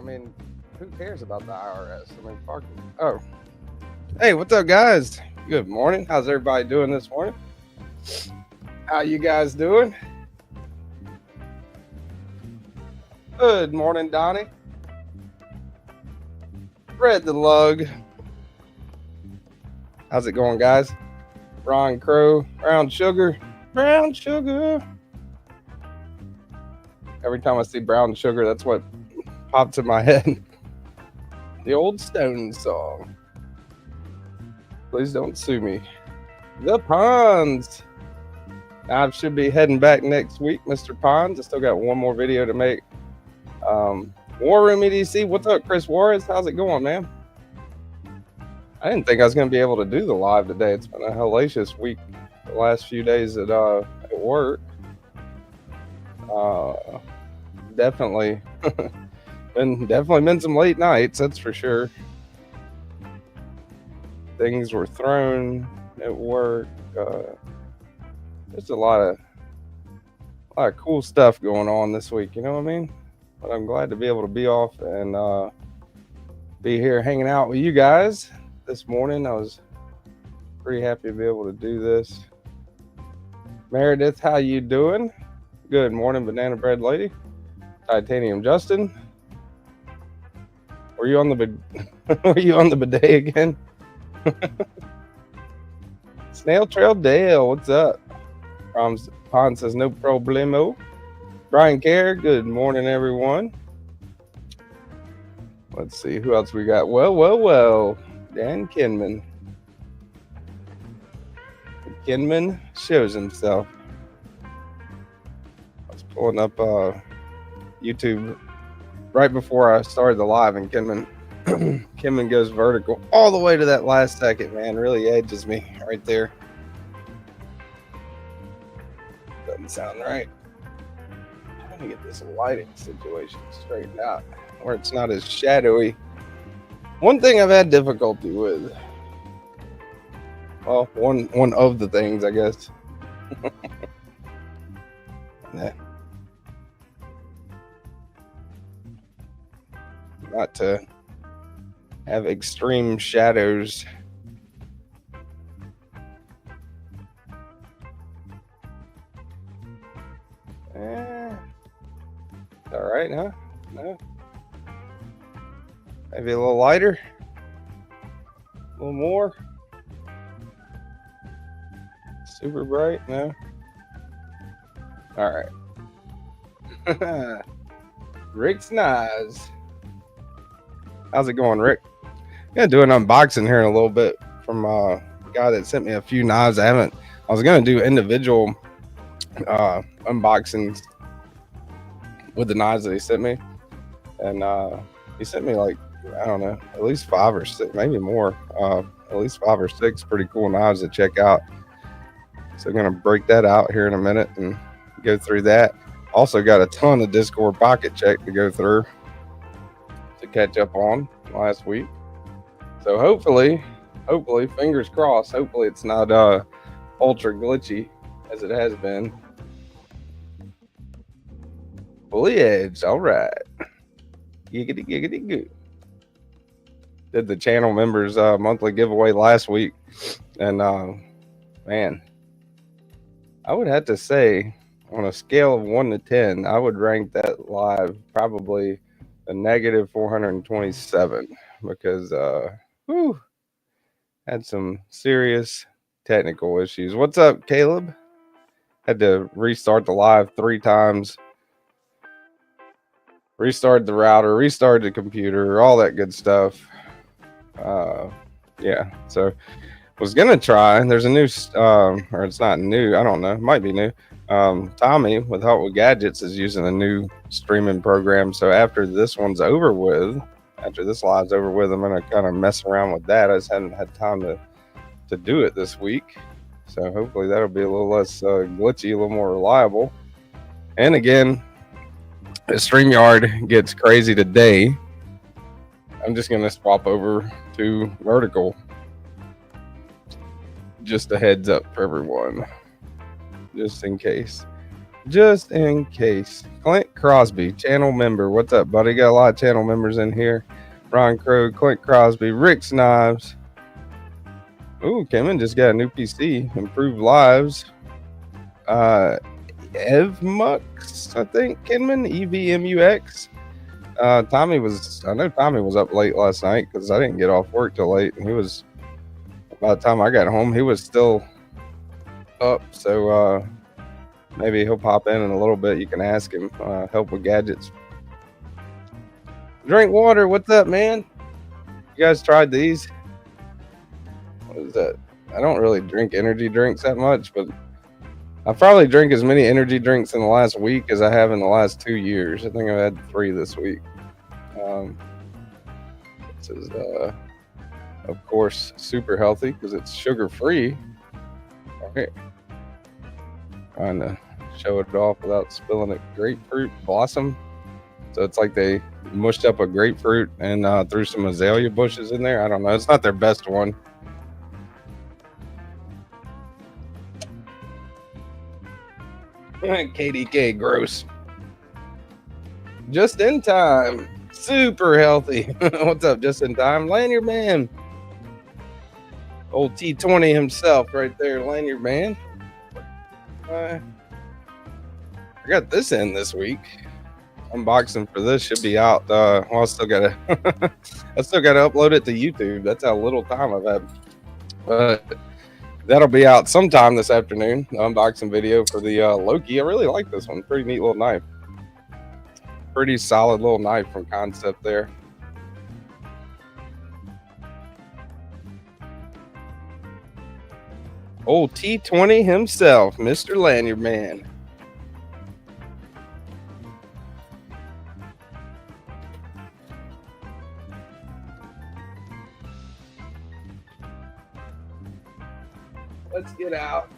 mean, who cares about the IRS? I mean, fuck. Oh, hey, what's up, guys? Good morning. How's everybody doing this morning? How you guys doing? Good morning, Donnie. Fred the Lug. How's it going, guys? Ron Crow, brown sugar. Every time I see brown sugar, that's what pops in my head. The old Stones song. Please don't sue me. The Ponds. I should be heading back next week, Mr. Ponds. I still got one more video to make. War Room EDC. What's up, Chris Juarez? How's it going, man? I didn't think I was going to be able to do the live today. It's been a hellacious week the last few days at work. Definitely been some late nights, that's for sure. Things were thrown at work. There's a lot of cool stuff going on this week, you know what I mean? But I'm glad to be able to be off and be here hanging out with you guys this morning. I was pretty happy to be able to do this. Meredith, how you doing? Good morning, Banana Bread Lady. Titanium Justin. Were you on the bidet again? Snail Trail Dale, what's up? Pond says no problemo. Brian Kerr, good morning, everyone. Let's see who else we got. Well. Dan Kenman. Kenman shows himself. I was pulling up YouTube right before I started the live, and Kenman goes vertical all the way to that last second, man. Really edges me right there. Doesn't sound right. I'm trying to get this lighting situation straightened out where it's not as shadowy. One thing I've had difficulty with, well, one of the things, I guess. Yeah. Not to have extreme shadows. All right, huh? No. Maybe a little lighter. A little more. Super bright, no. All right. Rick's Knives. How's it going, Rick? I'm gonna do an unboxing here in a little bit from a guy that sent me a few knives. I was gonna do individual unboxings with the knives that he sent me, and he sent me like, I don't know, at least 5 or 6, maybe more. At least 5 or 6 pretty cool knives to check out. So I'm gonna break that out here in a minute and go through that. Also got a ton of Discord pocket check to go through to catch up on last week. So hopefully, fingers crossed, hopefully it's not ultra glitchy as it has been. Fully edged, all right. Giggity good. Did the channel members monthly giveaway last week, and man, I would have to say, on a scale of 1 to 10, I would rank that live probably a negative 427, because had some serious technical issues. What's up, Caleb? Had to restart the live 3 times. Restart the router, restart the computer, all that good stuff. Yeah, so was gonna try. There's a new or it's not new, I don't know, it might be new. Tommy with Hot with Gadgets is using a new streaming program, so after this one's over with, after this live's over with, I'm gonna kind of mess around with that. I just hadn't had time to do it this week, so hopefully that'll be a little less glitchy, a little more reliable. And again, if StreamYard gets crazy today, I'm just gonna swap over to vertical. Just a heads up for everyone, just in case. just in case. Clint Crosby, channel member. What's up, buddy? Got a lot of channel members in here. Ron Crow, Clint Crosby, Rick's Knives. Ooh, Kenman just got a new PC. Improved lives. Evmux, I think. Kenman, EVMUX. Tommy was, I know Tommy was up late last night because I didn't get off work till late. He was, by the time I got home, he was still up. So maybe he'll pop in a little bit. You can ask him, help with gadgets. Drink water. What's up, man? You guys tried these? What is that? I don't really drink energy drinks that much, but I probably drink as many energy drinks in the last week as I have in the last 2 years. I think I've had 3 this week. This is, of course, super healthy because it's sugar-free. All right. Trying to show it off without spilling it. Grapefruit blossom. So it's like they mushed up a grapefruit and threw some azalea bushes in there. I don't know. It's not their best one. KDK, gross. Just in time. Super healthy. What's up, just in time? Lanyard man. Old T20 himself right there, Lanyard man. I got this in this week. Unboxing for this should be out. Well, I still gotta upload it to YouTube. That's how little time I've had. But that'll be out sometime this afternoon. The unboxing video for the Loki. I really like this one. Pretty neat little knife. Pretty solid little knife from Kansept there. Old T20 himself, Mr. Lanyard man. Let's get out.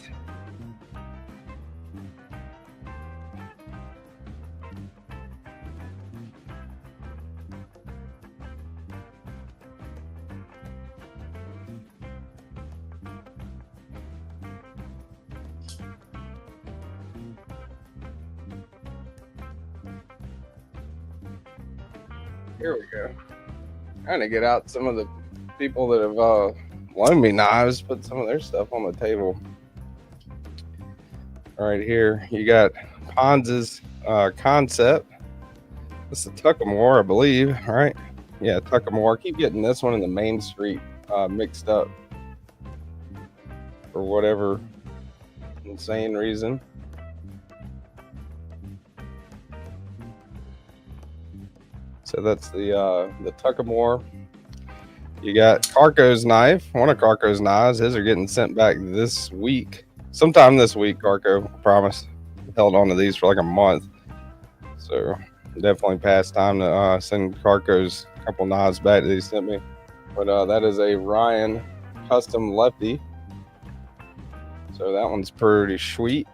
Here we go. Trying to get out some of the people that have loaned me knives, put some of their stuff on the table. All right, here you got Ponz's Kansept. This is a Tuckamore, I believe. All right, yeah, Tuckamore. Keep getting this one in the Main Street mixed up for whatever insane reason. So that's the Tuckamore. You got Carco's knife, one of Carco's knives. His are getting sent back this week. Sometime this week, Carco, I promise. Held on to these for like a month. So definitely past time to send Carco's couple knives back that he sent me. But that is a Ryan custom lefty. So that one's pretty sweet.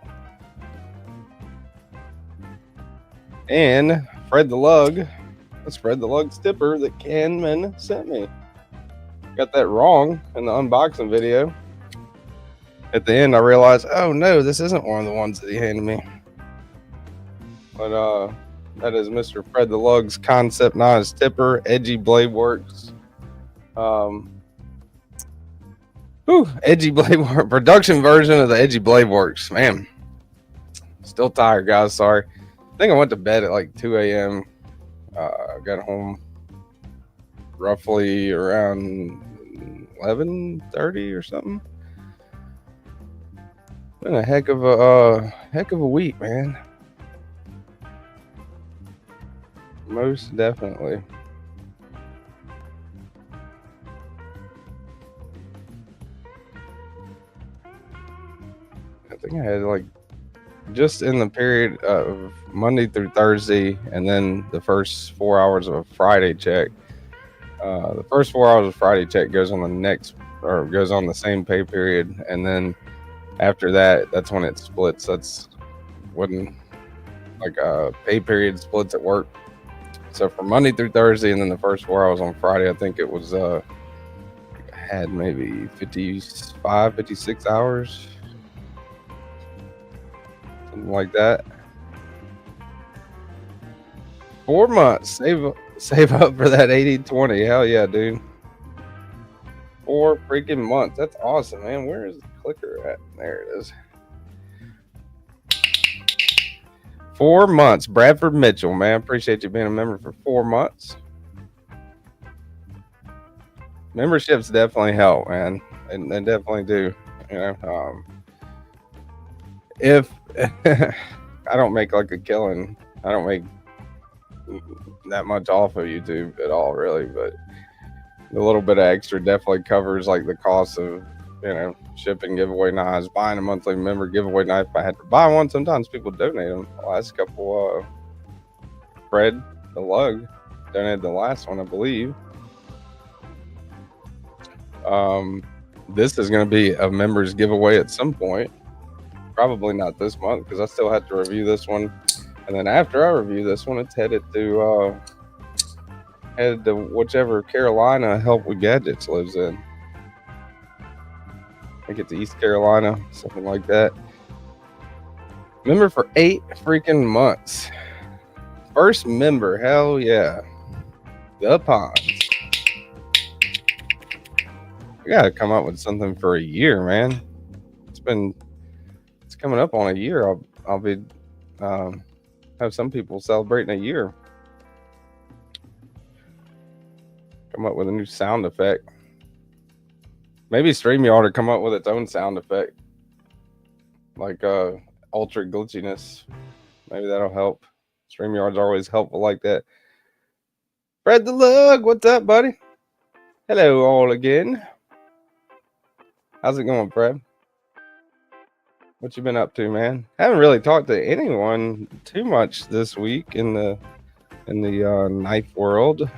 And Fred the Lug. That's Fred the Lug stipper that Kenman sent me. Got that wrong in the unboxing video. At the end, I realized, oh no, this isn't one of the ones that he handed me. But that is Mr. Fred the Lug's Kansept Knives tipper, Edgy Blade Works. Edgy Blade Works, production version of the Edgy Blade Works. Man, still tired, guys. Sorry. I think I went to bed at like 2 a.m. Got home roughly around 11:30 or something. Been a heck of a week, man. Most definitely. I think I had like just in the period of Monday through Thursday, and then the first 4 hours of a Friday check. The first 4 hours of Friday check goes on the next, or goes on the same pay period, and then after that, that's when it splits. That's when like pay period splits at work. So from Monday through Thursday, and then the first 4 hours on Friday, I think it was had maybe 55, 56 hours, something like that. 4 months. Save up for that 80/20. Hell yeah, dude. 4 freaking months. That's awesome, man. Where is the clicker at? There it is. 4 months. Bradford Mitchell, man. Appreciate you being a member for 4 months. Memberships definitely help, man. And they definitely do. You know, if I don't make like a killing, I don't make that much off of YouTube at all, really. But a little bit of extra definitely covers like the cost of, you know, shipping giveaway knives, buying a monthly member giveaway knife. If I had to buy one, sometimes people donate them. The last couple, Fred the Lug donated the last one, I believe. This is going to be a members giveaway at some point. Probably not this month because I still have to review this one. And then after I review this one, it's headed to whichever Carolina Help with Gadgets lives in. I think it's East Carolina, something like that. Member for 8 freaking months. First member, hell yeah. The Ponds. We gotta come up with something for a year, man. It's coming up on a year. I'll be have some people celebrating a year. Come up with a new sound effect. Maybe StreamYard will come up with its own sound effect, like ultra glitchiness. Maybe that'll help. StreamYard's always helpful like that. Fred the Lug, what's up, buddy? Hello, all again. How's it going, Fred? What you been up to, man? Haven't really talked to anyone too much this week in the knife world.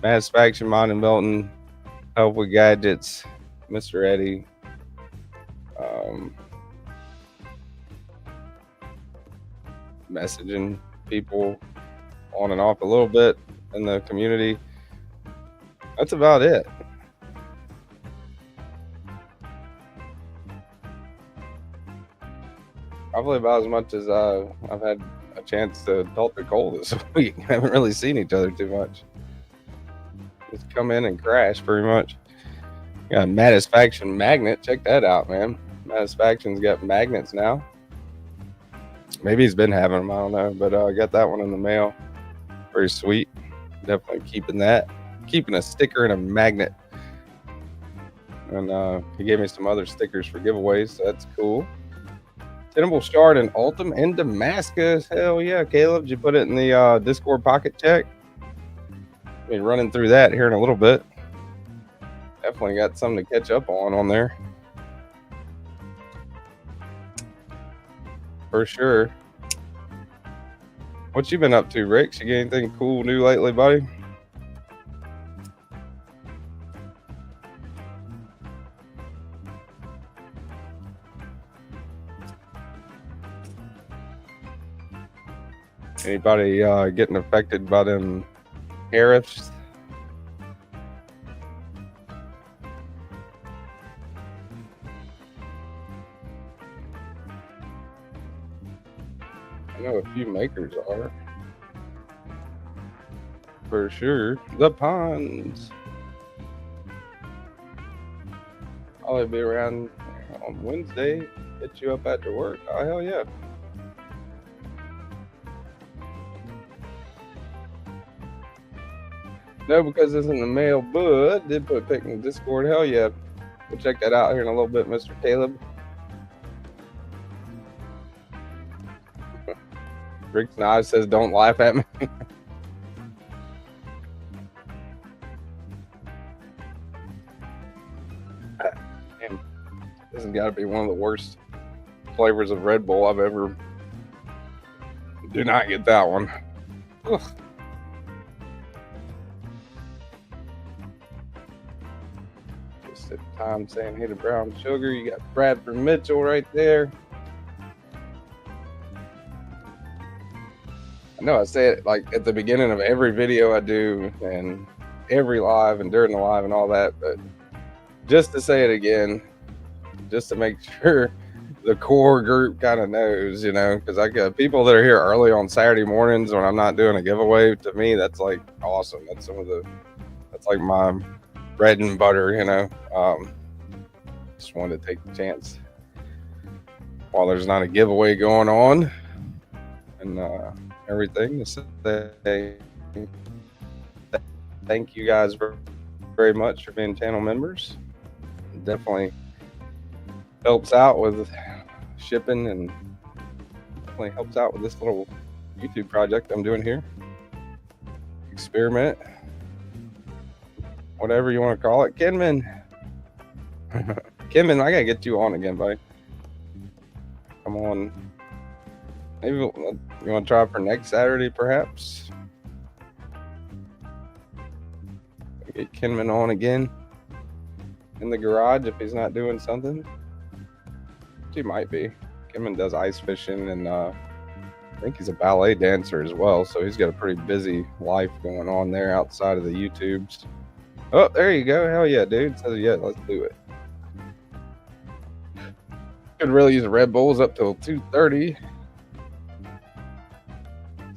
Satisfaction, Mod and Milton, Help with Gadgets, Mr. Eddie. Messaging people on and off a little bit in the community. That's about it. Probably about as much as I've had a chance to talk to Cole this week. I haven't really seen each other too much. Just come in and crash pretty much. Got a Satisfaction magnet. Check that out, man. Satisfaction's got magnets now. Maybe he's been having them, I don't know. But I got that one in the mail. Very sweet. Definitely keeping that. Keeping a sticker and a magnet. And he gave me some other stickers for giveaways, so that's cool. Tenable Shard and Ultim and Damascus. Hell yeah, Caleb. Did you put it in the Discord pocket check? I'll be running through that here in a little bit. Definitely got something to catch up on there. For sure. What you been up to, Rick? You get anything cool new lately, buddy? Anybody getting affected by them tariffs? I know a few makers are. For sure. The Ponds. I'll be around on Wednesday. Hit you up after work. Oh, hell yeah. No, because it's in the mail, but did put a pic in the Discord. Hell yeah. We'll check that out here in a little bit, Mr. Caleb. Rick's Knives says, don't laugh at me. Damn. This has got to be one of the worst flavors of Red Bull I've ever... Do not get that one. Ugh. Just at the time saying, hey to Brown Sugar. You got Bradford Mitchell right there. I know I say it like at the beginning of every video I do and every live and during the live and all that, but just to say it again, just to make sure the core group kind of knows, you know, because I got people that are here early on Saturday mornings when I'm not doing a giveaway. To me, that's like awesome. That's that's like my bread and butter, you know. Just wanted to take the chance while there's not a giveaway going on and everything to say thank you guys very much for being channel members. It definitely helps out with shipping and definitely helps out with this little YouTube project I'm doing here. Experiment, whatever you want to call it. Kenman, Kenman, I gotta get you on again, buddy. Come on. Maybe you want to try for next Saturday, perhaps. Get Kenman on again in the garage if he's not doing something. He might be. Kenman does ice fishing, and I think he's a ballet dancer as well, so he's got a pretty busy life going on there outside of the YouTubes. Oh, there you go. Hell yeah, dude. Says yeah, let's do it. Could really use Red Bulls up till 2:30.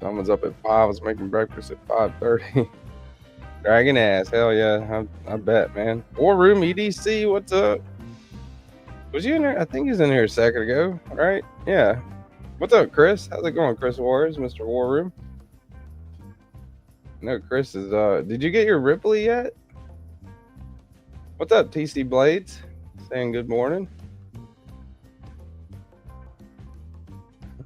Someone's up at 5. I was making breakfast at 5:30. Dragon ass, hell yeah, I bet, man. War Room EDC, what's up? Was you in there? I think he's in here a second ago, right? Yeah. What's up, Chris? How's it going, Chris Warriors, Mr. War Room? No, Chris is, did you get your Ripley yet? What's up, TC Blades? Saying good morning.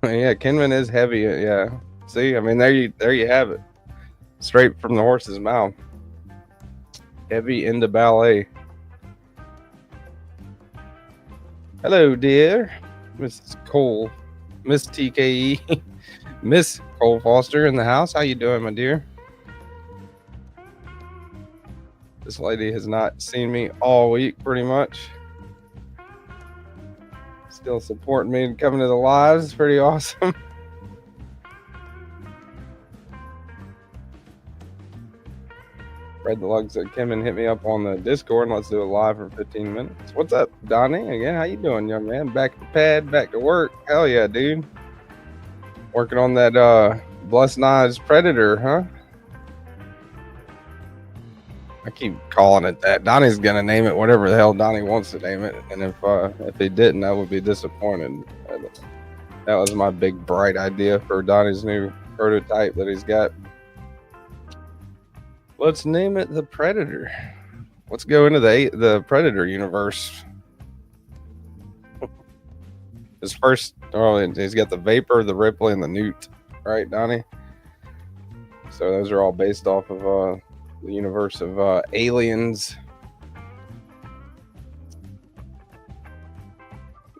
Yeah, Kenman is heavy, yeah. See, I mean, there you have it. Straight from the horse's mouth. Heavy into ballet. Hello, dear. Mrs. Cole. Miss TKE. Miss Cole Foster in the house. How you doing, my dear? This lady has not seen me all week, pretty much. Still supporting me and coming to the lives. It's pretty awesome. Fred the Lug said, Kenman, hit me up on the Discord and let's do it live for 15 minutes. What's up, Donnie? Again, how you doing, young man? Back to pad, back to work. Hell yeah, dude. Working on that Blessed Knives Predator, huh? I keep calling it that. Donnie's gonna name it whatever the hell Donnie wants to name it, and if he didn't, I would be disappointed. That was my big bright idea for Donnie's new prototype that he's got. Let's name it the Predator. Let's go into the Predator universe. His first, oh, he's got the Vapor, the Ripley, and the Newt, right, Donnie? So those are all based off of the universe of aliens.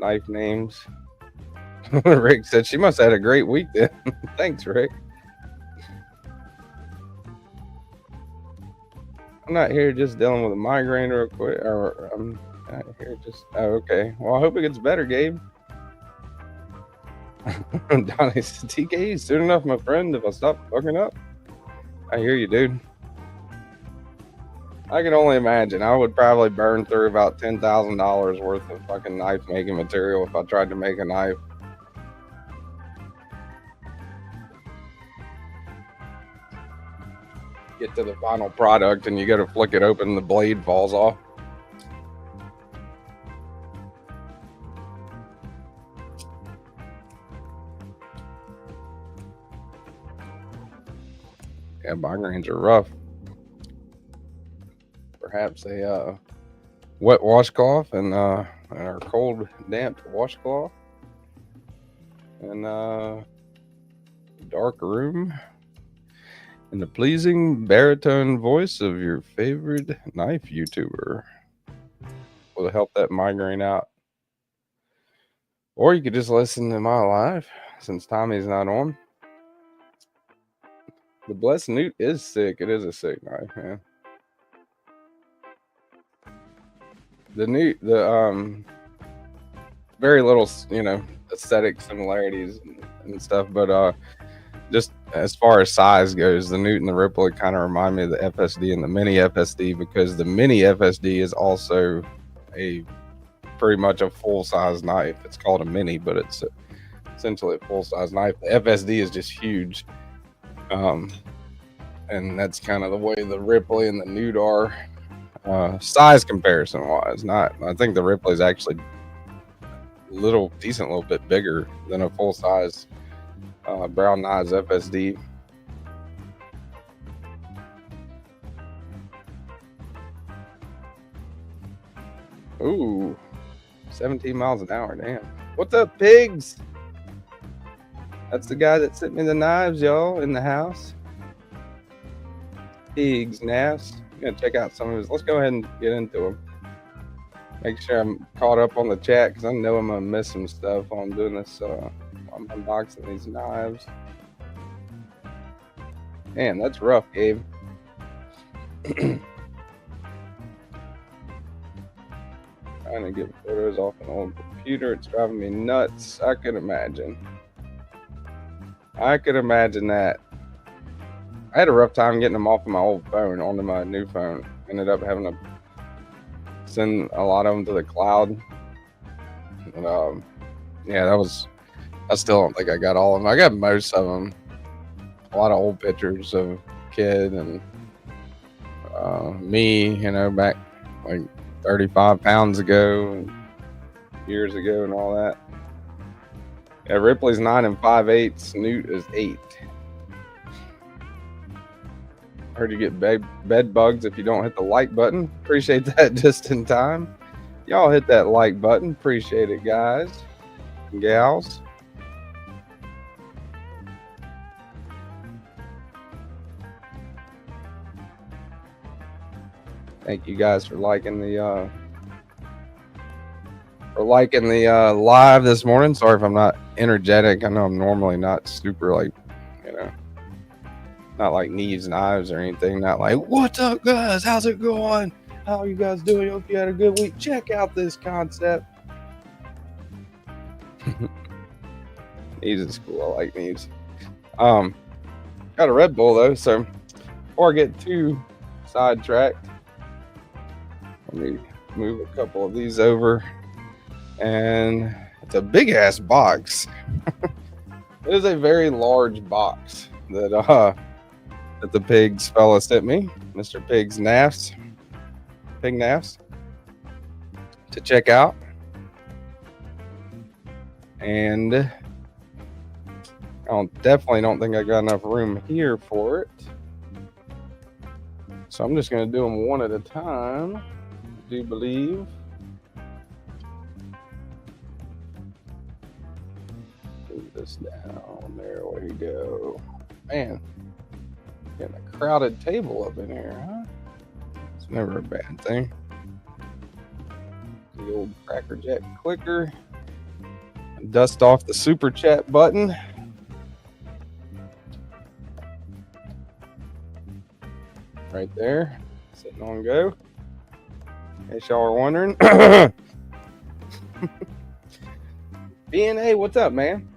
Knife names. Rick said she must have had a great week then. Thanks, Rick. I'm not here just dealing with a migraine real quick, or I'm not here just. Oh, okay. Well, I hope it gets better, Gabe. Donnie said, TK, soon enough, my friend. If I stop fucking up, I hear you, dude. I can only imagine. I would probably burn through about $10,000 worth of fucking knife making material if I tried to make a knife. Get to the final product and you go to flick it open and the blade falls off. Yeah, migraines are rough. Perhaps a wet washcloth and our cold, damp washcloth and dark room. And the pleasing baritone voice of your favorite knife YouTuber will help that migraine out. Or you could just listen to my live since Tommy's not on. The Blessed Newt is sick. It is a sick knife, man. The Newt, very little, you know, aesthetic similarities and stuff, but just as far as size goes, the Newt and the Ripley kind of remind me of the FSD and the mini FSD, because the mini FSD is also a pretty much a full-size knife. It's called a mini, but it's essentially a full-size knife. The FSD is just huge. And that's kind of the way the Ripley and the Nude are, size comparison wise. I think the Ripley is actually decent little bit bigger than a full size Brown Knives FSD. Ooh, 17 miles an hour. Damn. What's up, pigs? That's the guy that sent me the knives, y'all, in the house. Pigs, Knives. I'm gonna check out some of his. Let's go ahead and get into them. Make sure I'm caught up on the chat because I know I'm gonna miss some stuff while I'm doing this. I'm unboxing these knives. Man, that's rough, Gabe. Trying to get photos off an old computer. It's driving me nuts. I could imagine. I could imagine that. I had a rough time getting them off of my old phone onto my new phone. Ended up having to send a lot of them to the cloud. And, yeah, I still don't think I got all of them. I got most of them. A lot of old pictures of kid and me, you know, back like 35 pounds ago and years ago and all that. Yeah, Ripley's 9 5/8. Newt is 8. Heard you get bed bugs if you don't hit the like button. Appreciate that just in time. Y'all hit that like button. Appreciate it, guys and gals. Thank you guys for liking the live this morning. Sorry if I'm not energetic. I know I'm normally not super, like, you know, not like Knives Knives or anything. Not like, what's up, guys? How's it going? How are you guys doing? Hope you had a good week. Check out this Kansept. Knives is cool. I like Knives. Got a Red Bull though, so before I get too sidetracked, let me move a couple of these over. And it's a big ass box. It is a very large box that the Pigs fella sent me, Mr. Pig Knives, to check out. And I definitely don't think I got enough room here for it. So I'm just going to do them one at a time. I do believe. Move this down. There we go. Man. Getting a crowded table up in here, huh? It's never a bad thing. The old Cracker Jack clicker. Dust off the super chat button. Right there. Sitting on go. In case y'all are wondering. BNA, what's up, man?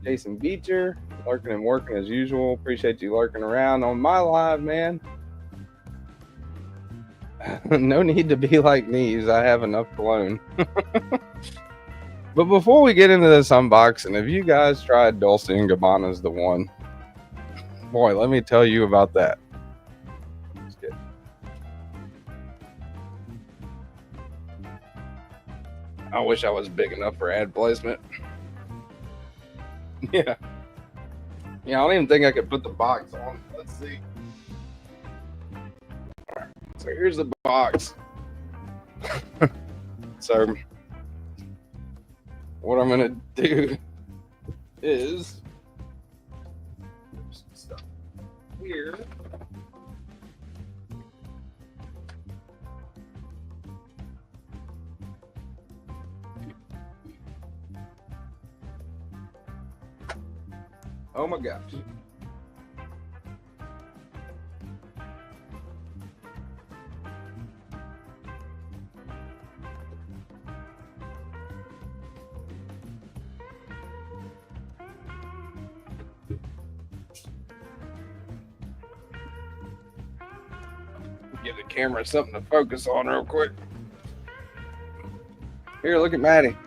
Jason Beecher. Lurking and working as usual. Appreciate you lurking around on my live, man. No need to be like Knives. I have enough alone. But before we get into this unboxing, have you guys tried Dolce & Gabbana's The One? Boy, let me tell you about that. I wish I was big enough for ad placement. Yeah. Yeah, I don't even think I could put the box on. Let's see. Right, so here's the box. So what I'm gonna do is some stuff here. Oh my gosh. Give the camera something to focus on real quick. Here, look at Maddie.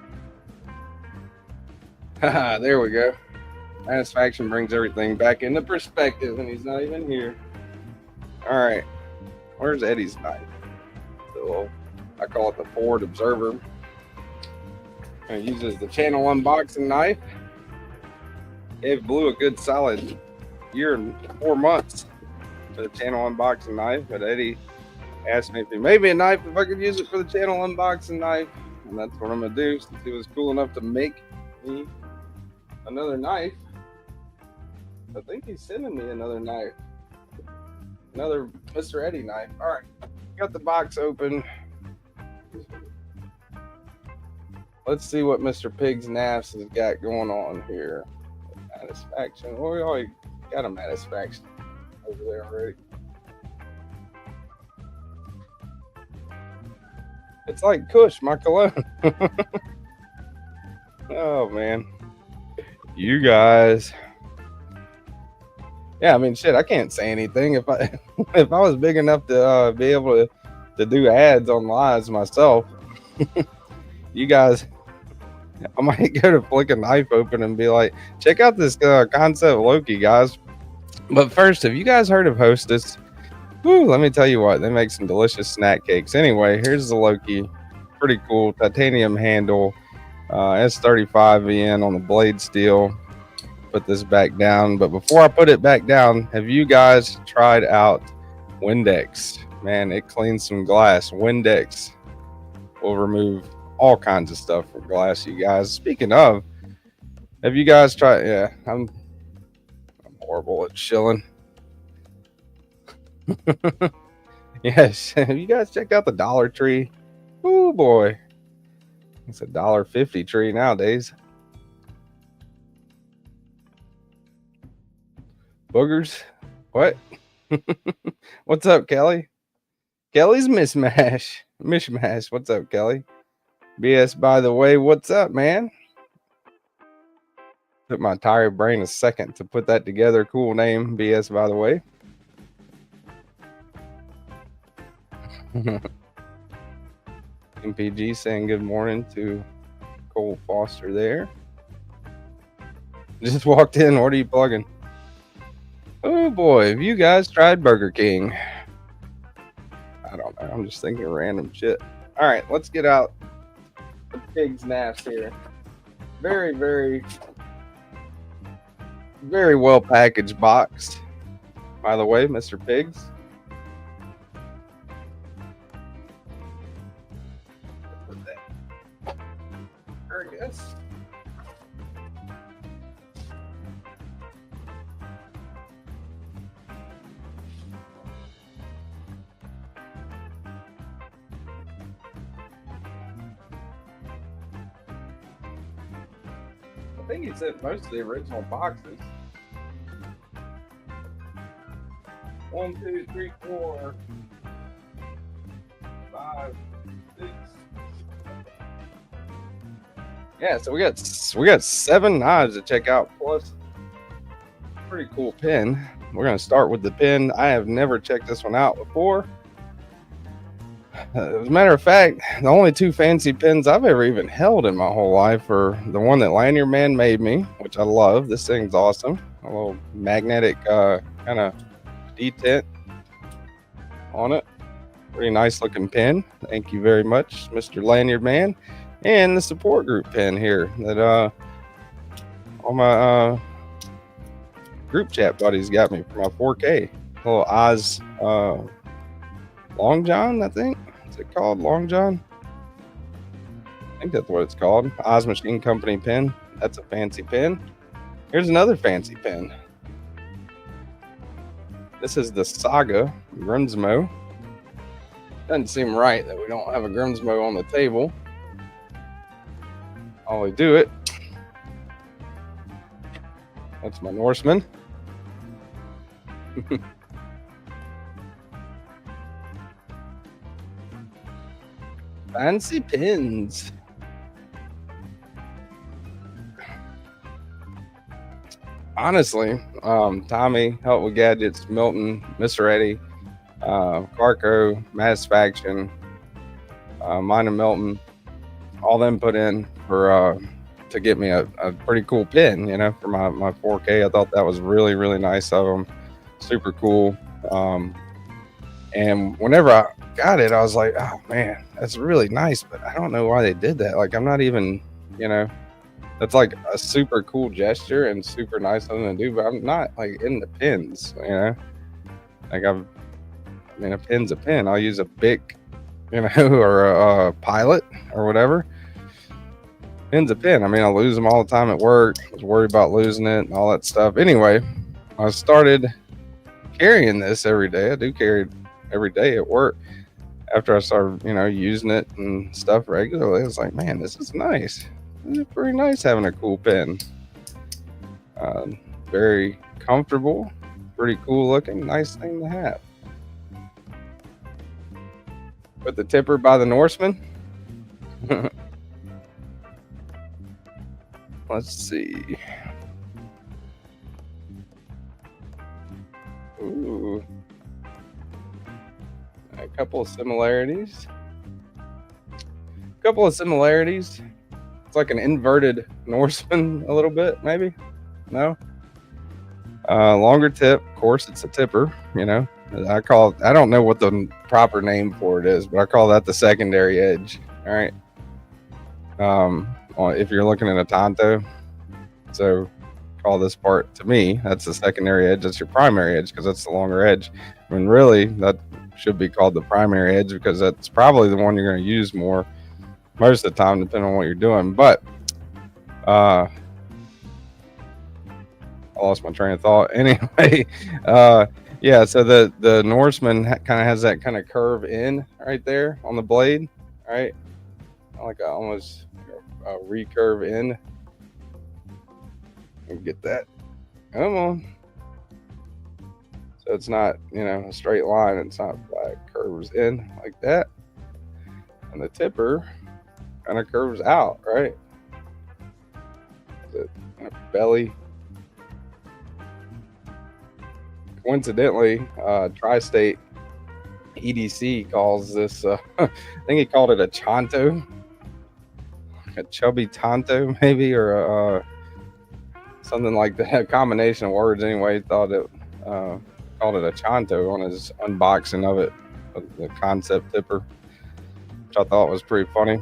Haha, there we go. Satisfaction brings everything back into perspective, and he's not even here. All right, where's Eddie's knife? I call it the Ford Observer. It uses the channel unboxing knife. It blew a good solid year and 4 months for the channel unboxing knife, but Eddie asked me if he made me a knife if I could use it for the channel unboxing knife, and that's what I'm gonna do since he was cool enough to make me another knife. I think he's sending me another knife, another Mr. Eddie knife. All right, got the box open. Let's see what Mr. Pig's Knives has got going on here. Satisfaction. Well, we already got a satisfaction over there already. It's like Kush, my cologne. Oh man, you guys. Yeah, I mean, shit. I can't say anything if I if I was big enough to be able to do ads on lives myself. You guys, I might go to flick a knife open and be like, check out this Kansept Loki, guys. But first, have you guys heard of Hostess? Woo, let me tell you what, they make some delicious snack cakes. Anyway, here's the Loki. Pretty cool titanium handle, S35 VN on the blade steel. Put this back down, but before I put it back down, have you guys tried out Windex? Man, it cleans some glass. Windex will remove all kinds of stuff from glass, you guys. Speaking of, have you guys tried? Yeah, I'm horrible at shilling. Yes, have you guys checked out the Dollar Tree? Oh boy, it's a $1.50 tree nowadays. Boogers, what? What's up, Kelly? Kelly's mishmash. What's up, Kelly? BS, by the way, what's up, man? Took my tired brain a second to put that together. Cool name, BS, by the way. MPG saying good morning to Cole Foster there. Just walked in. What are you plugging? Oh boy, have you guys tried Burger King? I don't know. I'm just thinking random shit. All right, let's get out the Pig's Knives here. Very, very, very well packaged box. By the way, Mr. Pigs. There it is. I think he sent most of the original boxes. 1, 2, 3, 4, 5, 6. Yeah, so we got 7 knives to check out, plus a pretty cool pin. We're gonna start with the pin. I have never checked this one out before. As a matter of fact, the only 2 fancy pins I've ever even held in my whole life are the one that Lanyard Man made me, which I love. This thing's awesome. A little magnetic kind of detent on it. Pretty nice looking pin. Thank you very much, Mr. Lanyard Man. And the support group pin here that all my group chat buddies got me for my 4K. Little Oz Long John, I think. Is it called Long John? I think that's what it's called. Oz Machine Company pin. That's a fancy pin. Here's another fancy pin. This is the Saga Grimsmo. Doesn't seem right that we don't have a Grimsmo on the table. I'll do it. That's my Norseman. Fancy pins. Honestly, Tommy, Help with Gadgets, Milton, Mr. Eddie, Carco, Mass Faction, mine and Milton. all them put in for to get me a pretty cool pin, you know, for my 4K. I thought that was really, really nice of them. Super cool. And whenever I got it, I was like, oh man, that's really nice, but I don't know why they did that. Like, I'm not even, you know, that's like a super cool gesture and super nice of them to do, but I'm not like in the pins, you know. Like, I mean, a pin's a pin. I'll use a Bic, you know, or a Pilot or whatever. Pin's a pin. I mean, I lose them all the time at work. I was worried about losing it and all that stuff. Anyway, I started carrying this every day. I do carry it every day at work. After I started, you know, using it and stuff regularly, I was like, man, this is nice. It's pretty nice having a cool pin. Very comfortable, pretty cool looking, nice thing to have. Put the tipper by the Norseman. Let's see. Ooh. A couple of similarities. It's like an inverted Norseman a little bit, maybe. No. Longer tip. Of course, it's a tipper, you know. I don't know what the proper name for it is, but I call that the secondary edge. All right. If you're looking at a tanto, so call this part, to me, that's the secondary edge. That's your primary edge because that's the longer edge. I mean, really, that should be called the primary edge because that's probably the one you're going to use more most of the time, depending on what you're doing. But I lost my train of thought. Anyway, yeah. So the Norseman kind of has that kind of curve in right there on the blade, right? Like almost a recurve in. Get that. Come on. So it's not, you know, a straight line. It's not flat. Curves in like that. And the tipper kind of curves out, right? The kind of belly. Coincidentally, Tri-State EDC calls this, I think he called it a chanto. A chubby tanto, maybe, or something like that. A combination of words anyway. Thought it called it a chanto on his unboxing of it, the Kansept tipper, which I thought was pretty funny.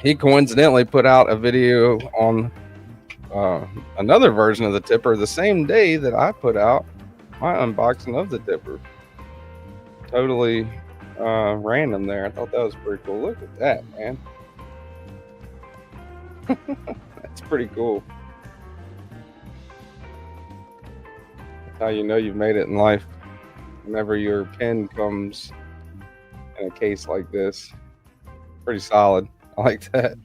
He coincidentally put out a video on another version of the tipper the same day that I put out my unboxing of the tipper. Totally random there. I thought that was pretty cool. Look at that, man. That's pretty cool. That's how you know you've made it in life. Whenever your pin comes in a case like this. Pretty solid. I like that.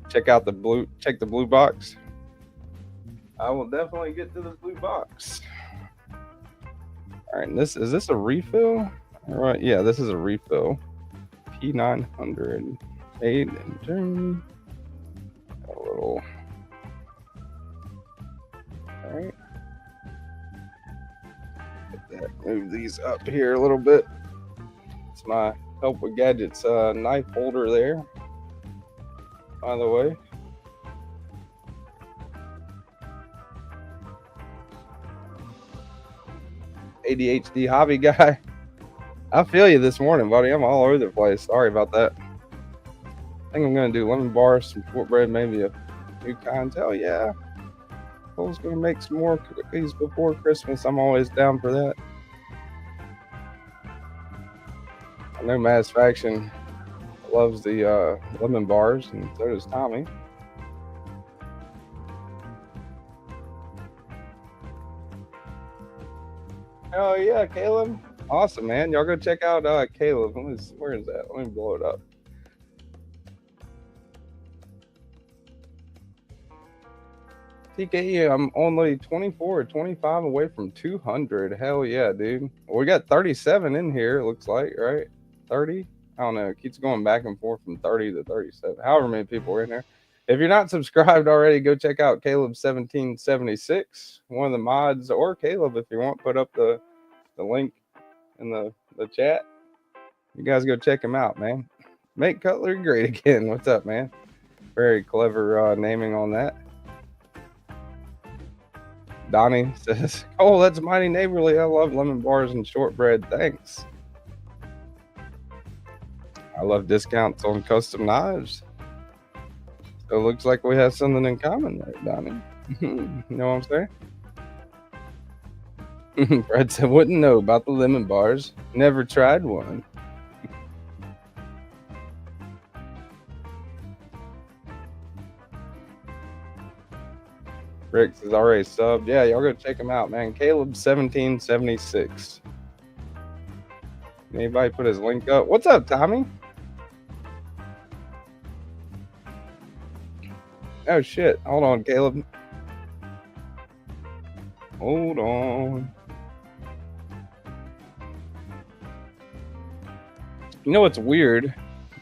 Check the blue box. I will definitely get to the blue box. All right, and is this a refill? All right, yeah, this is a refill. P900 made in Germany. A little. All right. Move these up here a little bit. It's my Help with Gadgets knife holder there, by the way. ADHD hobby guy. I feel you this morning, buddy. I'm all over the place. Sorry about that. I think I'm going to do lemon bars, some shortbread, maybe a new kind. Hell yeah. I was going to make some more cookies before Christmas. I'm always down for that. I know Maz Faction loves the lemon bars, and so does Tommy. Oh yeah, Caleb. Awesome, man. Y'all go check out Caleb. Where is that? Let me blow it up. TK, I'm only 24 or 25 away from 200. Hell yeah, dude. Well, we got 37 in here, it looks like, right? 30? I don't know. It keeps going back and forth from 30 to 37. However many people are in there. If you're not subscribed already, go check out Caleb1776, one of the mods, or Caleb if you want. Put up the link in the chat. You guys go check him out, man. Make cutlery great again. What's up, man? Very clever naming on that. Donnie says, oh, that's mighty neighborly. I love lemon bars and shortbread. Thanks. I love discounts on custom knives. So it looks like we have something in common there, Donnie. You know what I'm saying? Brad said, wouldn't know about the lemon bars. Never tried one. Rick's is already subbed. Yeah, y'all go check him out, man. Caleb1776. Anybody put his link up? What's up, Tommy? Oh shit. Hold on, Caleb. Hold on. You know what's weird?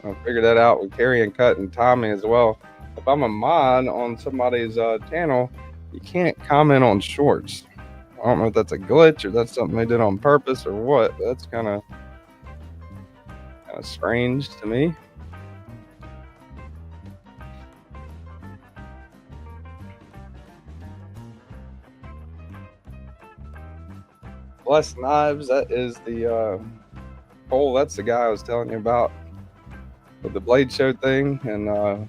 I figured that out with Carrie and Cut and Tommy as well. If I'm a mod on somebody's channel, you can't comment on shorts. I don't know if that's a glitch or that's something they did on purpose or what, but that's kind of strange to me. Blessed Knives, that is the Cole, that's the guy I was telling you about with the blade show thing, and the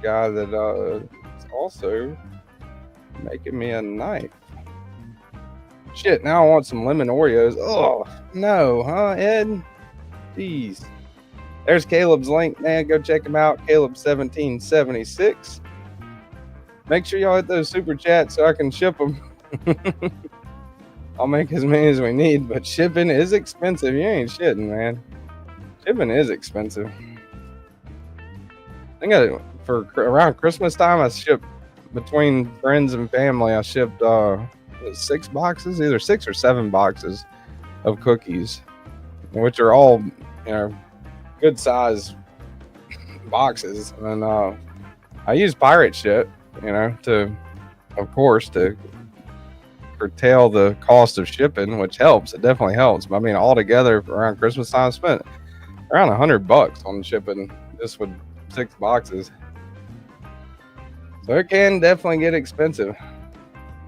guy that is also making me a knife. Shit, now I want some lemon Oreos. Oh, no, huh, Ed? Jeez. There's Caleb's link, man. Go check him out, Caleb1776. Make sure y'all hit those super chats so I can ship them. I'll make as many as we need, but shipping is expensive. You ain't shitting, man. Shipping is expensive. I think for around Christmas time, I shipped between friends and family. I shipped 6 boxes, either 6 or 7 boxes of cookies, which are all, you know, good size boxes. And I use pirate ship, you know, to, of course, to curtail the cost of shipping, which helps. It definitely helps. But I mean, altogether around Christmas time, I spent around $100 on shipping just with 6 boxes. So it can definitely get expensive.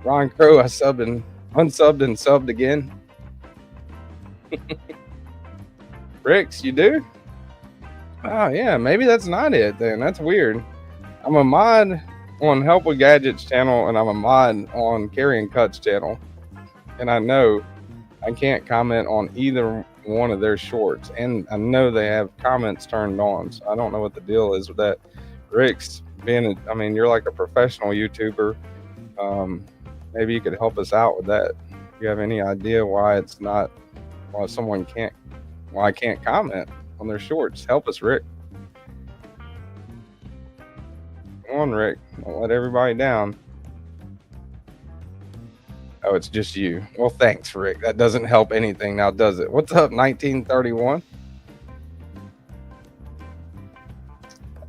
Ron Crow, I subbed and unsubbed and subbed again. Ricks, you do? Oh yeah, maybe that's not it then. That's weird. I'm a mod on Help with Gadgets channel, and I'm a mod on Carry and Cuts channel, and I know I can't comment on either one of their shorts, and I know they have comments turned on, so I don't know what the deal is with that. Ricks, I mean, you're like a professional YouTuber. Maybe you could help us out with that. If you have any idea why I can't comment on their shorts, help us, Rick. Come on, Rick. Don't let everybody down. Oh, it's just you. Well, thanks, Rick. That doesn't help anything now, does it? What's up, 1931?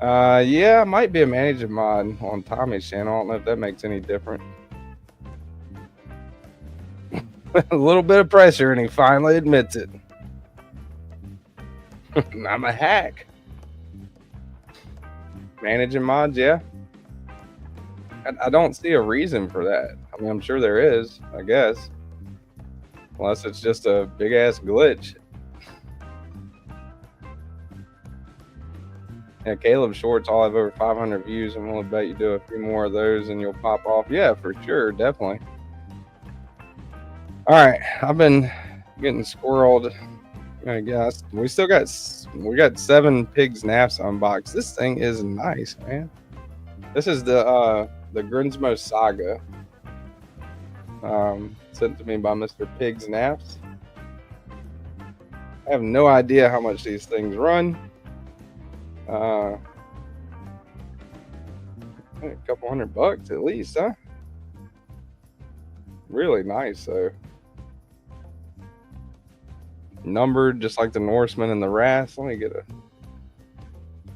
Yeah, I might be a manager mod on Tommy's channel. I don't know if that makes any difference. A little bit of pressure, and he finally admits it. I'm a hack. Managing mods, yeah. I don't see a reason for that. I mean, I'm sure there is, I guess. Unless it's just a big-ass glitch. Yeah, Caleb Shorts all have over 500 views. I'm going to bet you do a few more of those and you'll pop off. Yeah, for sure, definitely. All right, I've been getting squirreled. I guess we got 7 pigs naps unboxed. This thing is nice, man. This is the Grinsmo Saga, sent to me by Mr. Pigs Naps. I have no idea how much these things run. A couple $100 at least, huh? Really nice though. Numbered just like the Norseman and the Wrath. Let me get a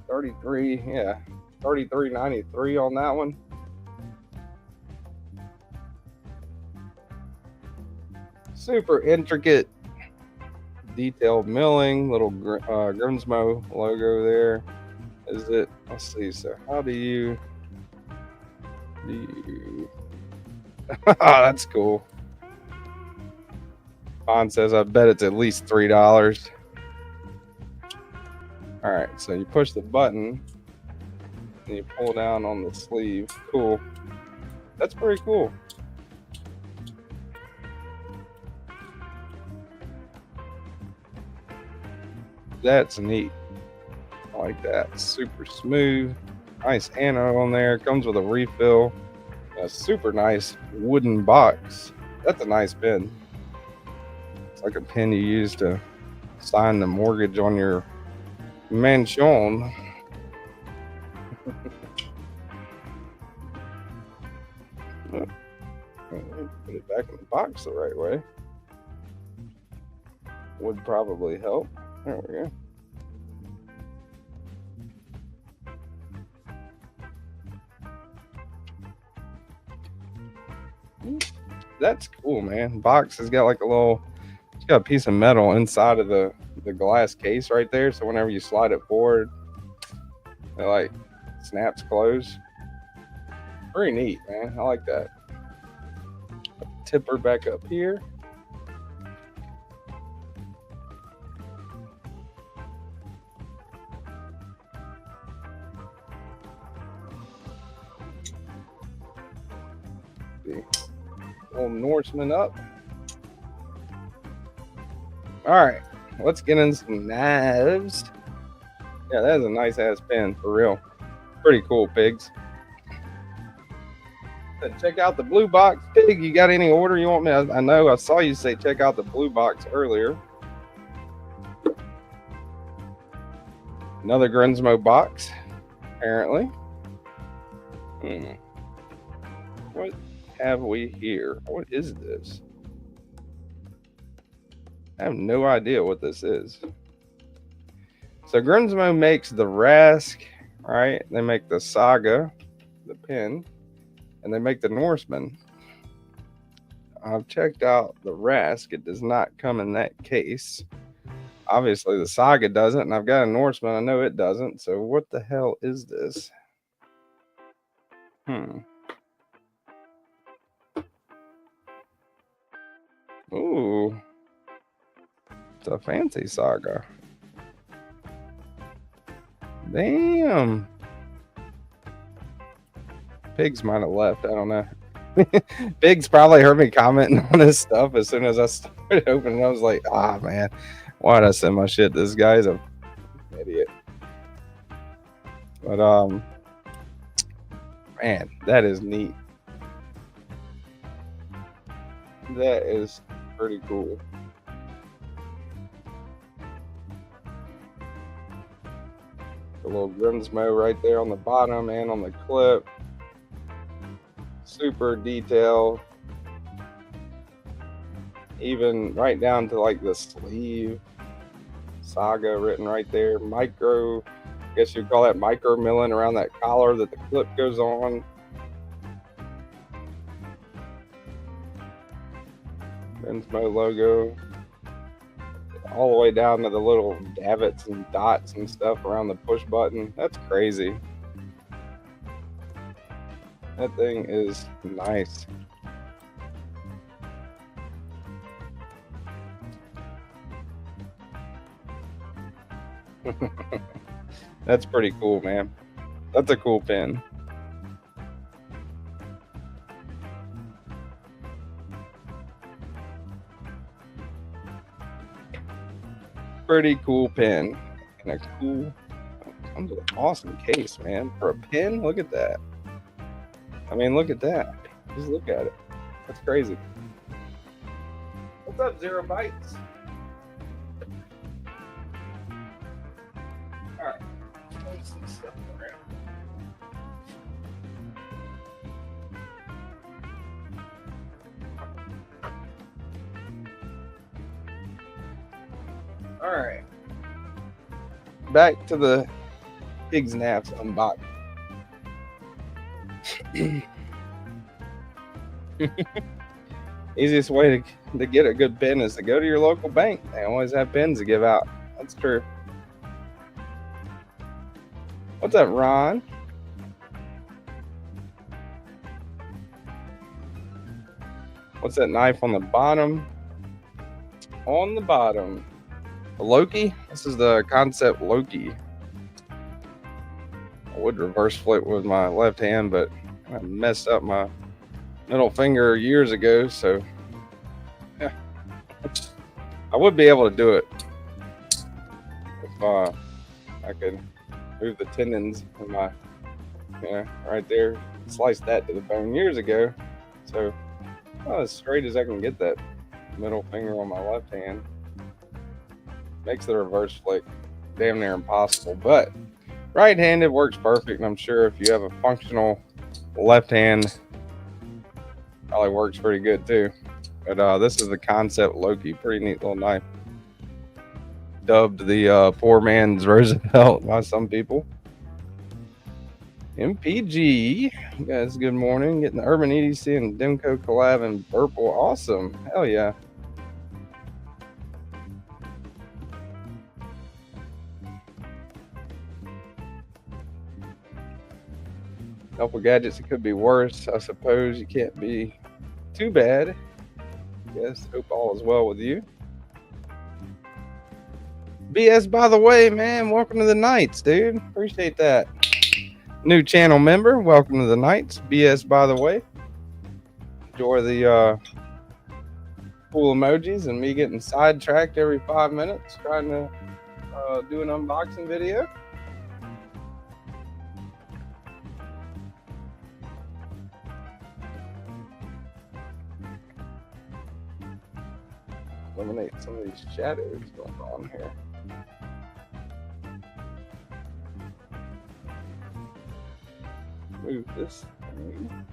33, yeah, 33.93 on that one. Super intricate detailed milling, little Grimsmo logo there. Is it? Let's see. So how do you oh, that's cool. Bond says, I bet it's at least $3. All right, so you push the button and you pull down on the sleeve. Cool. That's pretty cool. That's neat. I like that. Super smooth. Nice anode on there. Comes with a refill. A super nice wooden box. That's a nice pen. It's like a pen you use to sign the mortgage on your mansion. Put it back in the box the right way. Would probably help. There we go. That's cool, man. Box has got like a little, it's got a piece of metal inside of the glass case right there. So whenever you slide it forward, it like snaps closed. Pretty neat, man. I like that. Tipper back up here. Little Norseman up. All right, let's get in some knives. Yeah, that is a nice ass pen for real. Pretty cool, pigs. Check out the blue box. Pig, you got any order you want me? I know I saw you say check out the blue box earlier. Another Grimsmo box, apparently. What have we here? What is this? I have no idea what this is. So Grimsmo makes the Rask, right? They make the Saga, the pen, and they make the Norseman. I've checked out the Rask. It does not come in that case. Obviously the Saga doesn't, and I've got a Norseman. I know it doesn't. So what the hell is this? Ooh. It's a fancy Saga. Damn. Pigs might have left. I don't know. Pigs probably heard me commenting on this stuff as soon as I started opening. I was like, ah, man, why'd I send my shit? This guy's an idiot. But man, that is neat. That is pretty cool. The little Grimsmo right there on the bottom and on the clip. Super detailed. Even right down to like the sleeve. Saga written right there. Micro, I guess you'd call that micro milling around that collar that the clip goes on. Grimsmo logo. All the way down to the little davits and dots and stuff around the push button. That's crazy. That thing is nice. That's pretty cool, man. That's a cool pen. Pretty cool pen. And a cool, comes with an awesome case, man. For a pen, look at that. I mean, look at that. Just look at it. That's crazy. What's up, Zero Bytes? All right. Let's see stuff around. All right. Back to the Pig's Naps unboxing. Easiest way to get a good pen is to go to your local bank. They always have pens to give out. That's true. What's up, Ron? What's that knife on the bottom? On the bottom. The Loki? This is the Kansept Loki. I would reverse flip with my left hand, but I messed up my middle finger years ago, so yeah. I would be able to do it if I could move the tendons in my, right there, sliced that to the bone years ago. So as straight as I can get that middle finger on my left hand. Makes the reverse flick damn near impossible, but right-handed works perfect, and I'm sure if you have a functional left hand, probably works pretty good too. But this is the Kansept Loki, pretty neat little knife. Dubbed the poor man's Roosevelt by some people. MPG, you guys, good morning. Getting the Urban EDC and Demco collab and purple. Awesome. Hell yeah. Couple gadgets, it could be worse. I suppose you can't be too bad. Yes, hope all is well with you. BS, by the way, man, welcome to the Knights, dude. Appreciate that. New channel member, welcome to the Knights. BS, by the way. Enjoy the cool emojis and me getting sidetracked every 5 minutes trying to do an unboxing video. Eliminate some of these shadows going on here. Move this thing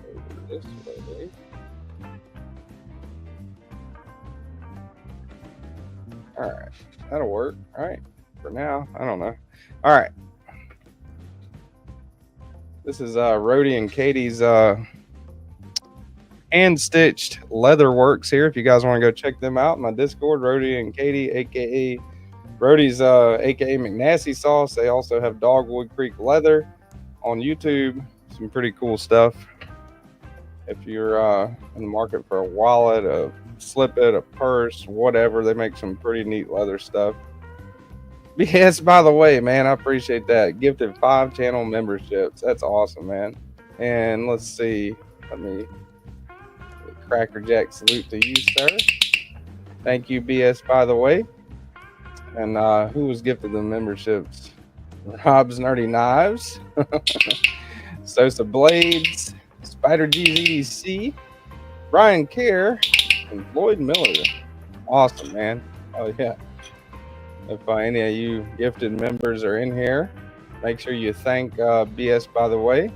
over this way. Alright, that'll work. Alright, for now, I don't know. Alright. This is Rhodey and Katie's hand-stitched leather works here. If you guys want to go check them out, my Discord, Rhodey and Katie, aka Rhodey's aka McNasty Sauce. They also have Dogwood Creek Leather on YouTube. Some pretty cool stuff. If you're in the market for a wallet, a slip it, a purse, whatever, they make some pretty neat leather stuff. Yes, by the way, man, I appreciate that. Gifted 5 channel memberships. That's awesome, man. And let's see, let me Cracker Jack salute to you, sir. Thank you, BS, by the way. And who was gifted the memberships? Rob's Nerdy Knives, Sosa Blades, Spider G's EDC, Brian Kerr, and Floyd Miller. Awesome, man. Oh yeah. If any of you gifted members are in here, make sure you thank BS, by the way,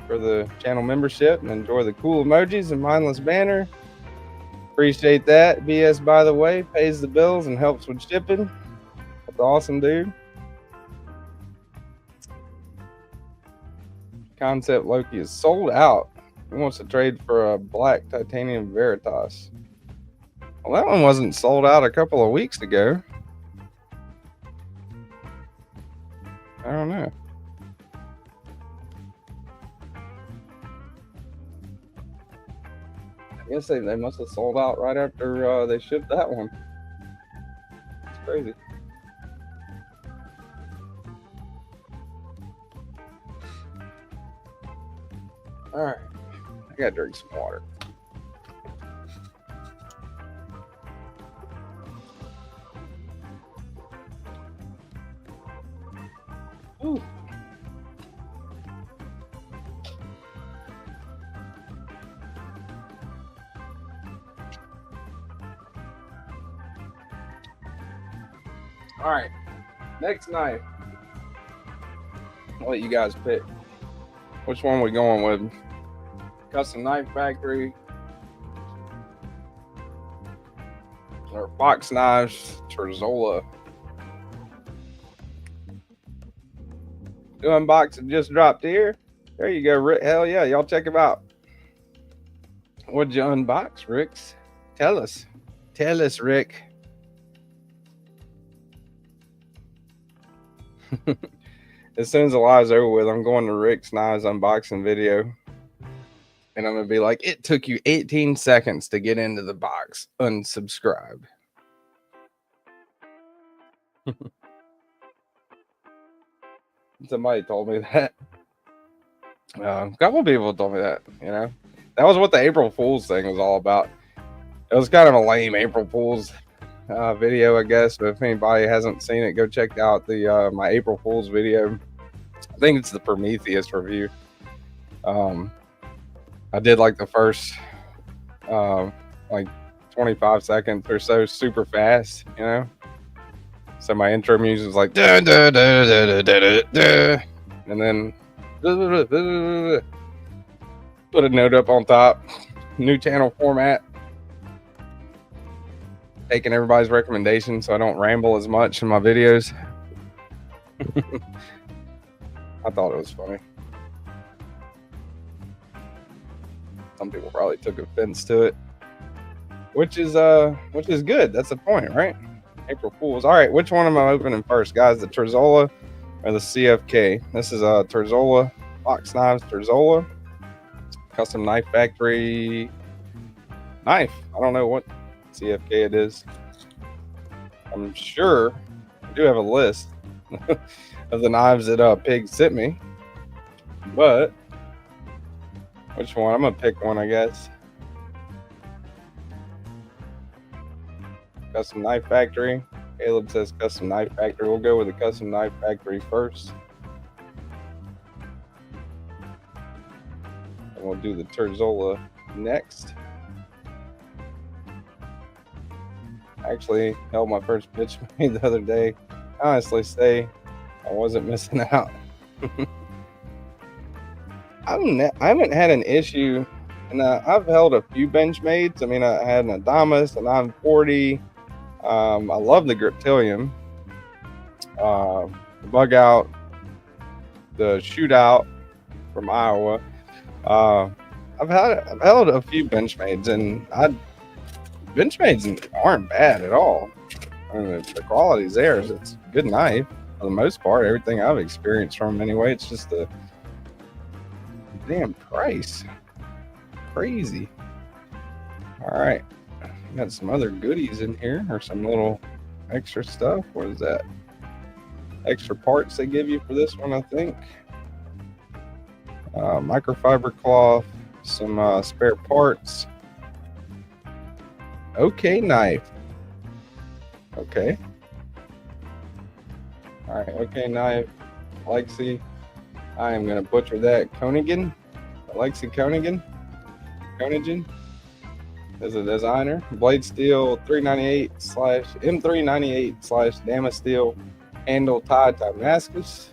for the channel membership and enjoy the cool emojis and mindless banner. Appreciate that. BS, by the way, pays the bills and helps with shipping. That's awesome, dude. Kansept Loki is sold out. He wants to trade for a black titanium Veritas. Well, that one wasn't sold out a couple of weeks ago. I don't know. I guess they must have sold out right after they shipped that one. It's crazy. All right, I gotta drink some water. Ooh. All right, next knife. I'll let you guys pick. Which one we going with? Custom Knife Factory or Fox Knives Terzola? The unboxing just dropped here. There you go. Hell yeah, y'all check them out. What'd you unbox, Ricks? Tell us. Tell us, Rick. As soon as the live's over with, I'm going to Rick's Knives unboxing video. And I'm going to be like, it took you 18 seconds to get into the box. Unsubscribe. Somebody told me that. A couple of people told me that, you know. That was what the April Fool's thing was all about. It was kind of a lame April Fool's video, I guess. But if anybody hasn't seen it, go check out the my April Fool's video. I think it's the Prometheus review. I did like the first like 25 seconds or so super fast, you know. So my intro music was like da, da, da, da, da, da, da, and then put a note up on top. New channel format. Taking everybody's recommendations so I don't ramble as much in my videos. I thought it was funny. Some people probably took offense to it, which is good. That's the point, right? April Fools. All right, which one am I opening first, guys? The Terzola or the CFK? This is a Terzola Fox Knives Terzola Custom Knife Factory knife. I don't know what CFK it is. I'm sure I do have a list of the knives that Pig sent me, but which one? I'm gonna pick one, I guess. Custom Knife Factory. Caleb says Custom Knife Factory. We'll go with the Custom Knife Factory first. And we'll do the Terzola next. I actually held my first pitch made the other day. I honestly say I wasn't missing out. I haven't had an issue, and I've held a few Benchmades. I mean, I had an Adamas, an 940. I love the Griptilium, the Bug Out, the Shootout from Iowa. I've held a few Benchmades, and Benchmades aren't bad at all. I mean, the quality's there. It's a good knife for the most part. Everything I've experienced from them anyway. It's just the damn price. Crazy. All right. Got some other goodies in here, or some little extra stuff. What is that? Extra parts they give you for this one, I think. Microfiber cloth, some spare parts. Okay, knife. Okay. All right, okay, knife. Lexi. I am going to butcher that. Konigan. Lexi Konigan. Konigan is a designer. Blade steel 398/M398/ Damasteel handle tied Damascus.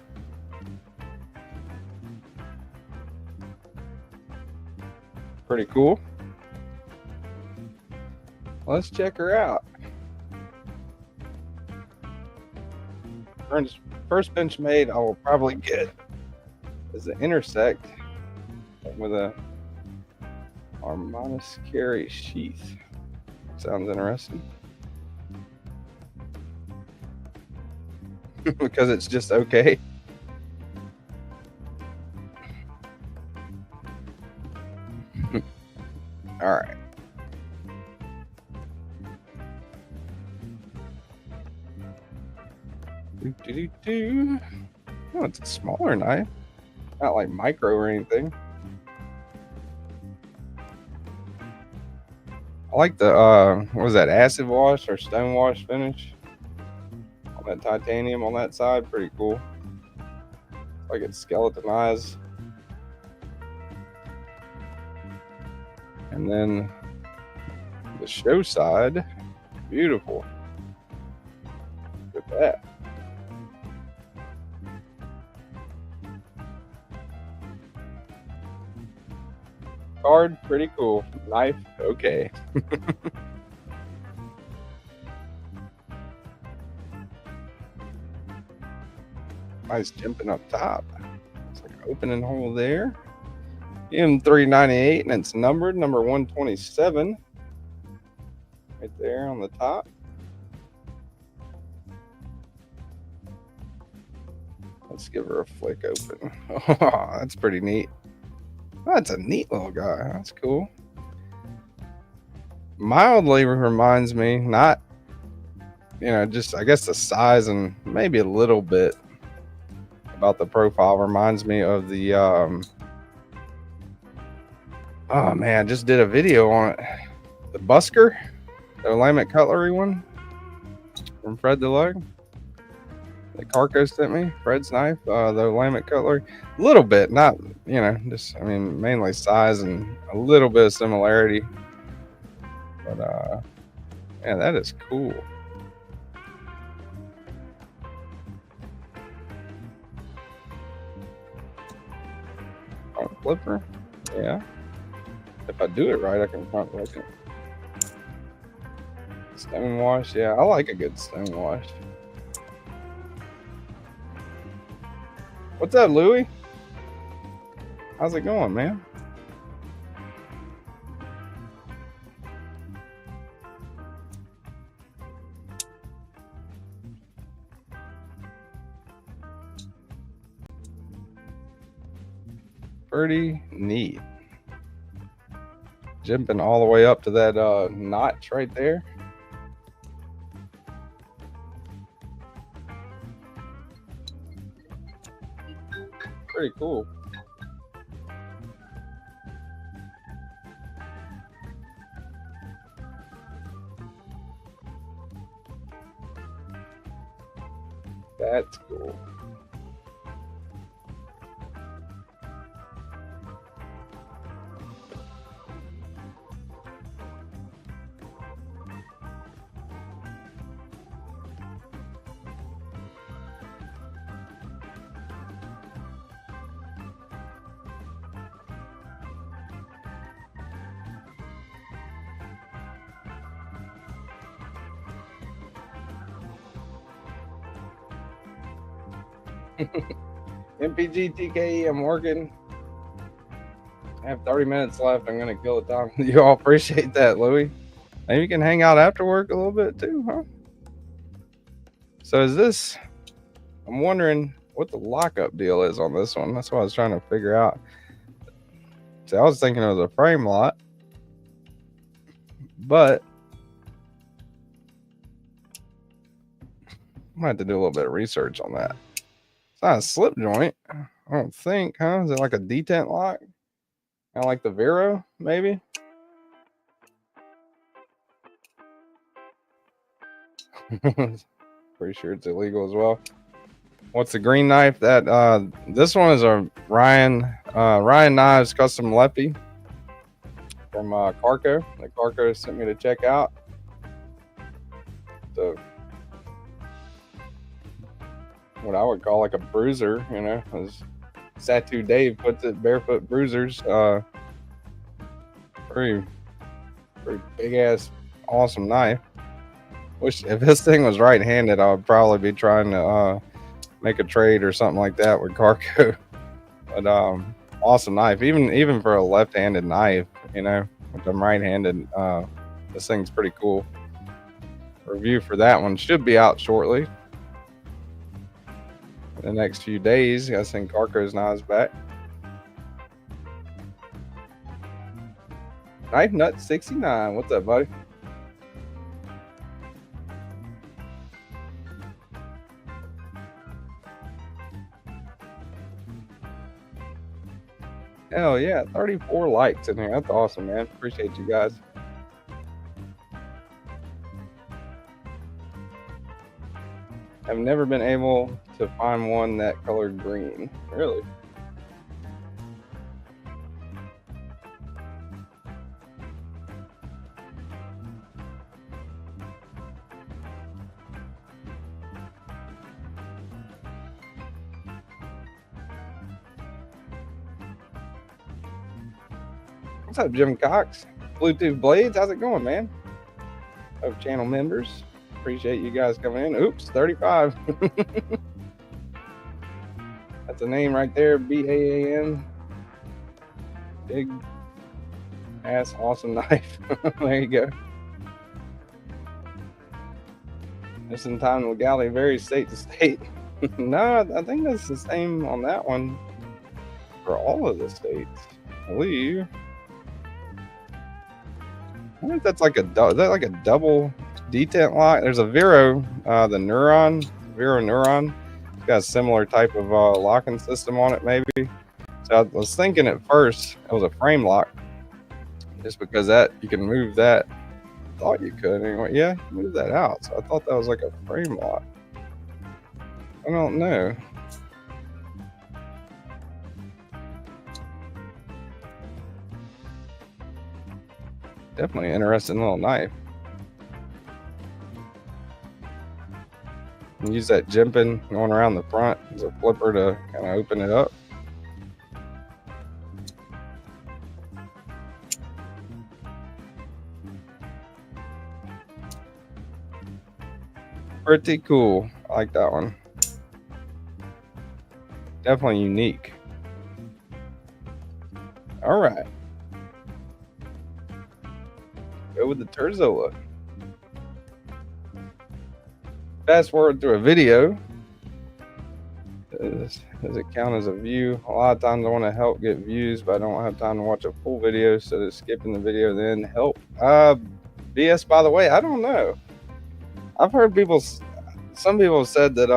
Pretty cool. Let's check her out. First Benchmade I will probably get is the Intersect with a Armaniscary sheath. Sounds interesting. Because it's just okay. All right. Oh, it's a smaller knife. Not like micro or anything. I like the what was that, acid wash or stone wash finish on that titanium on that side. Pretty cool. Like it's skeletonized. And then the show side, beautiful. Look at that. Card, pretty cool. Knife, okay. Nice jumping up top. It's like an opening hole there. M398, and it's numbered number 127 right there on the top. Let's give her a flick open. Oh, that's pretty neat. Oh, that's a neat little guy. That's cool. Mildly reminds me, not, you know, just I guess the size and maybe a little bit about the profile reminds me of the oh man, just did a video on it. The Busker, the Willamette Cutlery one from Fred Deluxe. The Carco sent me, Fred's knife, the Willamette Cutlery. A little bit, not, you know, just, I mean, mainly size and a little bit of similarity. But, yeah, that is cool. Front flipper, yeah. If I do it right, I can front flip it. Stone wash, yeah, I like a good stone wash. What's up, Louie? How's it going, man? Pretty neat. Jumping all the way up to that notch right there. Pretty cool. That's cool. MPG TKE, I'm working. I have 30 minutes left. I'm gonna kill the time. You all appreciate that, Louie. Maybe you can hang out after work a little bit too, huh? So is this, I'm wondering what the lockup deal is on this one. That's what I was trying to figure out. See, I was thinking it was a frame lot, but I might have to do a little bit of research on that. It's not a slip joint, I don't think, huh? Is it like a detent lock? Kind of like the Vero, maybe? Pretty sure it's illegal as well. What's the green knife? That this one is a Ryan Knives custom lefty from Carco. The Carco sent me to check out. So what I would call like a bruiser, you know, as Satu Dave puts it, barefoot bruisers. Pretty big ass awesome knife. Wish if this thing was right-handed, I would probably be trying to make a trade or something like that with Carco. But awesome knife, even for a left-handed knife, you know, if I'm right-handed, this thing's pretty cool. Review for that one should be out shortly. In the next few days, I think Carco's knives back. Knife Nut 69, what's up, buddy? Hell yeah, 34 likes in here. That's awesome, man. Appreciate you guys. I've never been able to find one that colored green. Really? What's up, Jim Cox? Bluetooth Blades, how's it going, man? Of channel members. Appreciate you guys coming in. Oops, 35. That's a name right there, BAAN. big ass awesome knife. There you go. This in time legality varies state to state. No, I think that's the same on that one for all of the states, I believe. I wonder if that's like a double detent lock. There's a Vero, the Vero Neuron. It's got a similar type of locking system on it, maybe. So I was thinking at first it was a frame lock, just because that you can move that. I thought you could anyway. Yeah, move that out. So I thought that was like a frame lock. I don't know. Definitely interesting little knife. And use that jimping going around the front as a flipper to kind of open it up. Pretty cool. I like that one. Definitely unique. All right. Go with the Terzola. Fast forward through a video. Does it count as a view? A lot of times I want to help get views, but I don't have time to watch a full video, so does skipping the video then help? BS, by the way, I don't know. I've heard some people have said that,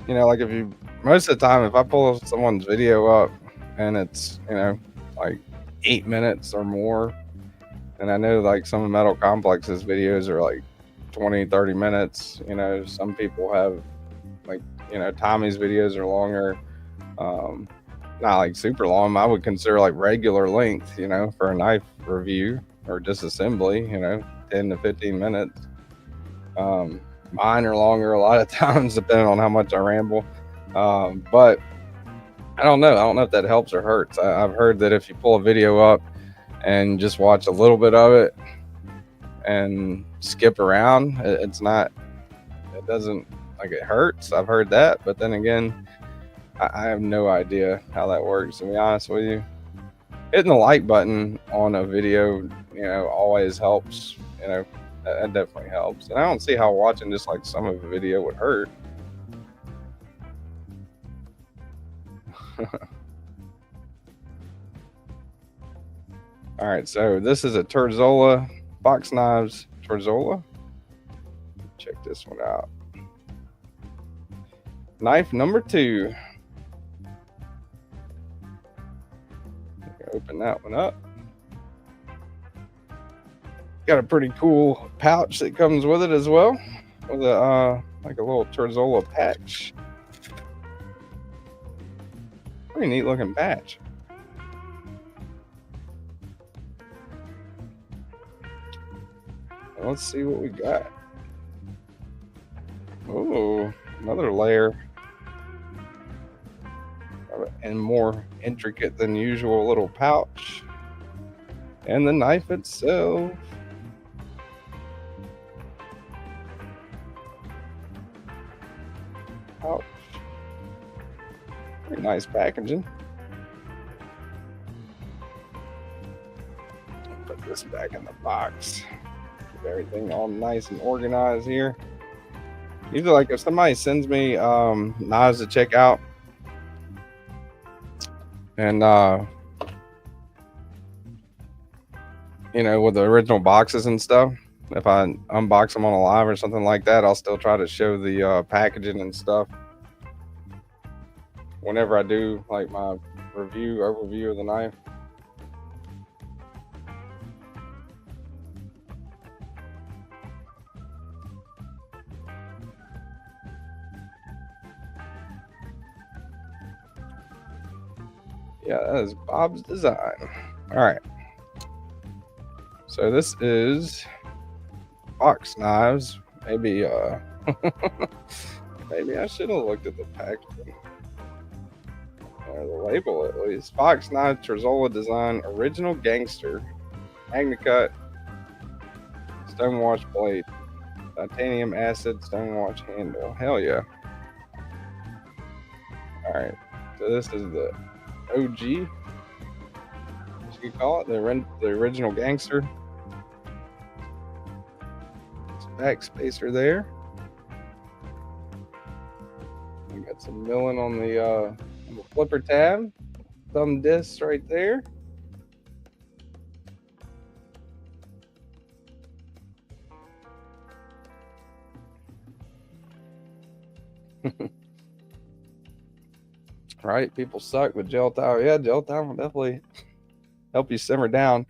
you know, like most of the time, if I pull someone's video up and it's, you know, like 8 minutes or more, and I know like some of Metal Complex's videos are like 20-30 minutes, you know, some people have like, you know, Tommy's videos are longer, not like super long. I would consider like regular length, you know, for a knife review or disassembly, you know, 10 to 15 minutes. Mine are longer a lot of times depending on how much I ramble, but I don't know if that helps or hurts. I've heard that if you pull a video up and just watch a little bit of it and skip around, it doesn't, like, it hurts. I've heard that, but then again, I have no idea how that works, to be honest with you. Hitting the like button on a video, you know, always helps, you know. That definitely helps. And I don't see how watching just like some of the video would hurt. All right, so this is a Terzola box knives. Terzola. Check this one out. Knife number 2. Open that one up. Got a pretty cool pouch that comes with it as well, with a like a little Terzola patch. Pretty neat looking patch. Let's see what we got. Oh, another layer, and more intricate than usual little pouch, and the knife itself. Ouch. Pretty nice packaging. Put this back in the box. Keep everything all nice and organized here. Usually, like, if somebody sends me knives to check out, and you know, with the original boxes and stuff, if I unbox them on a live or something like that, I'll still try to show the packaging and stuff whenever I do like my overview of the knife. Yeah, that is Bob's design. All right. So this is box knives. Maybe maybe I should have looked at the packaging or the label at least. Box knives, Terzola design, original gangster, MagnaCut, stonewash blade, titanium acid, stonewash handle. Hell yeah! All right, so this is the OG, you could call it, the original gangster. Backspacer there. We got some milling on the flipper tab. Thumb discs right there. Right, people suck, but gel towel, yeah, gel towel will definitely help you simmer down.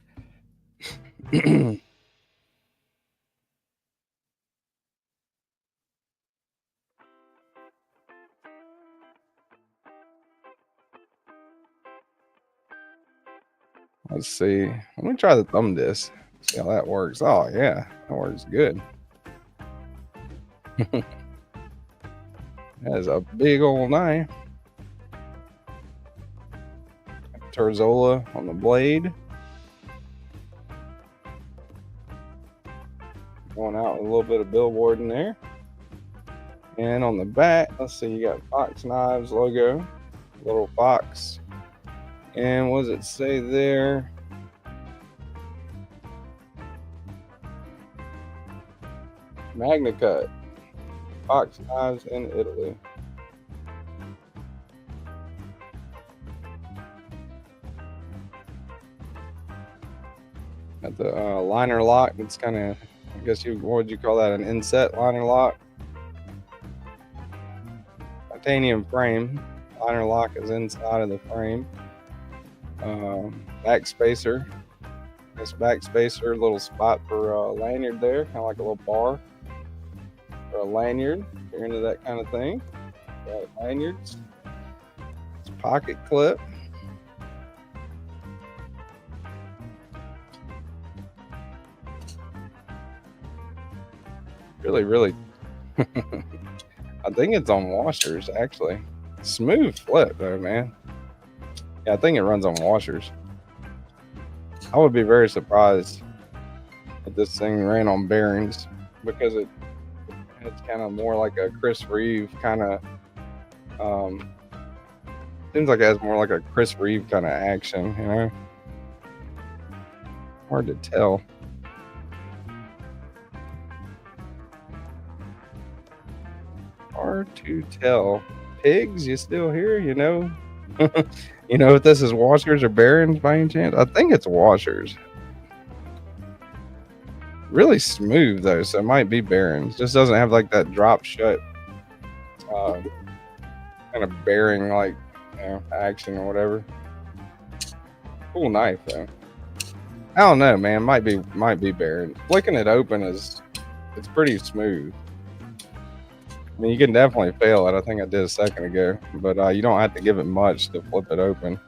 Let's see. Let me try the thumb disc. See how that works. Oh yeah, that works good. That is a big old knife. Terzola on the blade. Going out with a little bit of billboard in there. And on the back, let's see, you got Fox Knives logo, little fox. And what does it say there? Magna Cut. Fox Knives in Italy. Got the liner lock. It's kind of, I guess what would you call that? An inset liner lock. Titanium frame. Liner lock is inside of the frame. Back spacer. This back spacer, little spot for a lanyard there, kind of like a little bar for a lanyard. If you're into that kind of thing. Got lanyards. It's a pocket clip. Really I think it's on washers actually. Smooth flip though, man. Yeah, I think it runs on washers. I would be very surprised if this thing ran on bearings, because it's kind of more like a Chris Reeve kind of seems like it has more like a Chris Reeve kind of action, you know. Hard to tell. Hard to tell. Pigs, you still here? You know, you know if this is washers or bearings by any chance? I think it's washers. Really smooth though, so it might be bearings. Just doesn't have like that drop shut kind of bearing like, you know, action or whatever. Cool knife though. I don't know, man. Might be bearings. Flicking it open it's pretty smooth. I mean, you can definitely fail it. I think I did a second ago, but you don't have to give it much to flip it open.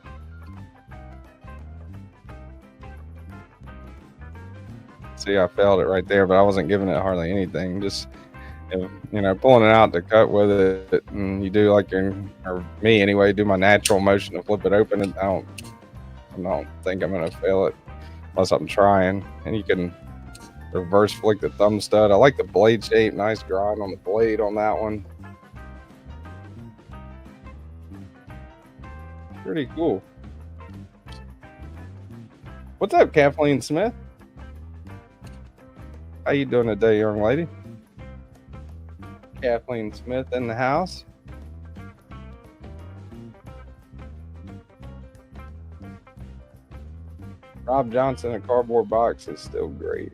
See, I failed it right there, but I wasn't giving it hardly anything. Just, you know, pulling it out to cut with it, and you do like or me anyway, do my natural motion to flip it open, and I don't think I'm gonna fail it unless I'm trying. And you can reverse flick the thumb stud. I like the blade shape. Nice grind on the blade on that one. Pretty cool. What's up, Kathleen Smith? How you doing today, young lady? Kathleen Smith in the house. Rob Johnson, a cardboard box is still great.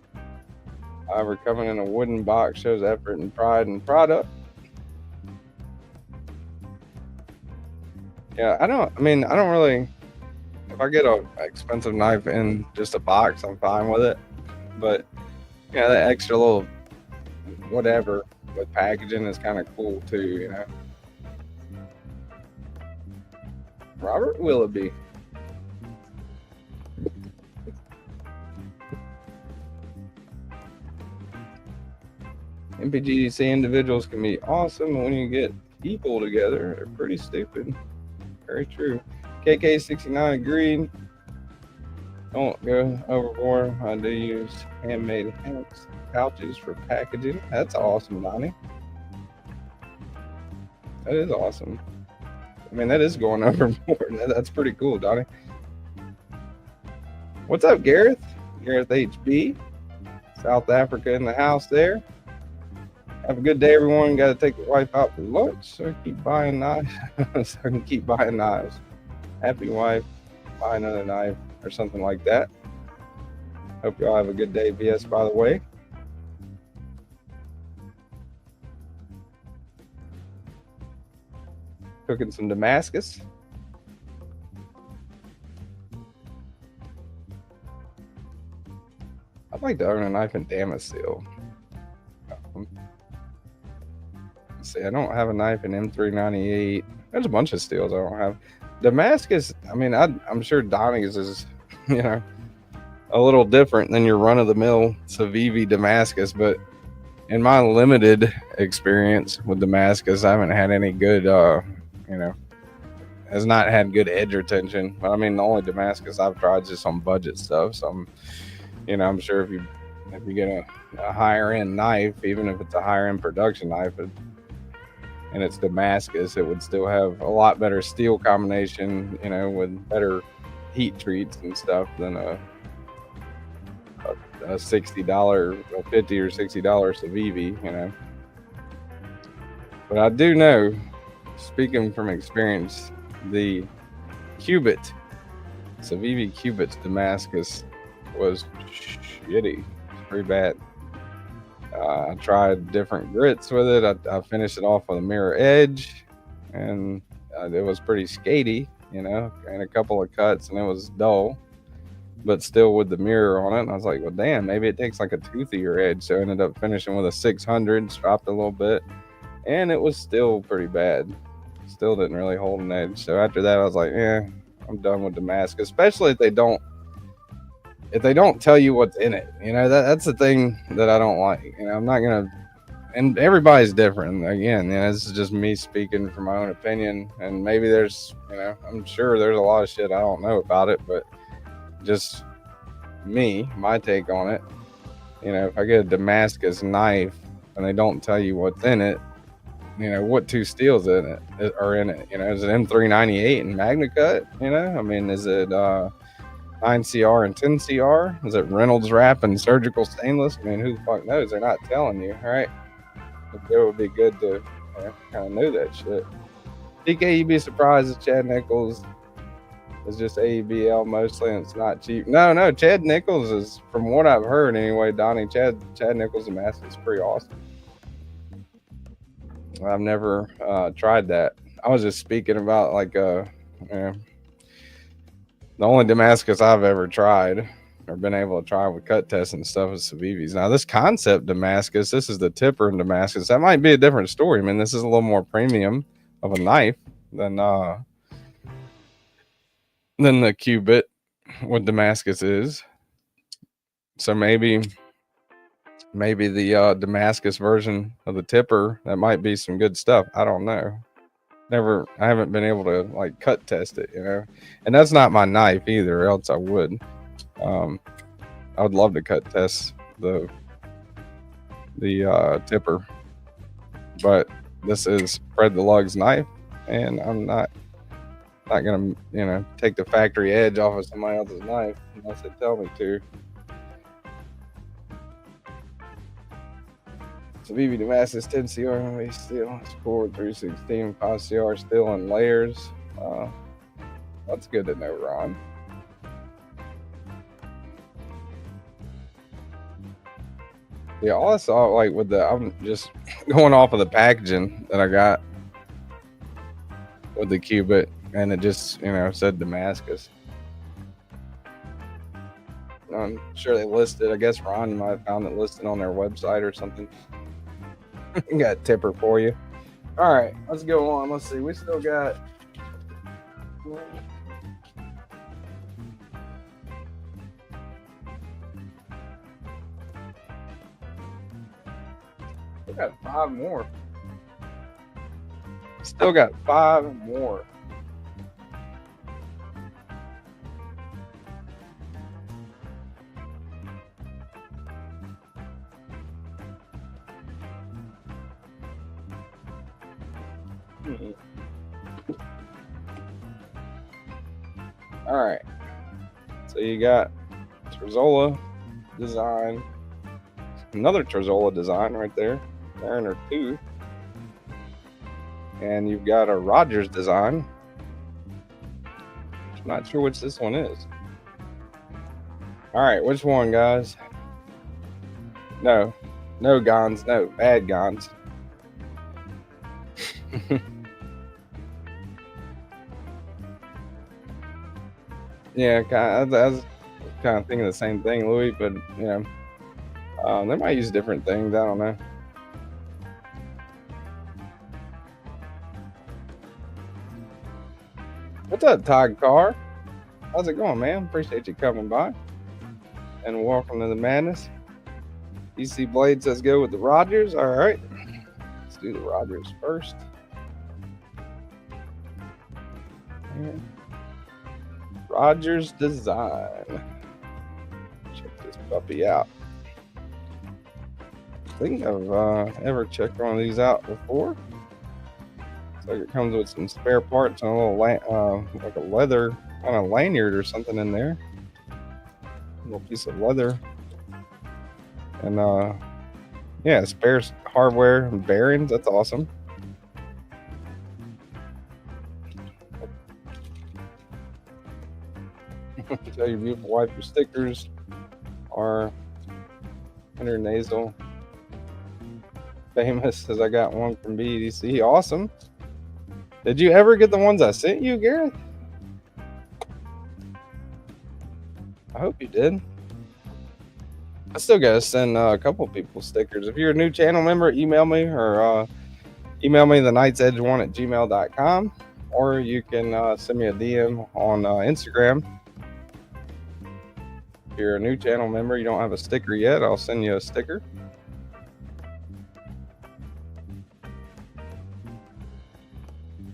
However, coming in a wooden box shows effort and pride in product. Yeah, I don't really, if I get an expensive knife in just a box, I'm fine with it. But yeah, that extra little whatever with packaging is kind of cool too, you know. Robert Willoughby. MPGDC individuals can be awesome, and when you get people together, they're pretty stupid. Very true. KK69 agreed. Don't go overboard. I do use handmade pouches for packaging. That's awesome, Donnie. That is awesome. I mean, that is going overboard. That's pretty cool, Donnie. What's up, Gareth? Gareth HB, South Africa in the house there. Have a good day, everyone. Got to take the wife out for lunch, so I keep buying knives. So I can keep buying knives. Happy wife, buy another knife or something like that. Hope y'all have a good day, VS, by the way. Cooking some Damascus. I'd like to own a knife in Damascus. See, I don't have a knife in M398. There's a bunch of steels I don't have. Damascus, I mean, I'm sure Donnie's is, you know, a little different than your run-of-the-mill Civivi Damascus, but in my limited experience with Damascus, I haven't had any good, you know, has not had good edge retention. But I mean, the only Damascus I've tried is just on budget stuff. So I'm, you know, I'm sure if you get a higher end knife, even if it's a higher end production knife, and it's Damascus, it would still have a lot better steel combination, you know, with better heat treats and stuff than a $60, a $50 or $60 Civivi, you know. But I do know, speaking from experience, the Cubit, Civivi Cubit's Damascus was shitty. It's pretty bad. I tried different grits with it. I finished it off with a mirror edge, and it was pretty skatey, you know, and a couple of cuts, and it was dull, but still with the mirror on it. And I was like, well, damn, maybe it takes like a toothier edge. So I ended up finishing with a 600, dropped a little bit, and it was still pretty bad. Still didn't really hold an edge. So after that, I was like, I'm done with Damascus, especially if they don't tell you what's in it. You know, that's the thing that I don't like. You know, I'm not gonna, and everybody's different. Again, you know, this is just me speaking from my own opinion, and maybe there's, you know, I'm sure there's a lot of shit I don't know about it, but just me, my take on it. You know, if I get a Damascus knife and they don't tell you what's in it, you know, what two steels are in it? You know, is it M398 and Magna Cut? You know, I mean, is it 9CR and 10CR? Is it Reynolds wrap and surgical stainless? I mean, who the fuck knows? They're not telling you, right? But it would be good to kind of know that shit. DK, you'd be surprised if Chad Nichols is just AEBL mostly, and it's not cheap. No, Chad Nichols is, from what I've heard anyway, Donnie, Chad Nichols Damascus is pretty awesome. I've never tried that. I was just speaking about like the only Damascus I've ever tried or been able to try with cut tests and stuff is Civivi's. Now this Kansept Damascus, this is the tipper in Damascus. That might be a different story. I mean, this is a little more premium of a knife than the Cubit what Damascus is. So maybe the Damascus version of the tipper, that might be some good stuff. I don't know. I haven't been able to like cut test it, you know, and that's not my knife either, else I would. I would love to cut test the tipper, but this is Fred the Lug's knife, and I'm not gonna, you know, take the factory edge off of somebody else's knife unless they tell me to. Civivi Damascus 10CR steel, score 316, 5CR steel in layers. That's good to know, Ron. Yeah, all I saw, like with I'm just going off of the packaging that I got with the Cubit, and it just, you know, said Damascus. I'm sure they listed, I guess Ron, you might have found it listed on their website or something. Got a tipper for you. All right, let's go on. Let's see. We still got. We got 5 more. Still got 5 more. All right. So you got Terzola design, another Terzola design right there, Mariner 2, and you've got a Rogers design. I'm not sure which this one is. All right, which one, guys? No guns, no bad guns. Yeah, I was kind of thinking the same thing, Louis, but you know, they might use different things. I don't know. What's up, Todd Carr? How's it going, man? Appreciate you coming by. And welcome to the madness. EC Blade says go with the Rogers. All right. Let's do the Rogers first. And Rogers design. Check this puppy out. I think I've ever checked one of these out before. Like it comes with some spare parts and a little like a leather kind of lanyard or something in there. A little piece of leather. And yeah, spare hardware and bearings. That's awesome. Tell your beautiful wife your stickers are internasal famous, as I got one from BDC. Awesome. Did you ever get the ones I sent you, Gareth? I hope you did. I still gotta send a couple people stickers. If you're a new channel member, email me or email me thenightsedge1@gmail.com, or you can send me a DM on Instagram. If you're a new channel member, you don't have a sticker yet, I'll send you a sticker.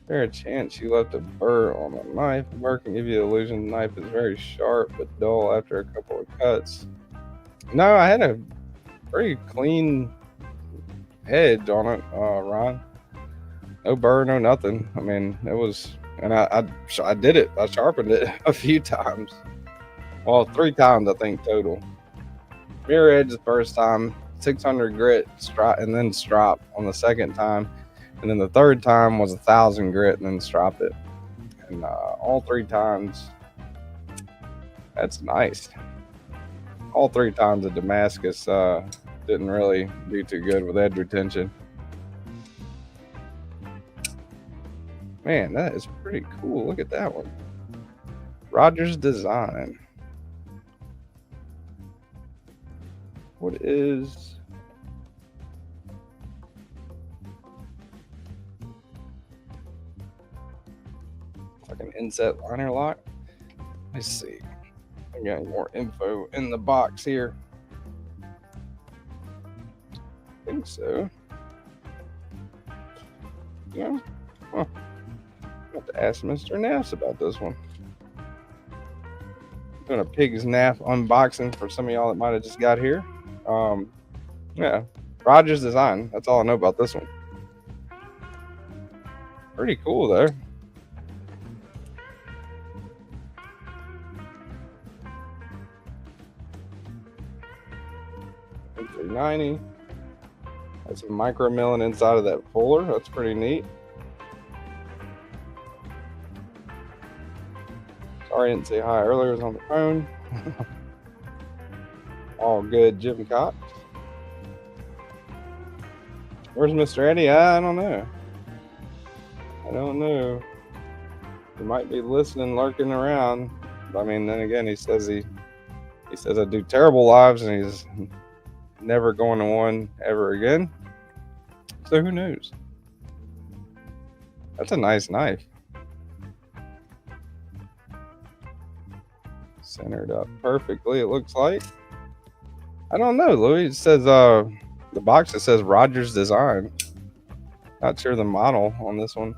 There a chance you left a burr on a knife? A burr can give you the illusion the knife is very sharp but dull after a couple of cuts. No, I had a pretty clean edge on it, Ron. No burr, no nothing. I mean, it was, and I did it. I sharpened it a few times. Well, 3 times I think total. Mirror edge the first time, 600 grit, and then strop on the second time. And then the third time was 1,000 grit and then strop it. And all 3 times, that's nice. All 3 times the Damascus didn't really do too good with edge retention. Man, that is pretty cool. Look at that one. Rogers design. What is... like an inset liner lock. Let's see. I got more info in the box here. I think so. Yeah. Huh. I have to ask Mr. Nass about this one. Doing a Pig's Nap unboxing for some of y'all that might have just got here. Yeah. Rogers design. That's all I know about this one. Pretty cool though. $390. That's a micro milling inside of that fuller. That's pretty neat. Sorry I didn't say hi earlier. I was on the phone. All good, Jim Cox. Where's Mr. Eddie? I don't know. I don't know. He might be listening, lurking around. I mean, then again, he says I do terrible lives, and he's never going to one ever again. So who knows? That's a nice knife. Centered up perfectly, it looks like. I don't know, Louis. It says the box, it says Rogers design. Not sure the model on this one.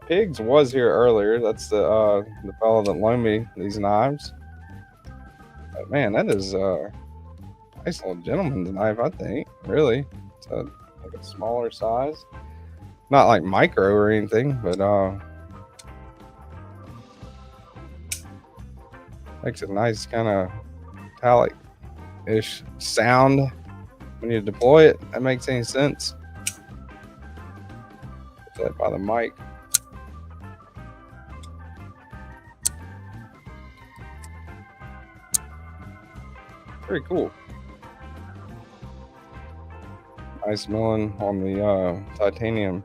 Pigs was here earlier. That's the fellow that loaned me these knives. But man, that is nice little gentleman's knife, I think. Really, it's like a smaller size, not like micro or anything, but Makes a nice kind of metallic-ish sound when you deploy it. That makes any sense. Put that by the mic. Very cool. Nice milling on the titanium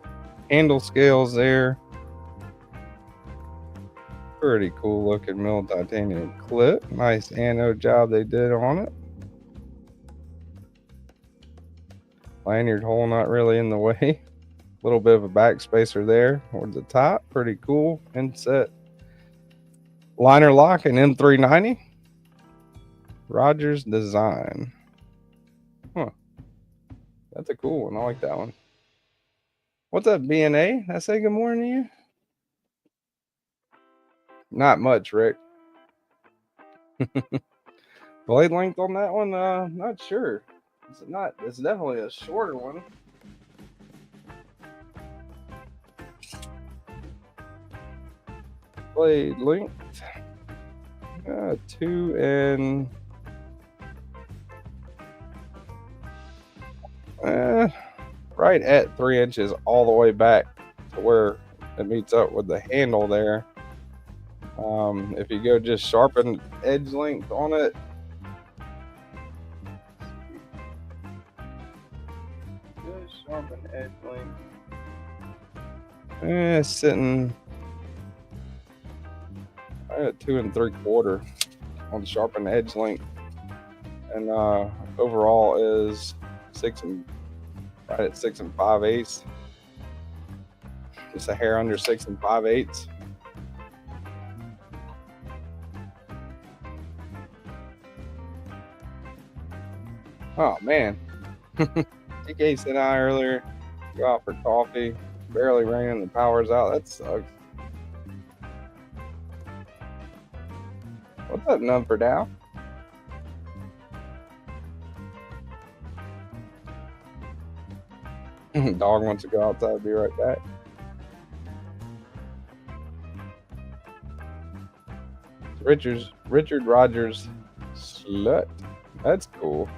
handle scales there. Pretty cool looking milled titanium clip. Nice anode job they did on it. Lanyard hole not really in the way. A little bit of a backspacer there towards the top. Pretty cool. Inset liner lock and M390. Rogers design. Huh. That's a cool one. I like that one. What's up, BNA? I say good morning to you. Not much, Rick. Blade length on that one? Not sure. It's definitely a shorter one. Blade length. 2 and right at 3 inches all the way back to where it meets up with the handle there. If you go just sharpen edge length on it, just sharpen edge length, sitting right at 2 3/4 on sharpen edge length, and overall is right at 6 5/8, just a hair under 6 5/8. Oh man, TK said I earlier go out for coffee, barely raining, the power's out. That sucks. What's up, None for Dow? Dog wants to go outside. Be right back. Richard Rogers slut. That's cool.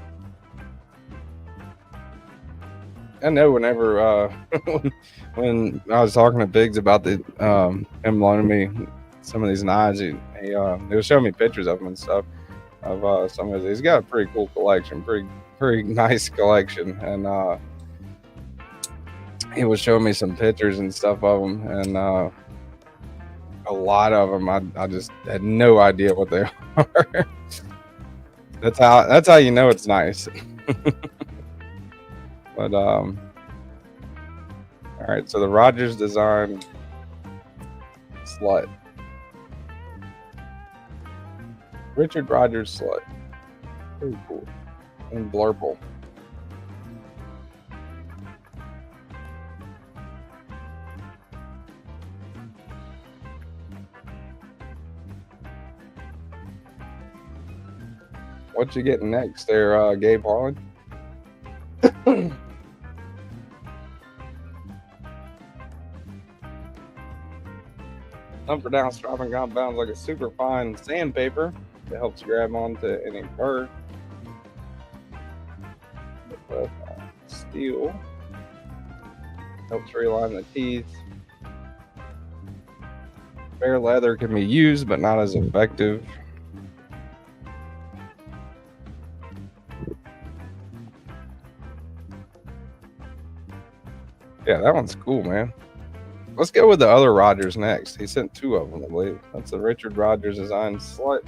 I know whenever when I was talking to Biggs about the him loaning me some of these knives, he was showing me pictures of them and stuff of some of these. He's got a pretty cool collection, pretty nice collection, and he was showing me some pictures and stuff of them, and a lot of them I just had no idea what they are. That's how you know it's nice. But all right, so the Rogers design slut, Richard Rogers slut, very cool, and blurple. What you getting next there, Gabe Harlan? Up or down strapping compounds like a super fine sandpaper that helps grab onto any burr. Steel helps realign the teeth. Bare leather can be used, but not as effective. Yeah, that one's cool, man. Let's go with the other Rogers next. He sent 2 of them, I believe. That's the Richard Rogers design slut.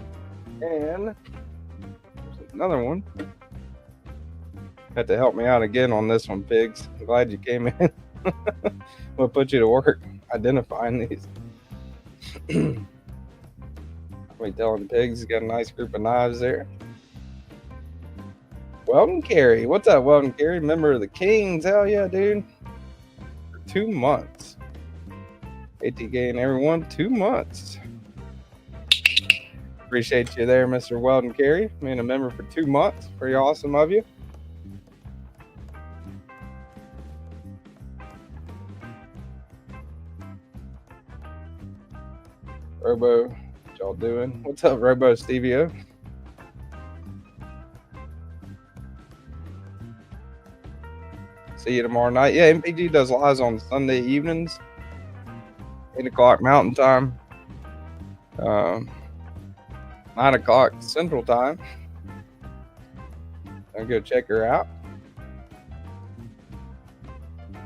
And there's another one. Had to help me out again on this one, Pigs. I'm glad you came in. We'll put you to work identifying these. We telling Pigs he's got a nice group of knives there. Weldon Carey. What's up, Weldon Carey? Member of the Kings. Hell yeah, dude. For 2 months. ATK and everyone, 2 months. Appreciate you there, Mr. Weldon Carey, being a member for 2 months. Pretty awesome of you. Robo y'all doing? What's up, Robo Stevio? See you tomorrow night. Yeah, MPG does lives on Sunday evenings, 8 o'clock Mountain Time, 9 o'clock Central Time. I'll go check her out.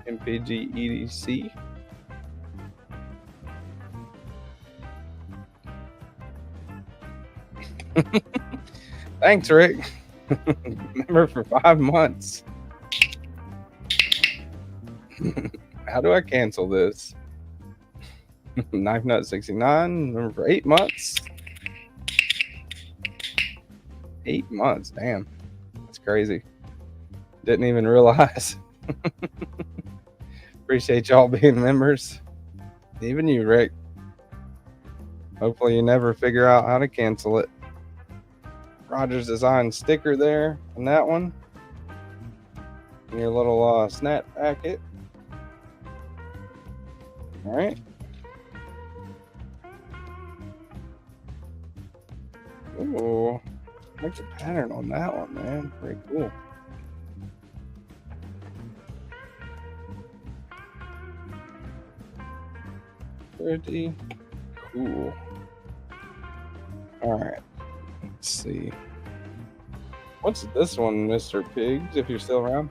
MPG EDC. Thanks, Rick. Member for 5 months. How do I cancel this? Knife Nut 69, member for 8 months. 8 months, damn. That's crazy. Didn't even realize. Appreciate y'all being members. Even you, Rick. Hopefully you never figure out how to cancel it. Rogers Design sticker there on that one. And your little snap packet. All right. Ooh, like a pattern on that one, man. Very cool. Pretty cool. All right. Let's see. What's this one, Mr. Pigs, if you're still around?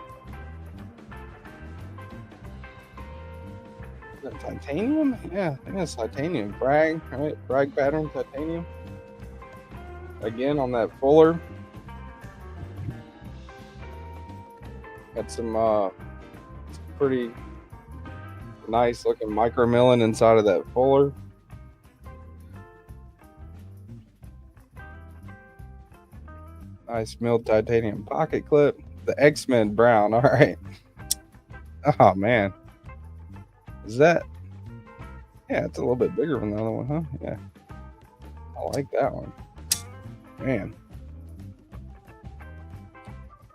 Is that titanium? Yeah, I think it's titanium. Bragg, right? Bragg pattern, titanium. Again, on that fuller. Got some pretty nice looking micro milling inside of that fuller. Nice milled titanium pocket clip. The X-Men brown. All right. Oh man. Is that? Yeah, it's a little bit bigger than the other one, huh? Yeah. I like that one. Man.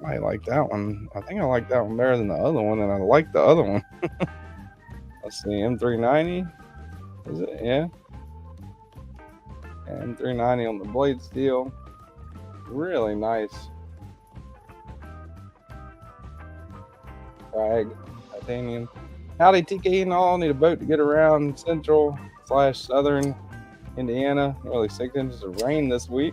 I like that one. I think I like that one better than the other one, and I like the other one. Let's see, M390. Is it? Yeah. M390 on the blade steel. Really nice. Bragg, titanium. Howdy, TK and all. Need a boat to get around central/southern Indiana. Nearly 6 inches of rain this week.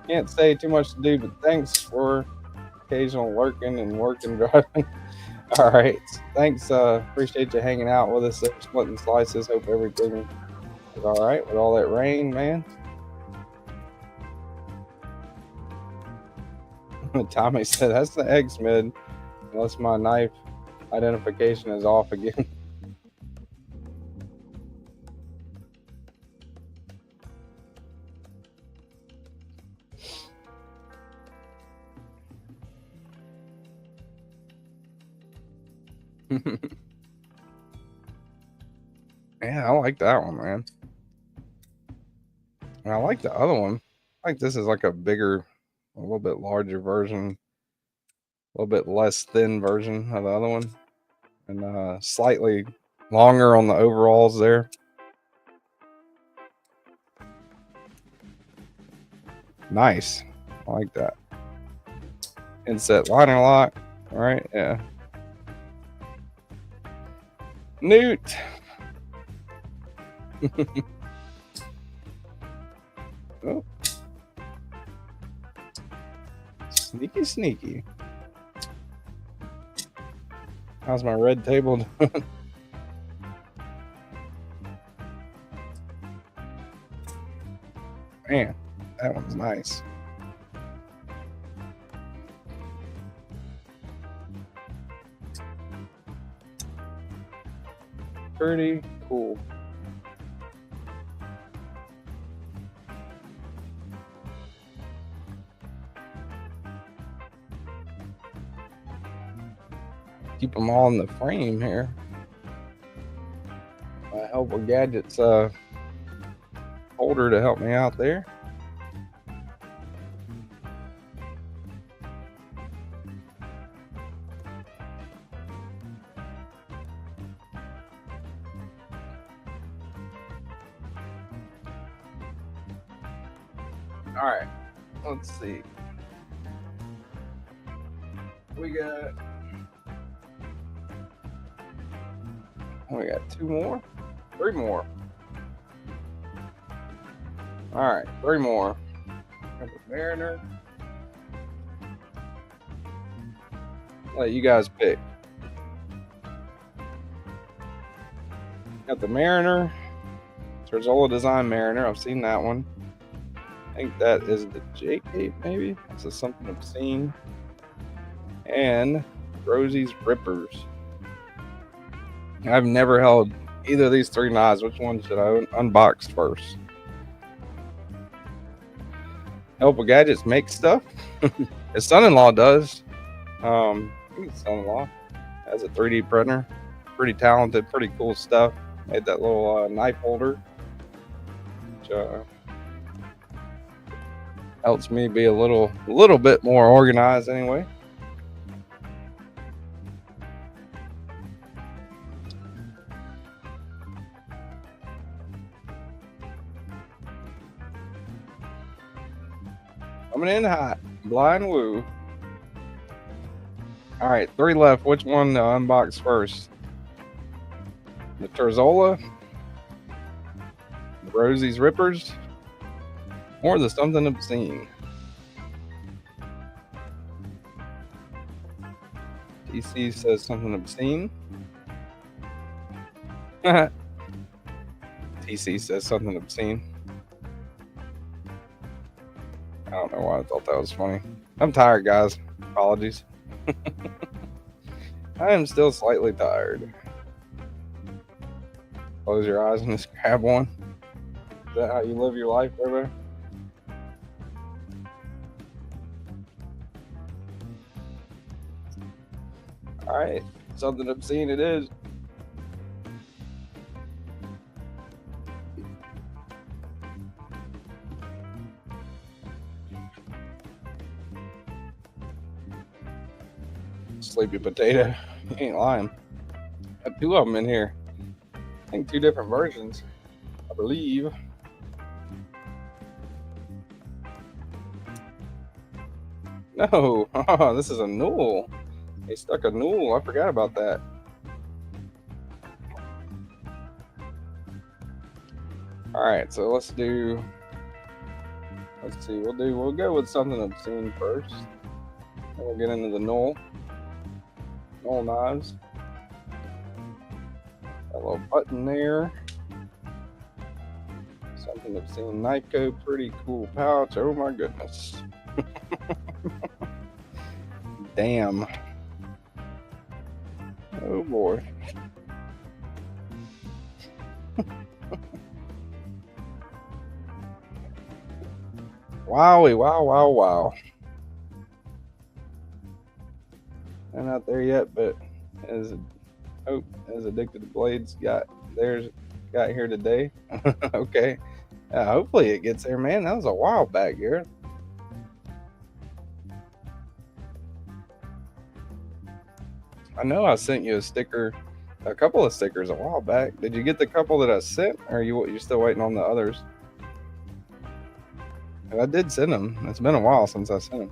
Can't say too much to do, but thanks for occasional lurking and working driving. All right. Thanks. Appreciate you hanging out with us there, splitting slices. Hope everything is all right with all that rain, man. Tommy said, that's the X-Mid, unless my knife identification is off again. Yeah, I like that one, man. And I like the other one. I think this is like a bigger, a little bit larger version, a little bit less thin version of the other one, and slightly longer on the overalls there. Nice. I like that. Inset liner lock. All right, yeah. Newt. Oh. Sneaky, sneaky. How's my red table doing? Man, that one's nice. Pretty cool. Keep them all in the frame here. My Helpful Gadgets holder to help me out there. All right, let's see. We got 2 more, 3 more. All right, 3 more. Got the Mariner. Let you guys pick. Got the Mariner. Terzola Design Mariner. I've seen that one. I think that is the J-Cape, maybe. This is something obscene. And Rosie's Rippers. I've never held either of these 3 knives. Which one should I unbox first? Helpful Gadgets make stuff. His son-in-law does. I think his son-in-law has a 3D printer. Pretty talented, pretty cool stuff. Made that little knife holder, which helps me be a little bit more organized anyway. Coming in hot, Blind Woo. All right, 3 left. Which one to unbox first? The Terzola, the Rosie's Rippers, or the Something Obscene? TC says Something Obscene. TC says Something Obscene. I don't know why I thought that was funny. I'm tired, guys. Apologies. I am still slightly tired. Close your eyes and just grab one. Is that how you live your life, everybody? All right, Something Obscene it is. Sleepy Potato. You ain't lying. Got 2 of them in here. I think 2 different versions, I believe. No, oh, this is a Newell. He stuck a Newell. I forgot about that. All right, so let's see. We'll go with Something Obscene first. Then we'll get into the Newell knives. Got a little button there. Something Obscene knife code. Pretty cool pouch. Oh my goodness. Damn. Oh boy. Wowie, wow. I'm not there yet, but as Addicted to Blades got here today. Okay. Hopefully it gets there, man. That was a while back, Garrett. I know I sent you a couple of stickers a while back. Did you get the couple that I sent, or are you still waiting on the others? And I did send them. It's been a while since I sent them.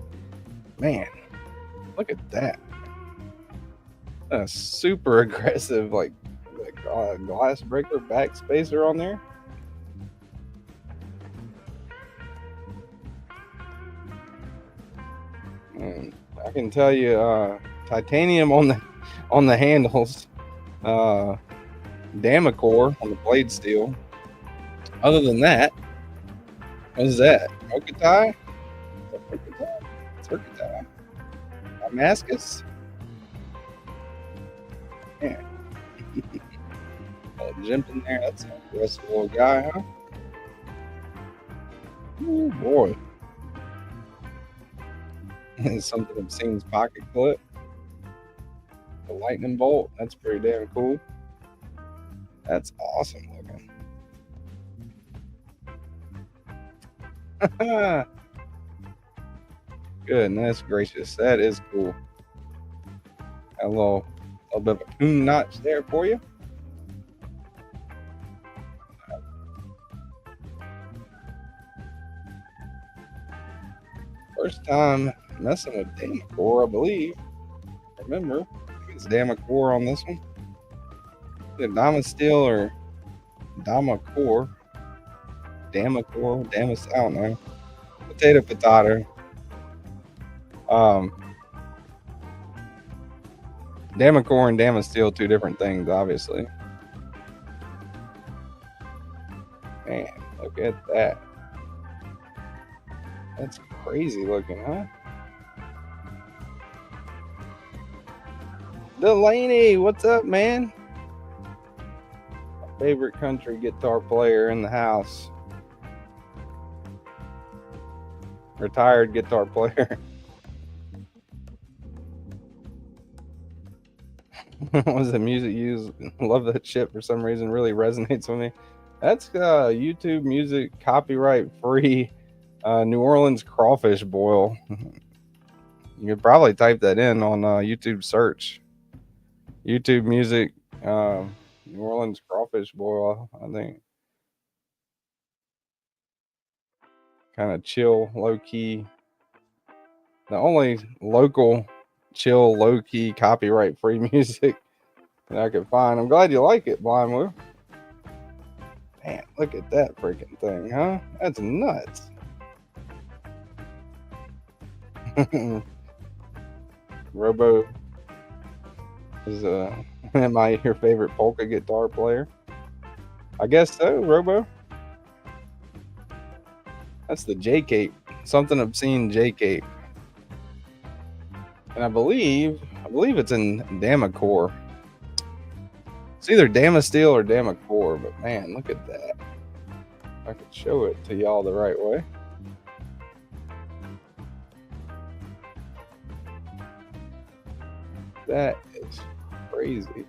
Man, look at that. A super aggressive, like glass breaker back spacer on there. And I can tell you, titanium on the handles, Damacor on the blade steel. Other than that, what is that? Okatai? Turkitai. Damascus? Yeah. Jump in there. That's an aggressive little guy, huh? Oh boy. Something Obscene's pocket clip. The lightning bolt. That's pretty damn cool. That's awesome looking. Goodness gracious. That is cool. Got a little bit of a coon notch there for you. First time messing with Damacore, I believe. Remember, I think it's Damacore on this one. Either Dama Steel or Damacore. Damacore, I don't know. Potato. Damacore and Damasteel, two different things, obviously. Man, look at that. That's crazy looking, huh? Delaney, what's up, man? My favorite country guitar player in the house. Retired guitar player. What was the music used? Love that shit for some reason. Really resonates with me. That's YouTube music, copyright free. New Orleans crawfish boil. You could probably type that in on YouTube search. YouTube music, New Orleans crawfish boil. I think kind of chill, low key. The only local chill, low key, copyright free music that I could find. I'm glad you like it, Blind Woo. Man, look at that freaking thing, huh? That's nuts. Robo is am I your favorite polka guitar player? I guess so, Robo. That's the J Cape. Something obscene J Cape. And I believe it's in Damacore. It's either Damasteel or Damacore, but man, look at that. I could show it to y'all the right way. That is crazy.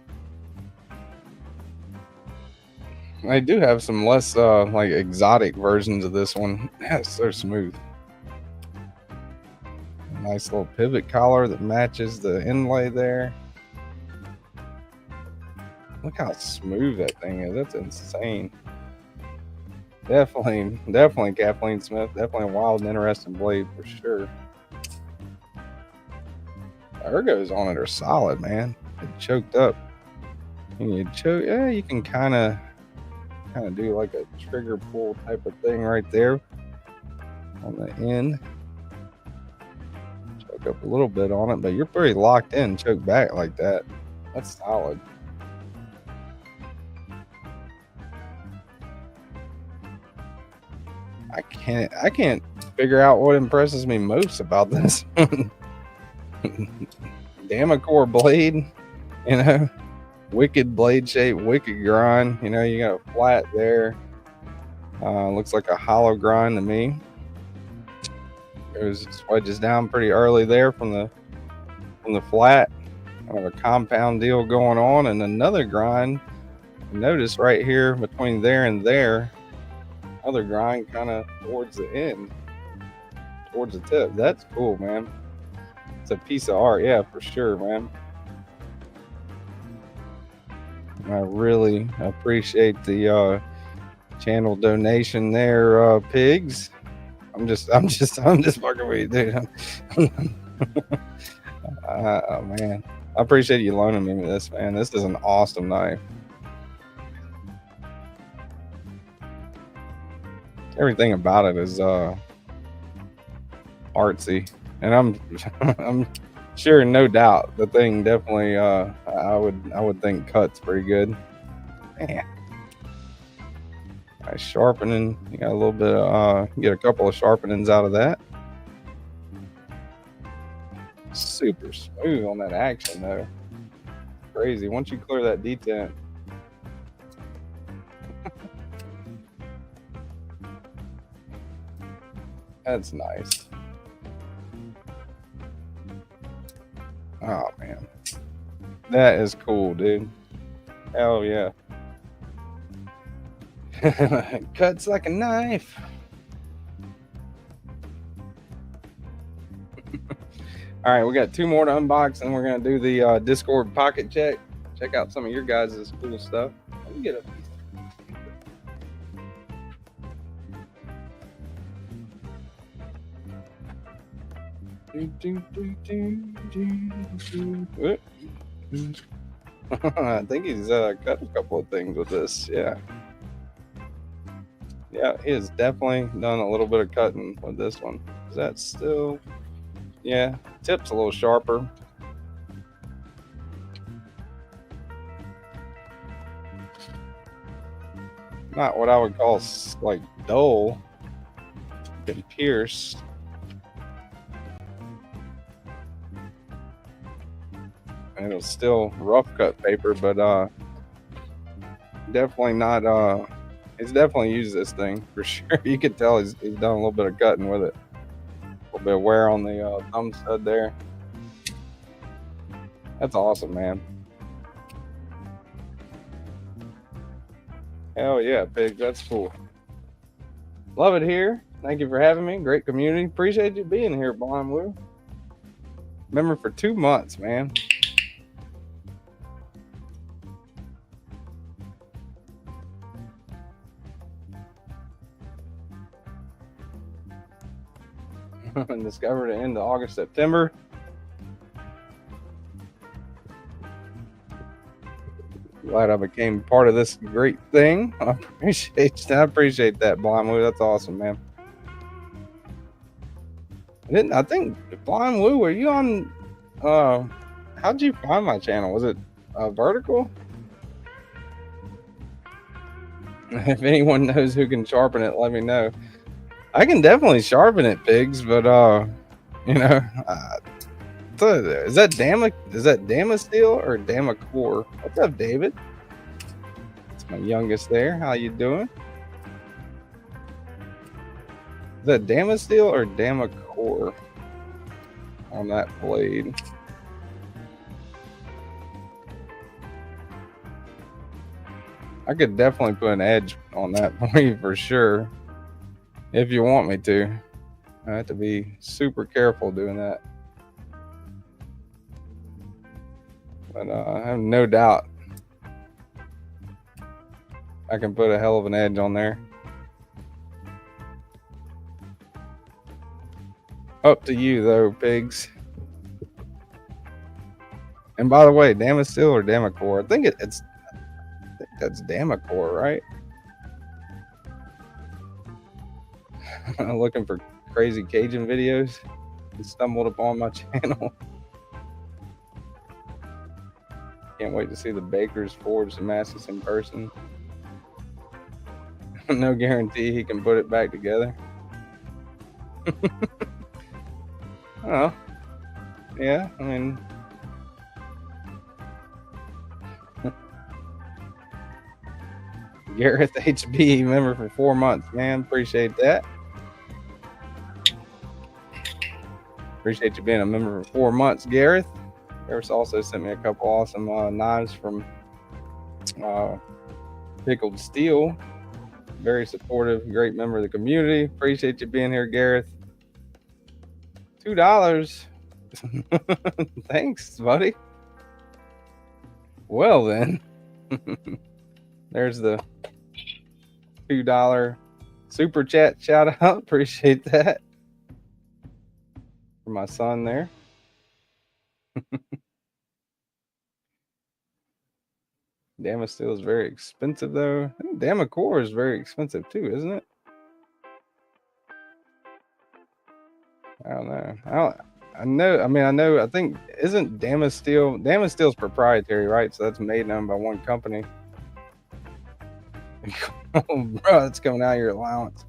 I do have some less like exotic versions of this one. That's so smooth. Nice little pivot collar that matches the inlay there. Look how smooth that thing is. That's insane. Definitely Kathleen Smith. Definitely a wild and interesting blade for sure. The ergos on it are solid, man. It's choked up. And you choke, yeah, you can kind of do like a trigger pull type of thing right there on the end. Choke up a little bit on it, but you're pretty locked in. Choke back like that. That's solid. I can't figure out what impresses me most about this one. Damacore blade, you know, wicked blade shape, wicked grind. You know, you got a flat there. Looks like a hollow grind to me. It wedges down pretty early there from the flat. Kind of a compound deal going on, and another grind. Notice right here between there and there, other grind kind of towards the end, towards the tip. That's cool, man. It's a piece of art, yeah, for sure, man. I really appreciate the channel donation there, pigs. I'm just fucking with you, dude. Oh man, I appreciate you loaning me this, man. This is an awesome knife. Everything about it is artsy, and I'm sure, no doubt, the thing definitely I would think cuts pretty good. Man, nice sharpening. You got a little bit of get a couple of sharpenings out of that. Super smooth on that action though. Crazy. Once you clear that detent. That's nice. Oh man, that is cool, dude. Hell yeah. Cuts like a knife. All right, we got two more to unbox, and we're gonna do the Discord pocket check. Check out some of your guys' cool stuff. Let me get a piece. I think he's cut a couple of things with this. Yeah. Yeah, he has definitely done a little bit of cutting with this one. Is that still? Yeah, tip's a little sharper. Not what I would call like dull. Can pierce. And it'll still rough cut paper, but definitely not. He's definitely used this thing for sure. You can tell he's done a little bit of cutting with it. A little bit of wear on the thumb stud there. That's awesome, man. Hell yeah, Pig. That's cool. Love it here. Thank you for having me. Great community. Appreciate you being here, Blind Woo. Member for 2 months, man. Discovered it in the August, September. Glad I became part of this great thing. I appreciate that, Blind Woo. That's awesome, man. I think Blind Woo, were you on how'd you find my channel? Was it vertical? If anyone knows who can sharpen it, let me know. I can definitely sharpen it, Pigs, but you know, is that Damasteel or Damacore? What's up, David? It's my youngest there. How you doing? Is that Damasteel or Damacore on that blade? I could definitely put an edge on that for you for sure. If you want me to. I have to be super careful doing that. But I have no doubt I can put a hell of an edge on there. Up to you though, Pigs. And by the way, Damasteel or Damacore? I think that's Damacore, right? Looking for crazy Cajun videos and stumbled upon my channel. Can't wait to see the bakers forge Damascus in person. No guarantee he can put it back together. Oh, yeah, I mean, Gareth HB, member for 4 months, man. Appreciate that. Appreciate you being a member for 4 months, Gareth. Gareth also sent me a couple awesome knives from Pickled Steel. Very supportive, great member of the community. Appreciate you being here, Gareth. $2. Thanks, buddy. Well then, there's the $2 super chat shout out. Appreciate that. For my son there. Damasteel is very expensive though. I think Damacore is very expensive too, isn't it? I don't know. I think isn't Damasteel's proprietary, right? So that's made and owned by one company. Oh, bro, that's coming out of your allowance.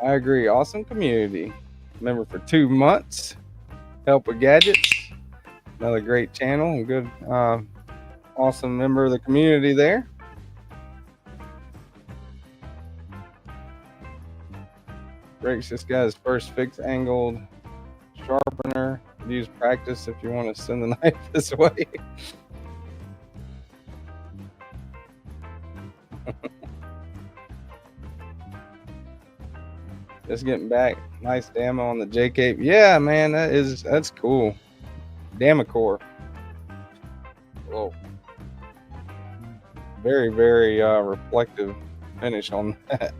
I agree. Awesome community. Member for 2 months. Help with gadgets. Another great channel and good, awesome member of the community there. Breaks this guy's first fixed angled sharpener. Use practice if you want to send the knife this way. Just getting back. Nice demo on the J-Cape. Yeah, man, that's cool. Damacore. Whoa. Very, very reflective finish on that.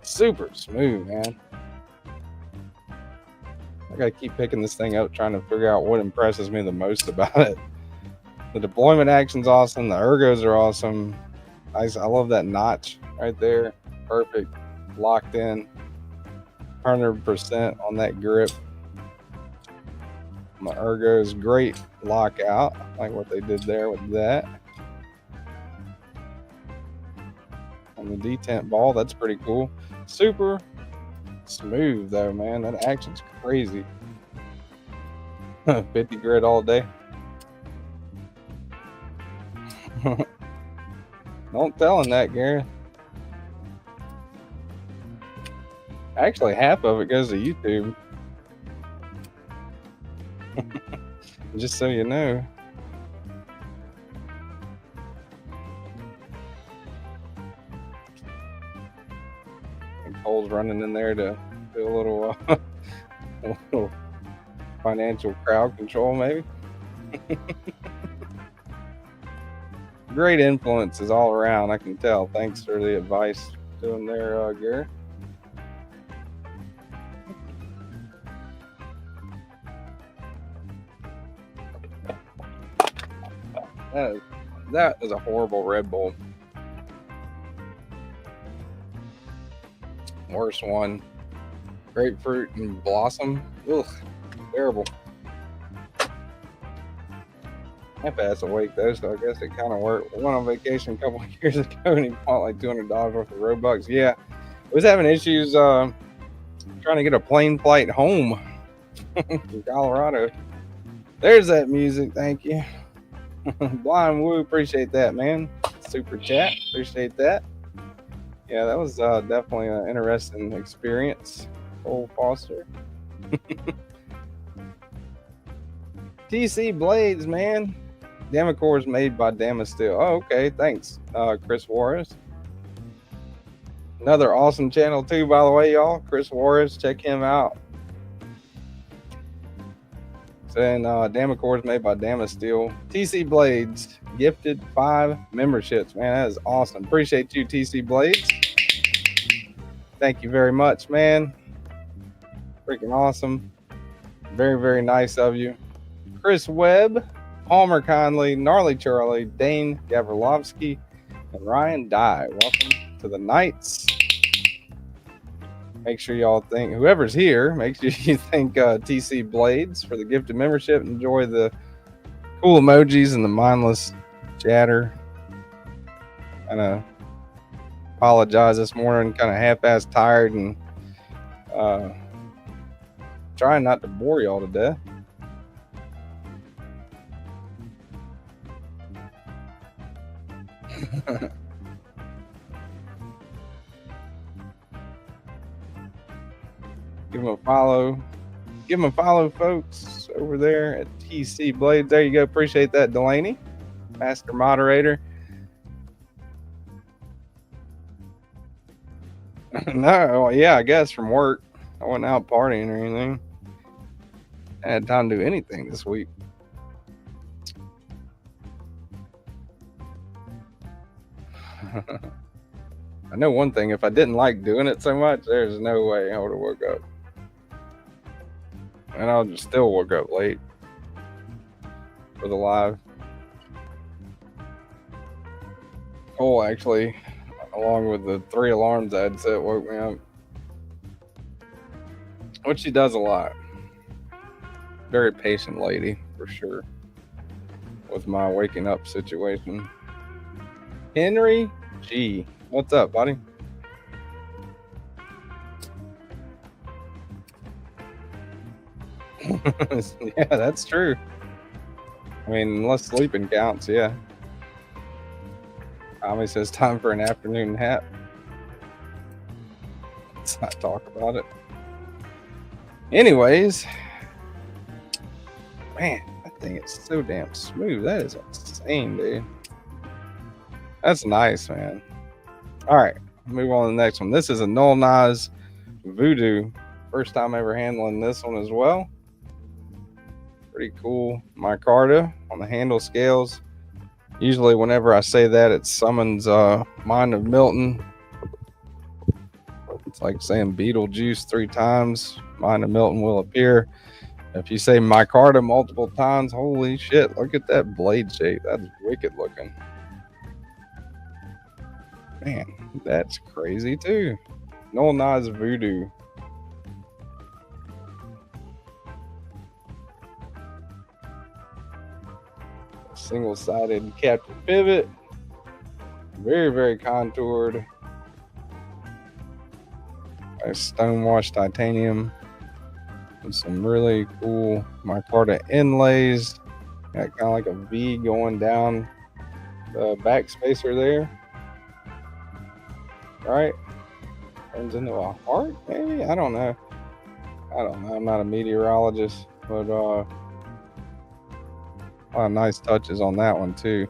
Super smooth, man. I gotta keep picking this thing up, trying to figure out what impresses me the most about it. The deployment action's awesome. The ergos are awesome. I love that notch right there. Perfect. Locked in. 100% on that grip. My ergos, great lockout. I like what they did there with that. On the detent ball, that's pretty cool. Super smooth though, man. That action's crazy. 50 grit all day. Don't tell him that, Gary. Actually, half of it goes to YouTube. Just so you know. And Cole's running in there to do a little financial crowd control, maybe. Great influences all around, I can tell. Thanks for the advice doing there, Gary. That is a horrible Red Bull. Worst one. Grapefruit and blossom. Ugh, terrible. Half-ass awake though, so I guess it kind of worked. We went on vacation a couple of years ago and he bought like $200 worth of Robux. Yeah, I was having issues trying to get a plane flight home from Colorado. There's that music, thank you. Blind Woo, appreciate that, man. Super chat, appreciate that. Yeah, that was definitely an interesting experience. Cole Foster. TC Blades, man. Damacore is made by Damasteel. Oh, okay, thanks, Chris Juarez. Another awesome channel too, by the way, y'all. Chris Juarez, check him out. And Damacore is made by Damasteel. TC Blades gifted 5 memberships. Man, that is awesome. Appreciate you, TC Blades. Thank you very much, man. Freaking awesome. Very, very nice of you. Chris Webb, Palmer Conley, Gnarly Charlie, Dane Gavrilovsky, and Ryan Dye. Welcome to the Knights. Make sure y'all think, whoever's here, make sure you thank TC Blades for the gifted membership. Enjoy the cool emojis and the mindless chatter. Kind of apologize this morning, kind of half-ass tired and trying not to bore y'all to death. Give them a follow. Give them a follow, folks, over there at TC Blades. There you go. Appreciate that, Delaney, master moderator. No, yeah, I guess from work. I wasn't out partying or anything. I had time to do anything this week. I know one thing. If I didn't like doing it so much, there's no way I would have woke up. And I'll just still woke up late for the live. Cole actually, along with the 3 alarms I had set, woke me up. Which she does a lot. Very patient lady, for sure, with my waking up situation. Henry G. What's up, buddy? Yeah, that's true. I mean, unless sleeping counts, yeah. Tommy says time for an afternoon nap. Let's not talk about it. Anyways, man, that thing is so damn smooth. That is insane, dude. That's nice, man. All right, move on to the next one. This is a Null Knives Voodoo. First time ever handling this one as well. Pretty cool micarta on the handle scales. Usually whenever I say that, it summons Mind of Milton It's like saying Beetlejuice 3 times. Mine and Milton will appear. If you say micarta multiple times, holy shit, look at that blade shape. That's wicked looking. Man, that's crazy too. Noel Knives Voodoo. Single-sided captive pivot. Very, very contoured. Nice stonewashed titanium. With some really cool micarta inlays. Got kind of like a V going down the back spacer there. Right? Turns into a heart, maybe? I don't know. I'm not a meteorologist, but a lot of nice touches on that one too.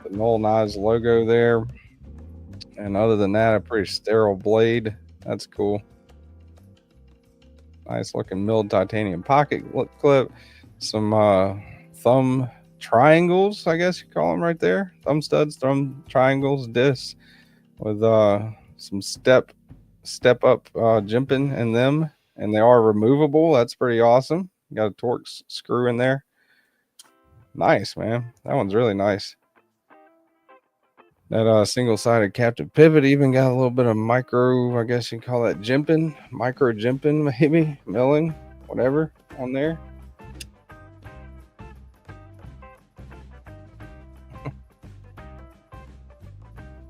The Noel Knives logo there. And other than that, a pretty sterile blade. That's cool. Nice looking milled titanium pocket clip. Some thumb triangles, I guess you call them right there. Thumb studs, thumb triangles, discs with some step up jimping in them. And they are removable. That's pretty awesome. Got a Torx screw in there. Nice, man. That one's really nice. That single-sided captive pivot even got a little bit of micro, I guess you call that jimping, micro jimping maybe, milling, whatever on there.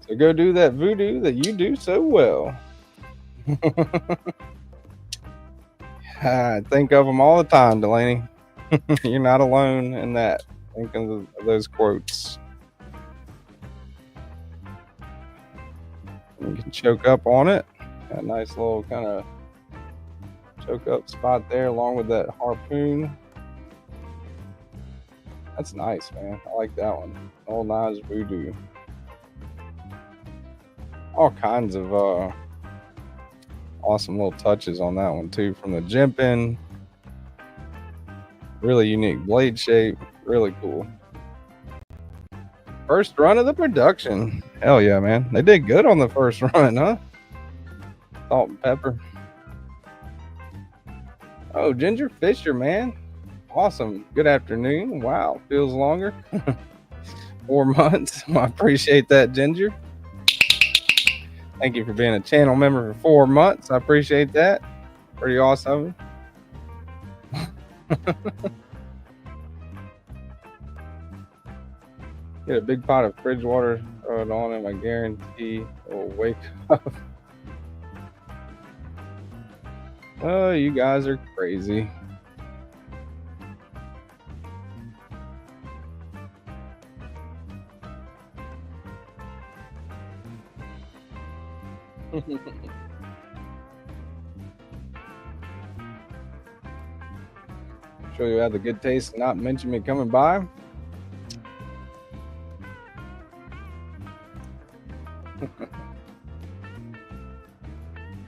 So go do that voodoo that you do so well. I think of them all the time, Delaney. You're not alone in that. Think of those quotes. You can choke up on it. Got a nice little kind of choke up spot there along with that harpoon. That's nice, man. I like that one. Noel Knives Voodoo. All kinds of awesome little touches on that one too, from the jimping. Really unique blade shape. Really cool. First run of the production. Hell yeah, man. They did good on the first run, huh? Salt and pepper. Oh, Ginger Fisher, man. Awesome. Good afternoon. Wow. Feels longer. 4 months. I appreciate that, Ginger. Thank you for being a channel member for 4 months. I appreciate that. Pretty awesome. Get a big pot of fridge water, throw it on him. I guarantee it will wake up. Oh, you guys are crazy. Sure you have the good taste and not mention me coming by.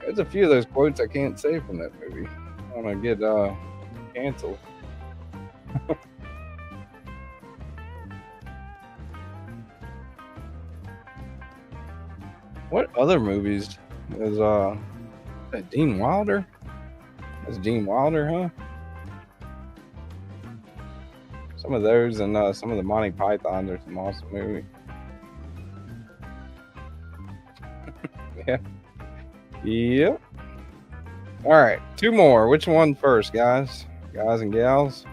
There's a few of those quotes I can't say from that movie. I want to get canceled. What other movies is that Gene Wilder? That's Gene Wilder, huh? Some of those and some of the Monty Pythons are some awesome movies. Yeah. Yep. All right, 2 more. Which one first, guys? Guys and gals.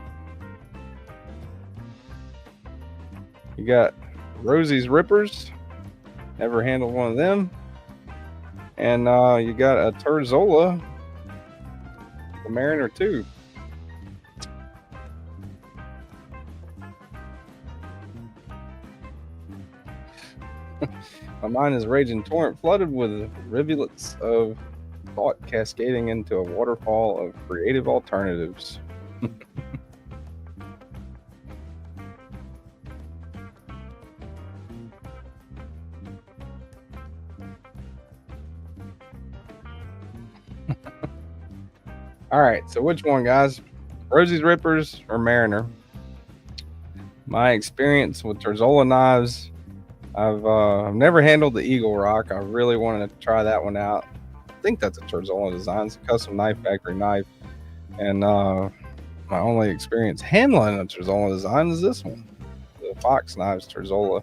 You got Rosie's Rippers. Never handled one of them. And you got a Terzola, the Mariner 2. My mind is raging torrent, flooded with rivulets of thought cascading into a waterfall of creative alternatives. All right, so which one, guys? Rosie's Rippers or Mariner? My experience with Terzola knives, I've never handled the Eagle Rock. I really wanted to try that one out. I think that's a Terzola design. It's a custom knife factory knife. And my only experience handling a Terzola design is this one, the Fox Knives Terzola.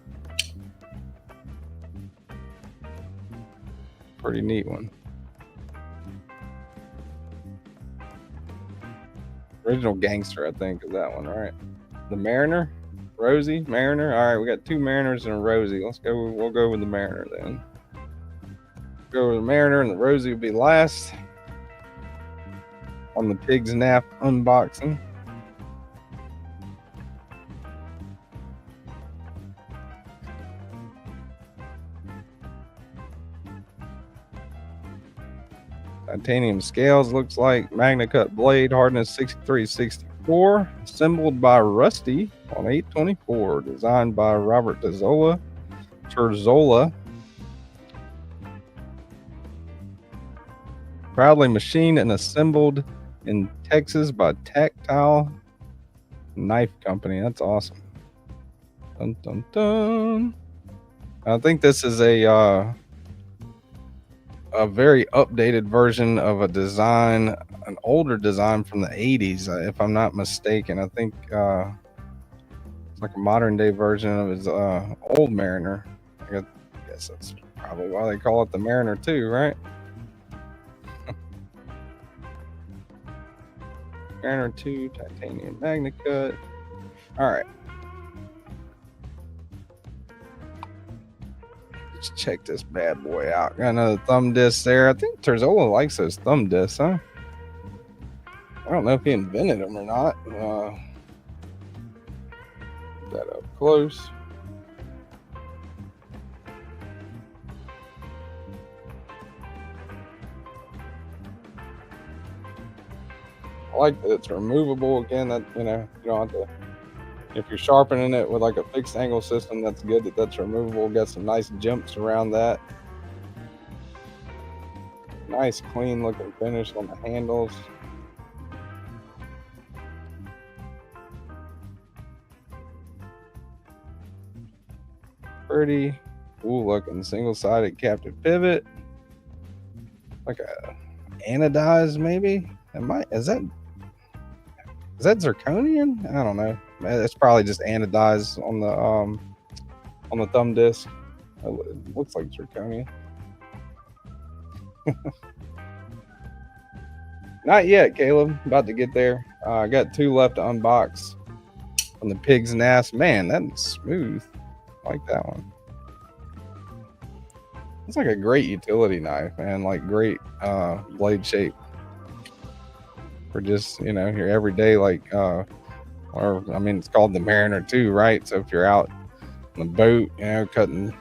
Pretty neat one. Original Gangster, I think, is that one, right? The Mariner, Rosie, Mariner. All right, we got two Mariners and a Rosie. Let's go. We'll go with the Mariner then. Go with the Mariner, and the Rosie will be last on the Pig's Nap unboxing. Titanium scales, looks like Magna Cut blade, hardness 6364, assembled by Rusty on 824, designed by Robert Terzola. Proudly machined and assembled in Texas by Tactile Knife Company. That's awesome. Dun, dun, dun. I think this is a very updated version of a design, an older design from the 80s, if I'm not mistaken. I think it's like a modern day version of his old Mariner. I guess that's probably why they call it the Mariner too, right? Mariner 2 titanium Magna Cut. All right. Let's check this bad boy out. Got another thumb disc there. I think Terzola likes those thumb discs, huh? I don't know if he invented them or not. Put that up close. I like that it's removable again. That, you know, you don't have to. If you're sharpening it with like a fixed angle system, that's good that that's removable. Got some nice jumps around that. Nice clean looking finish on the handles. Pretty cool looking single-sided captive pivot. Like a anodized maybe? Is that zirconian? I don't know. It's probably just anodized on the thumb disc. It looks like zirconian. Not yet, Caleb. About to get there. I got two left to unbox on the Pig's Nap. Man, that's smooth. I like that one. It's like a great utility knife, man. Like great blade shape for just, you know, your everyday, like or I mean, it's called the Mariner too, right? So if you're out on the boat, you know, cutting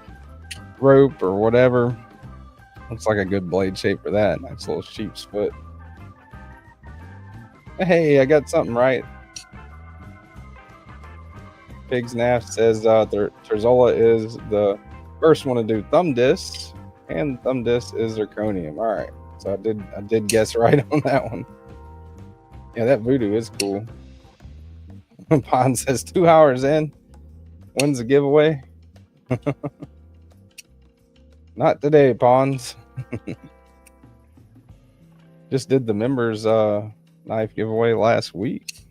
rope or whatever, looks like a good blade shape for that. Nice little sheep's foot. Hey, I got something right. Pig's Nap says Terzola is the first one to do thumb discs, and thumb disc is zirconium. All right, so I did guess right on that one. Yeah, that voodoo is cool. Pond says 2 hours in. When's the giveaway? Not today, Ponds. Just did the members knife giveaway last week.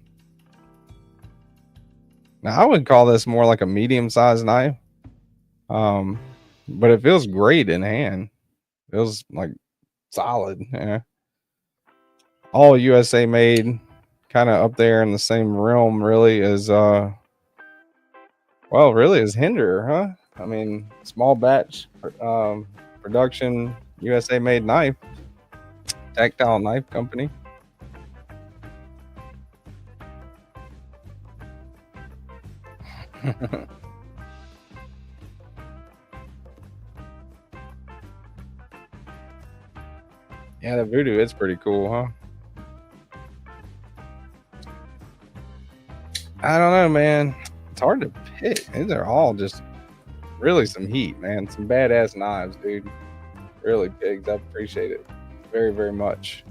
Now I would call this more like a medium-sized knife, but it feels great in hand. Feels like solid. Yeah. All USA made, kind of up there in the same realm, really, as really as Hinder, huh? I mean, small batch production, USA made knife, Tactile Knife Company. Yeah, the voodoo is pretty cool, huh? I don't know, man. It's hard to pick. These are all just really some heat, man. Some badass knives, dude. Really, Pigs. I appreciate it very, very much.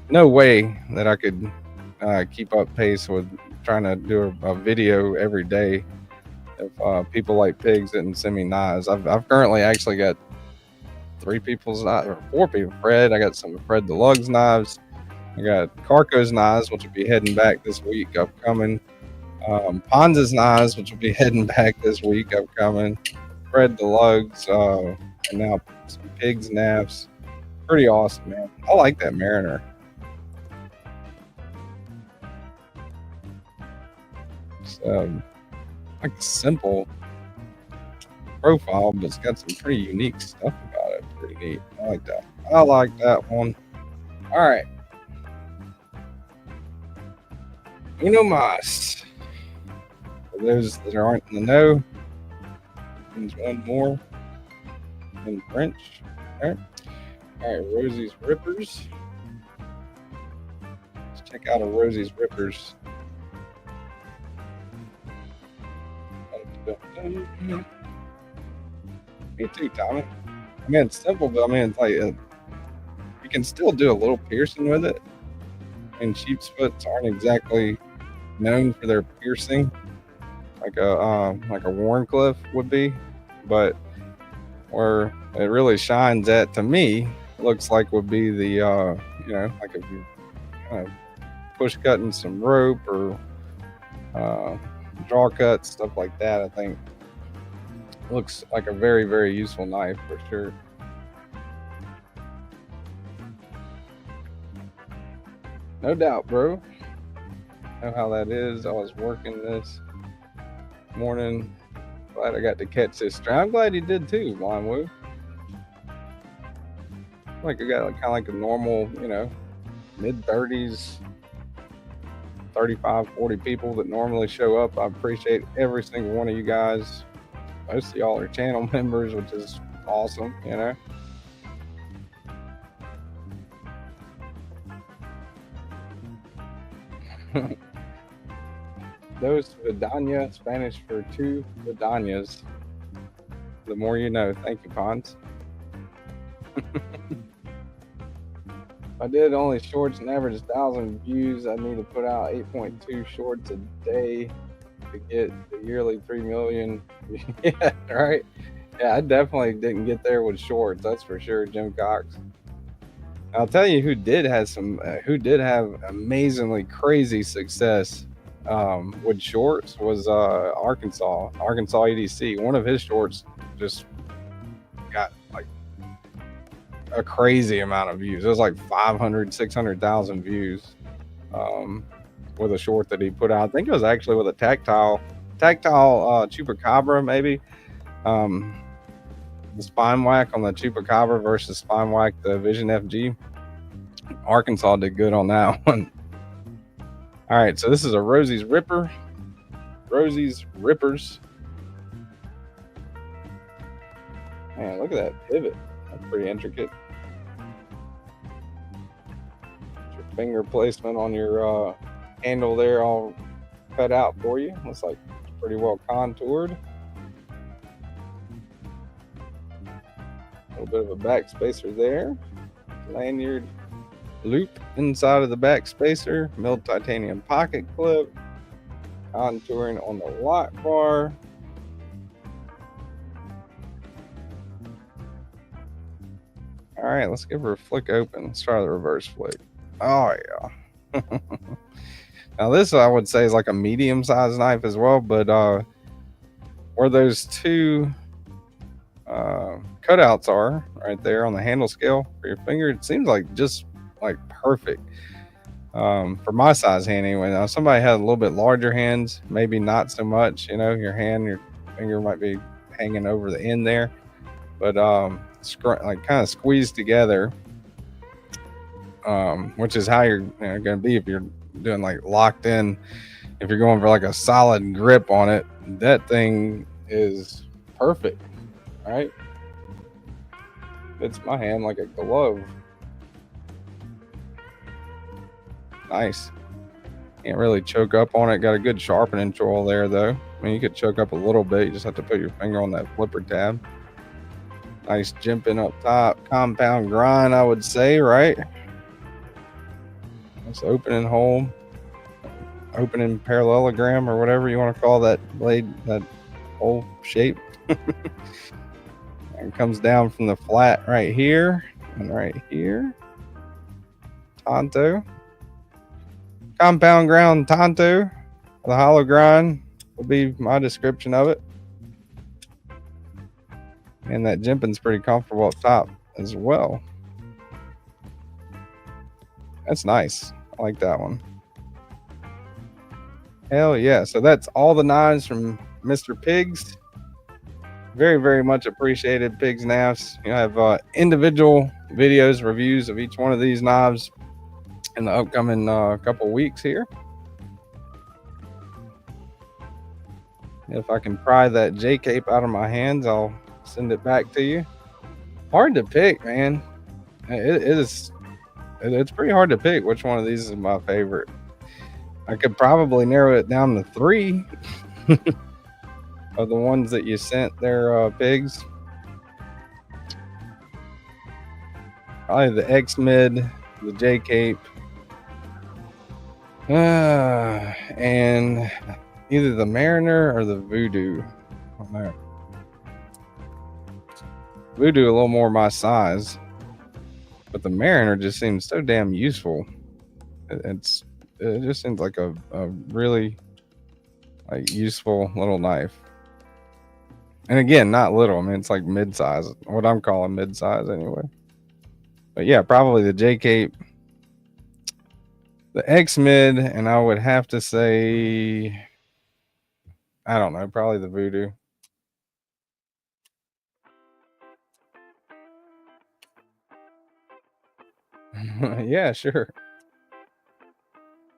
No way that I could keep up pace with trying to do a video every day if people like pigs didn't send me knives. I've currently actually got 3 people's knives, or 4 people. Fred, I got some of Fred the Lug's knives. I got Carco's knives, which will be heading back this week upcoming. Ponza's knives, which will be heading back this week upcoming. Fred the Lugs, and now some pigs knives. Pretty awesome, man. I like that Mariner. It's like a simple profile, but it's got some pretty unique stuff about it. Pretty neat. I like that. I like that one. All right. Uno mas. For those that aren't in the know, means one more in French. All right. All right, Rosie's Rippers. Let's check out a Rosie's Rippers. Me too, Tommy. I mean, it's simple, but I mean, it's like you can still do a little piercing with it. I mean, sheep's foots aren't exactly known for their piercing, like a Warncliffe would be, but where it really shines at, to me, looks like would be the you know, like if you kind of push cutting some rope or draw cuts, stuff like that. I think looks like a very, very useful knife for sure. No doubt, bro. Know how that is. I was working this morning. Glad I got to catch this strand. I'm glad you did too, Blind Woo. Like I got kind of like a normal, you know, mid-30s, 35, 40 people that normally show up. I appreciate every single one of you guys. Most of y'all are channel members, which is awesome, you know. Those Vidania, Spanish for 2 Vidanias. The more you know. Thank you, Pons. I did only shorts and average 1,000 views. I need to put out 8.2 shorts a day to get the yearly 3 million. Yeah, right. Yeah, I definitely didn't get there with shorts. That's for sure, Jim Cox. I'll tell you who did have amazingly crazy success with shorts was Arkansas EDC. One of his shorts just got like a crazy amount of views. It was like 500, 600,000 views with a short that he put out. I think it was actually with a tactile Chupacabra, maybe. The spine whack on the Chupacabra versus spine whack the Vision FG. Arkansas did good on that one. All right, so this is a Rosie's Ripper. Rosie's Rippers. Man, look at that pivot. That's pretty intricate. Your finger placement on your handle there all cut out for you. Looks like it's pretty well contoured. A little bit of a back spacer there. Lanyard loop inside of the back spacer. Milled titanium pocket clip. Contouring on the lock bar. All right, let's give her a flick open. Let's try the reverse flick. Oh, yeah. Now, this I would say is like a medium-sized knife as well, but where those two cutouts are right there on the handle scale for your finger, it seems like just like perfect for my size hand anyway. Now, somebody had a little bit larger hands, maybe not so much, you know, your finger might be hanging over the end there, but like kind of squeezed together, which is how you're going to be if you're doing like locked in. If you're going for like a solid grip on it, that thing is perfect. All right, fits my hand like a glove. Nice. Can't really choke up on it. Got a good sharpening tool there though. I mean, you could choke up a little bit. You just have to put your finger on that flipper tab. Nice jimping up top, compound grind, I would say, right? Nice opening hole, opening parallelogram, or whatever you want to call that blade, that apple shape. And comes down from the flat right here and right here. Tonto. Compound ground Tonto. The hollow grind will be my description of it. And that jimping's pretty comfortable up top as well. That's nice. I like that one. Hell yeah. So that's all the knives from Mr. Pigs. Very, very much appreciated, Pigs Knives. You know, I have individual videos, reviews of each one of these knives in the upcoming couple weeks here. If I can pry that J-cape out of my hands, I'll send it back to you. Hard to pick, man. It's pretty hard to pick which one of these is my favorite. I could probably narrow it down to 3 of the ones that you sent there, Pigs. Probably the X-Mid, the J-cape, and either the Mariner or the Voodoo. Voodoo a little more my size, but the Mariner just seems so damn useful. It just seems like a really useful little knife. And again, not little. I mean, it's like mid-size, what I'm calling mid-size anyway. But yeah, probably the J-cape, the X-Mid, and I would have to say, I don't know, probably the Voodoo. Yeah, sure.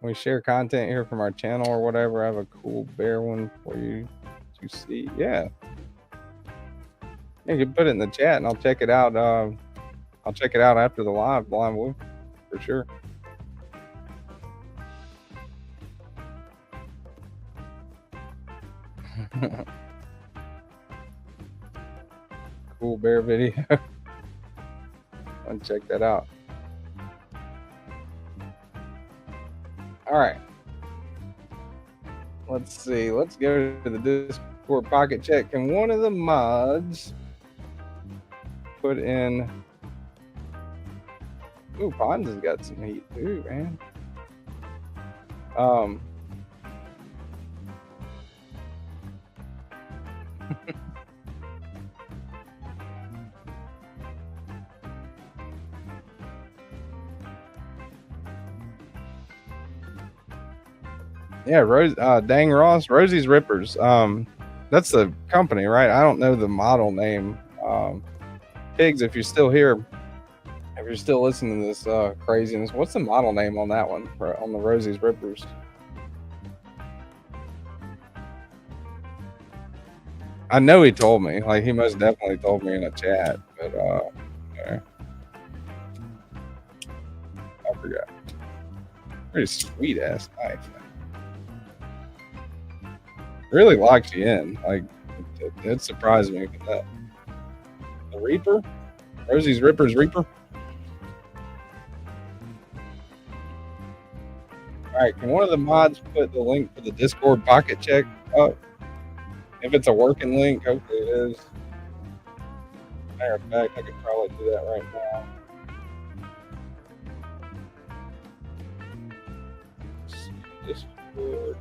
We share content here from our channel or whatever. I have a cool bear one for you to see. Yeah. You can put it in the chat and I'll check it out. I'll check it out after the live, Blind Wolf, for sure. Cool bear video. I'll check that out. All right. Let's see. Let's go to the Discord pocket check. Can one of the mods put in? Ooh, Pons has got some heat too, man. Yeah, Dang Ross, Rosie's Rippers. That's the company, right? I don't know the model name. Pigs, if you're still here, if you're still listening to this craziness, what's the model name on that one on the Rosie's Rippers? I know he told me, like he most definitely told me in a chat, but okay. I forgot. Pretty sweet ass knife. Really locks you in. Like it surprised me with that. The Reaper, Rosie's Rippers Reaper. All right, can one of the mods put the link for the Discord pocket check up? If it's a working link, hopefully it is. Matter of fact, I could probably do that right now. Discord.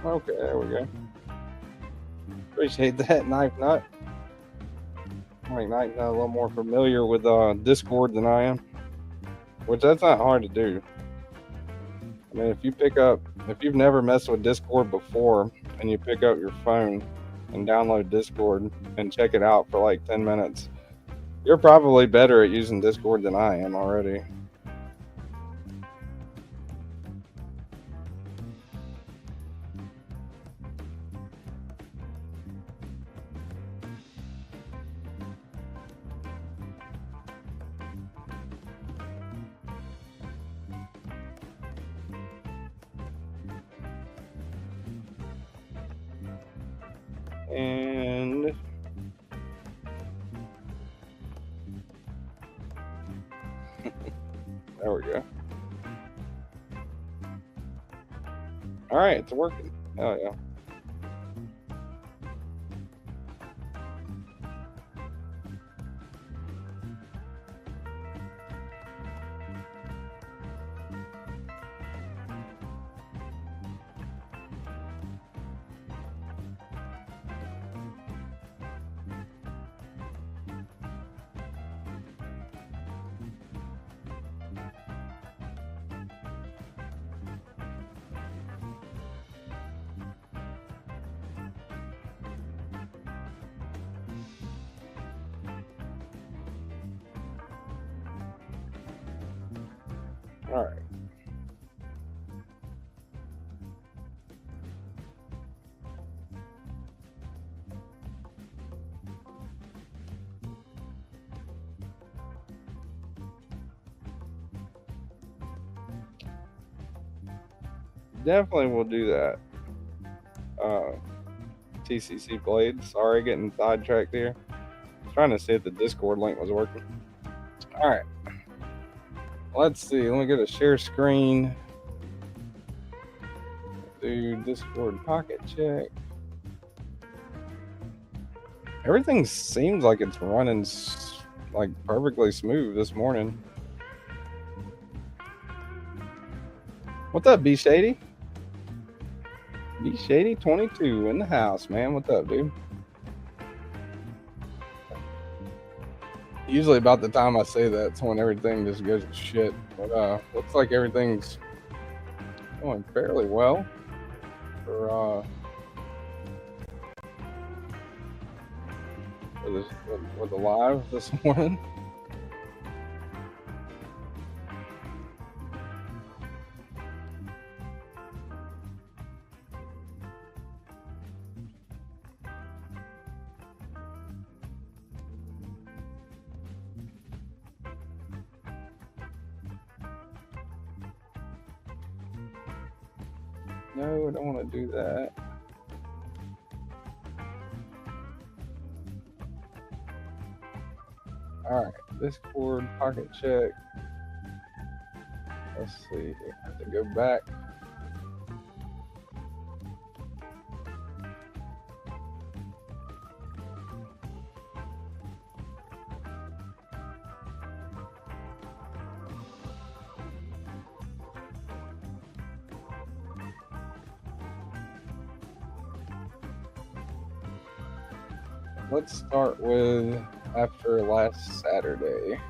Okay, there we go. Appreciate that, Knife Nut. I think Knife Nut a little more familiar with Discord than I am, which that's not hard to do. I mean, if you've never messed with Discord before and you pick up your phone and download Discord and check it out for like 10 minutes, you're probably better at using Discord than I am already. And there we go. All right, it's working. Oh yeah. All right. Definitely will do that. TCC Blade. Sorry, getting sidetracked here. Trying to see if the Discord link was working. All right. Let's see. Let me get a share screen. Do Discord pocket check. Everything seems like it's running like perfectly smooth this morning. What's up, B Shady? B Shady 22 in the house, man. What's up, dude? Usually about the time I say that's when everything just goes to shit. But looks like everything's going fairly well for the live this morning. No, I don't want to do that. All right, Discord pocket check. Let's see. I have to go back. Let's start with after last Saturday.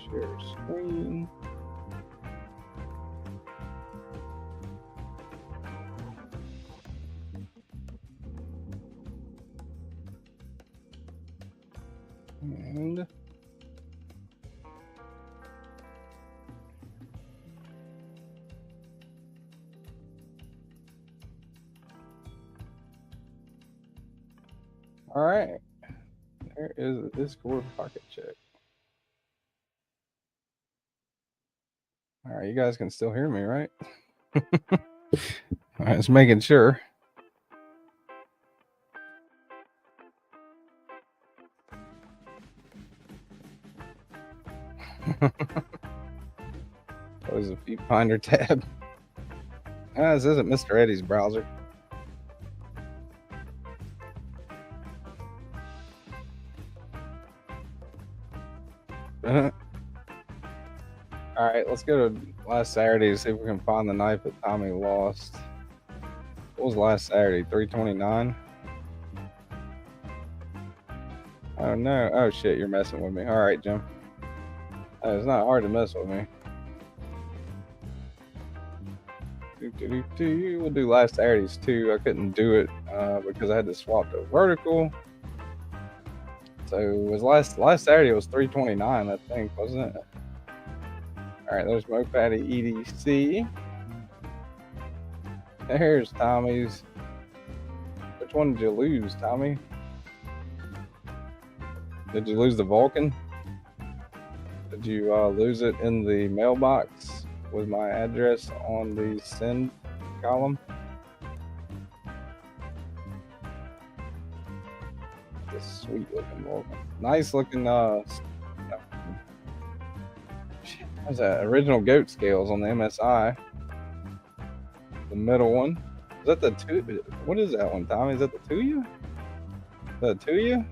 Share screen. And all right, there is a Discord pocket check. All right, you guys can still hear me, right? All right, just making sure. Close the Feet Finder tab. This isn't Mr. Eddie's browser. All right, let's go to last Saturday to see if we can find the knife that Tommy lost. What was last Saturday? 329. Oh no! Oh shit! You're messing with me. All right, Jim. It's not hard to mess with me. We'll do last Saturday's too. I couldn't do it because I had to swap to vertical. So it was last Saturday. It was 329, I think, wasn't it? All right, there's Mopatty EDC. There's Tommy's. Which one did you lose, Tommy? Did you lose the Vulcan? Did you lose it in the mailbox with my address on the send column? This sweet looking Vulcan. Nice looking there's that original goat scales on the MSI. The middle one. Is that the two? What is that one, Tommy? Is that the Tuya? Is that a Tuya?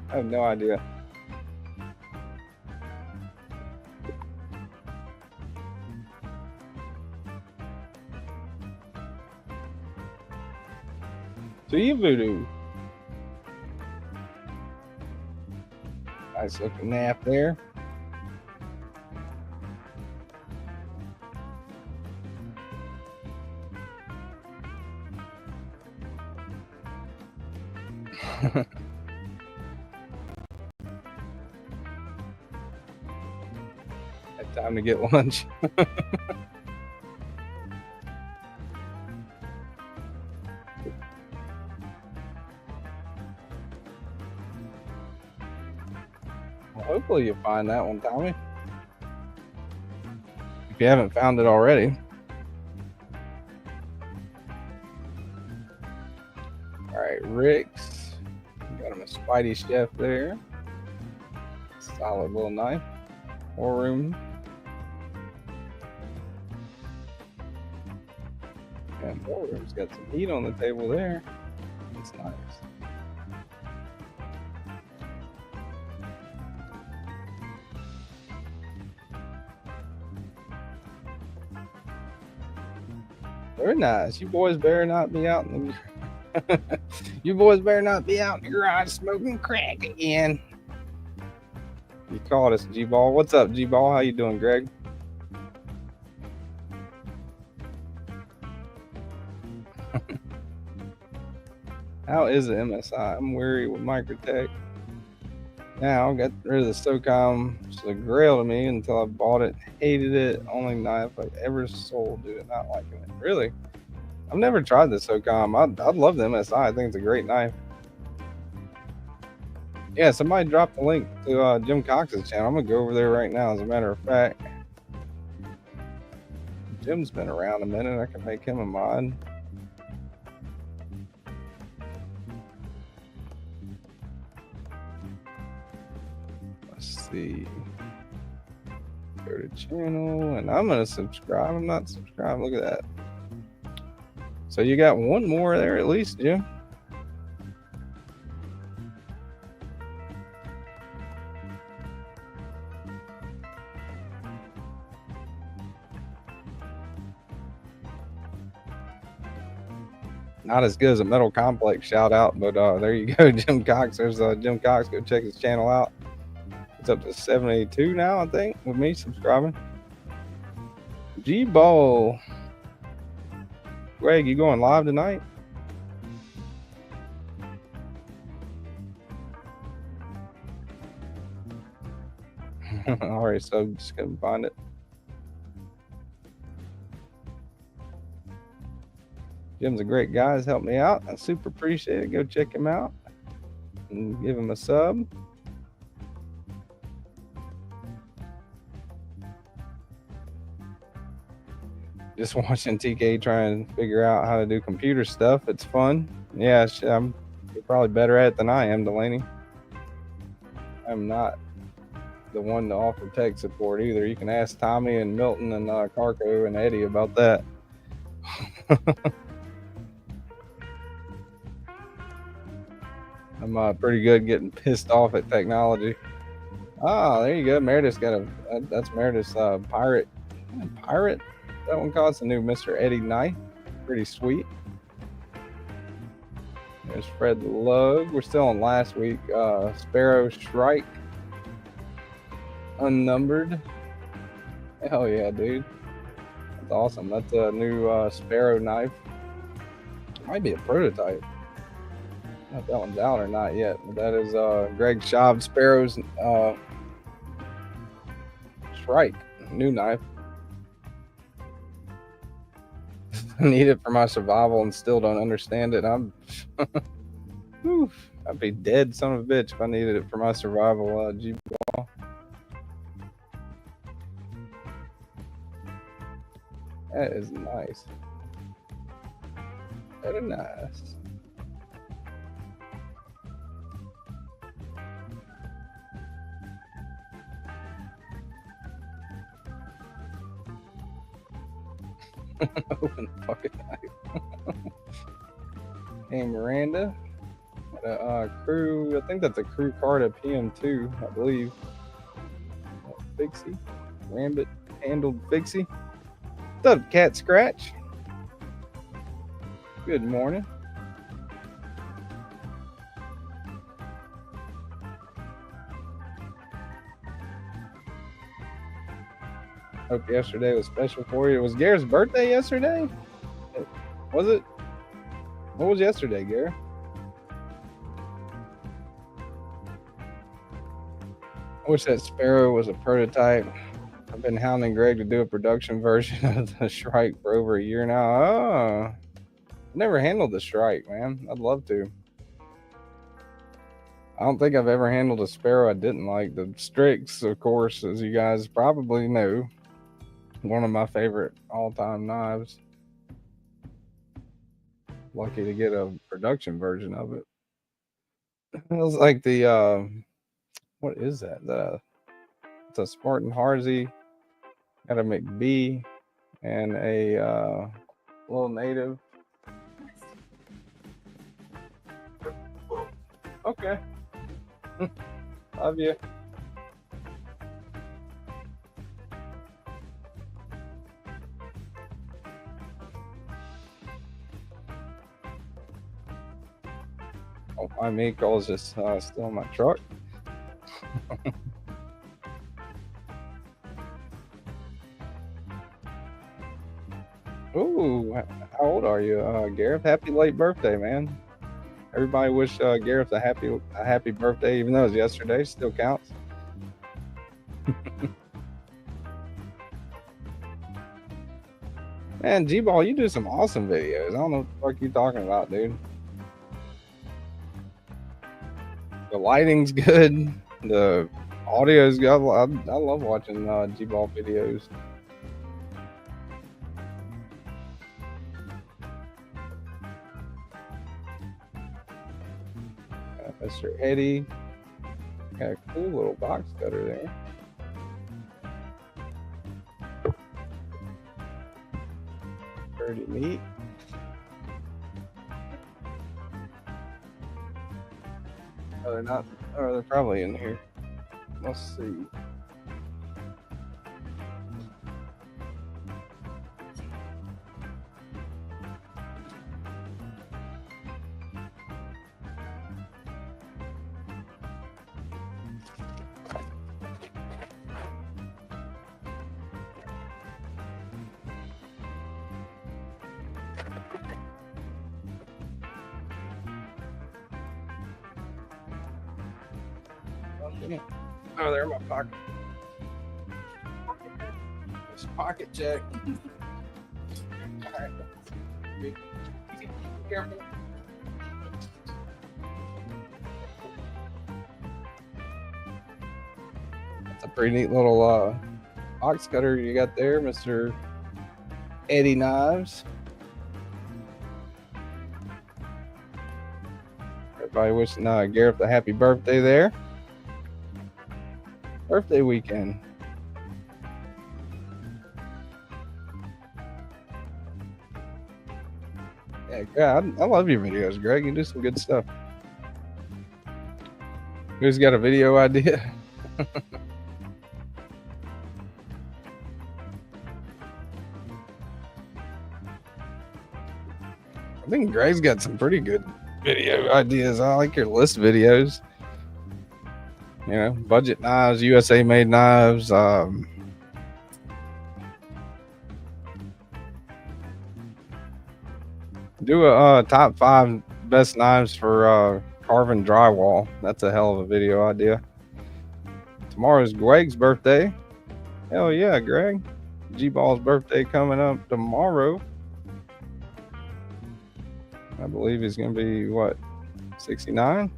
I have no idea. Tuya Voodoo. Nice looking nap there. Had time to get lunch. Well, hopefully you find that one, Tommy. If you haven't found it already. All right, Rick's. Got him a Spidey Chef there. Solid little knife. War room. And War room's got some heat on the table there. That's nice. Very nice. You boys better not be out in the you boys better not be out in the garage smoking crack again. You called us, G-Ball. What's up, G-Ball? How you doing, Greg? How is the MSI? I'm weary with Microtech. Now, I got rid of the SOCOM. It's a grail to me until I bought it. Hated it. Only knife I've ever sold, dude. Not liking it. Really? I've never tried the SOCOM. I'd love the MSI. I think it's a great knife. Yeah, somebody dropped the link to Jim Cox's channel. I'm going to go over there right now, as a matter of fact. Jim's been around a minute. I can make him a mod. Let's see. Go to channel, and I'm going to subscribe. I'm not subscribed. Look at that. So you got one more there at least, Jim. Not as good as a Metal Complex shout out, but there you go, Jim Cox. There's Jim Cox. Go check his channel out. It's up to 782 now, I think, with me subscribing. G-Ball. Greg, you going live tonight? All right, so just couldn't find it. Jim's a great guy. He's helped me out. I super appreciate it. Go check him out and give him a sub. Just watching TK try and figure out how to do computer stuff. It's fun. Yeah, you're probably better at it than I am, Delaney. I'm not the one to offer tech support either. You can ask Tommy and Milton and Carco and Eddie about that. I'm pretty good getting pissed off at technology. Ah, there you go. Meredith's got that's Meredith's pirate. Pirate? That one costs a new Mr. Eddie knife. Pretty sweet. There's Fred Lug. We're still on last week. Sparrow Shrike. Unnumbered. Hell yeah, dude. That's awesome. That's a new Sparrow knife. Might be a prototype. I don't know if that one's out or not yet. But that is Greg Schaub Sparrow's Shrike. New knife. I need it for my survival and still don't understand it. I'm I'd be dead son of a bitch if I needed it for my survival. G-ball. That is nice. Very nice. Open the fucking knife. Hey Miranda. Got a crew, I think that's a crew card at PM2, I believe. Fixie. Rambit handled Fixie. What's up, Cat Scratch? Good morning. Hope yesterday was special for you. It was Gare's birthday yesterday? Was it? What was yesterday, Gare? I wish that Sparrow was a prototype. I've been hounding Greg to do a production version of the Shrike for over a year now. Oh, I've never handled the Shrike, man. I'd love to. I don't think I've ever handled a Sparrow I didn't like. The Strix, of course, as you guys probably know, one of my favorite all-time knives. Lucky to get a production version of it. It was like the what is that? It's a Spartan Harzy, got a McBee, and a little native. Okay. Love you. Oh, my Miko is just still in my truck. Ooh, how old are you, Gareth? Happy late birthday, man. Everybody wish Gareth a happy birthday, even though it's yesterday. Still counts. Man, G-Ball, you do some awesome videos. I don't know what the fuck you're talking about, dude. The lighting's good. The audio's good. I love watching G-Ball videos. Mr. Eddie. Got a cool little box cutter there. Pretty neat. Oh, they're not. Oh, they're probably in here. Let's see. Oh, they're in my pocket. It's pocket check. All right. Be careful. That's a pretty neat little box cutter you got there, Mr. Eddie Knives. Everybody wishing Gareth a happy birthday there. Birthday weekend. Yeah, I love your videos, Greg. You do some good stuff. Who's got a video idea? I think Greg's got some pretty good video ideas. I like your list videos. You know, budget knives, USA made knives. Do a top 5 best knives for carving drywall. That's a hell of a video idea. Tomorrow's Greg's birthday. Hell yeah, Greg. G-Ball's birthday coming up tomorrow. I believe he's going to be, what, 69?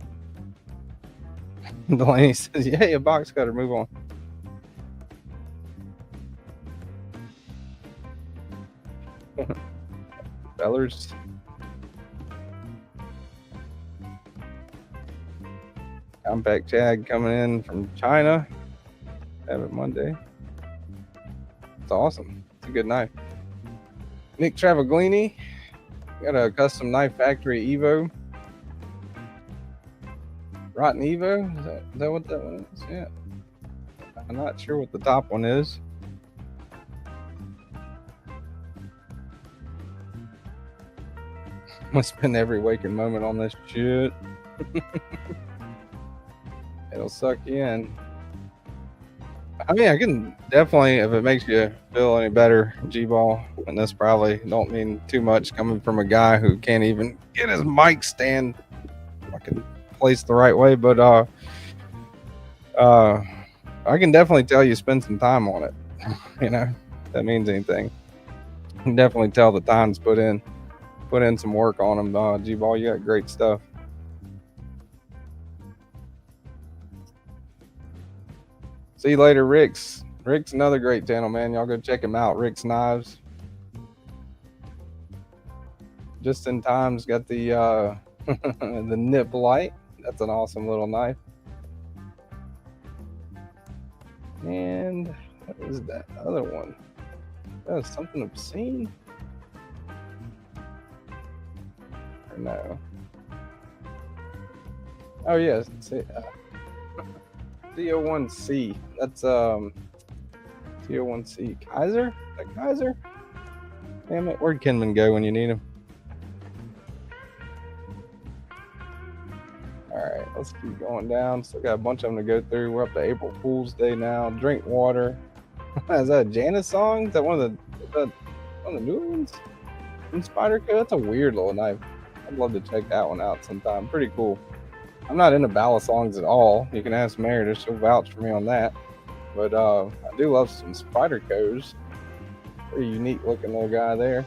Delaney says, yeah, a box cutter, move on. Fellers. Compact Chad coming in from China. Have it Monday. It's awesome. It's a good knife. Nick Travaglini. Got a custom knife factory Evo. Rotten Evo? Is that what that one is? Yeah. I'm not sure what the top one is. I'm gonna spend every waking moment on this shit. It'll suck you in. I mean, I can definitely, if it makes you feel any better, G-Ball, and this probably don't mean too much coming from a guy who can't even get his mic stand fucking placed the right way, but I can definitely tell you spend some time on it. You know, if that means anything. You can definitely tell the time's put in some work on them. G-Ball, you got great stuff. See you later, Rick's. Rick's another great channel, man. Y'all go check him out. Rick's Knives. Just in time's got the the nip light. That's an awesome little knife. And what is that other one? That was something obscene? Or no? Oh yes, yeah, CO1C. That's CO1C. Kizer? That Kizer? Damn it, where'd Kenman go when you need him? Alright, let's keep going down. Still got a bunch of them to go through. We're up to April Fool's Day now. Drink water. Is that a Janice song? Is that one of the new ones? In Spider Code? That's a weird little knife. I'd love to check that one out sometime. Pretty cool. I'm not into ballad songs at all. You can ask Meredith, she'll vouch for me on that. But I do love some Spider Codes. Pretty unique looking little guy there.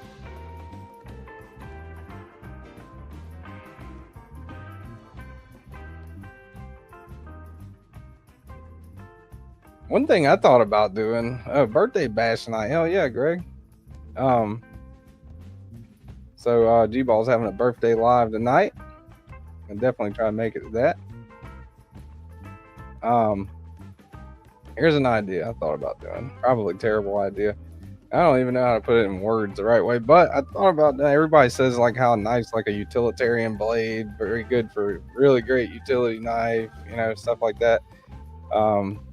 One thing I thought about doing, birthday bash night. Hell yeah, Greg. So G-Ball's having a birthday live tonight. I'll definitely try to make it to that. Here's an idea I thought about doing. Probably a terrible idea. I don't even know how to put it in words the right way, but I thought about that. Everybody says like how nice, like a utilitarian blade, very good for really great utility knife, you know, stuff like that.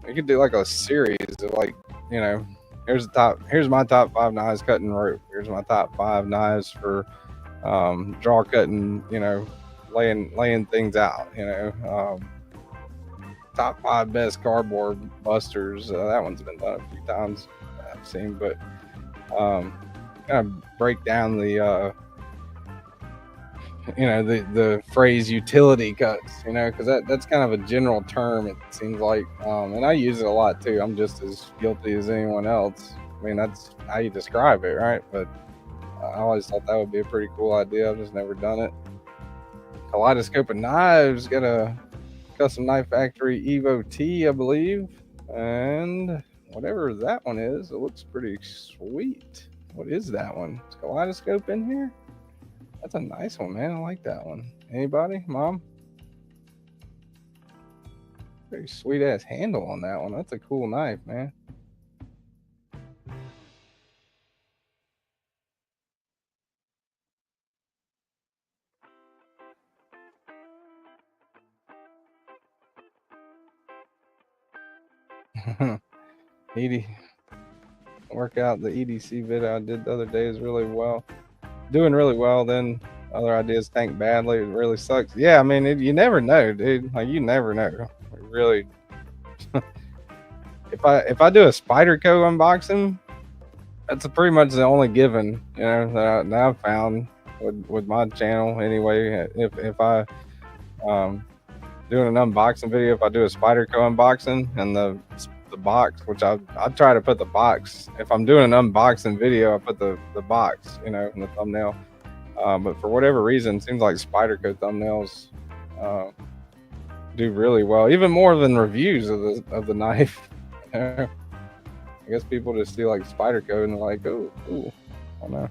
We could do like a series of like, you know, here's my top 5 knives cutting rope. Here's my top 5 knives for draw cutting, you know, laying things out, you know. Top 5 best cardboard busters. That one's been done a few times I've seen, but kind of break down the you know, the phrase utility cuts, you know, because that's kind of a general term, it seems like, and I use it a lot too. I'm just as guilty as anyone else. I mean, that's how you describe it, right? But I always thought that would be a pretty cool idea. I've just never done it. Kaleidoscope of Knives got a custom knife factory Evo T, I believe, and whatever that one is, it looks pretty sweet. What is that one? Is Kaleidoscope in here? That's a nice one, man. I like that one. Anybody? Mom? Pretty sweet ass handle on that one. That's a cool knife, man. Workout, the EDC vid I did the other day is really well. Doing really well. Then Other ideas tank badly. It really sucks. Yeah, I mean, you never know, dude. Like, you never know. It really. if I do a Spyderco unboxing, that's pretty much the only given, you know, that I've found with my channel anyway. If I doing an unboxing video, if I do a Spyderco unboxing and the box, which I try to put the box. If I'm doing an unboxing video, I put the box, you know, in the thumbnail. But for whatever reason, it seems like Spyderco thumbnails do really well, even more than reviews of the knife. I guess people just see like Spyderco and they're like, oh, I don't know.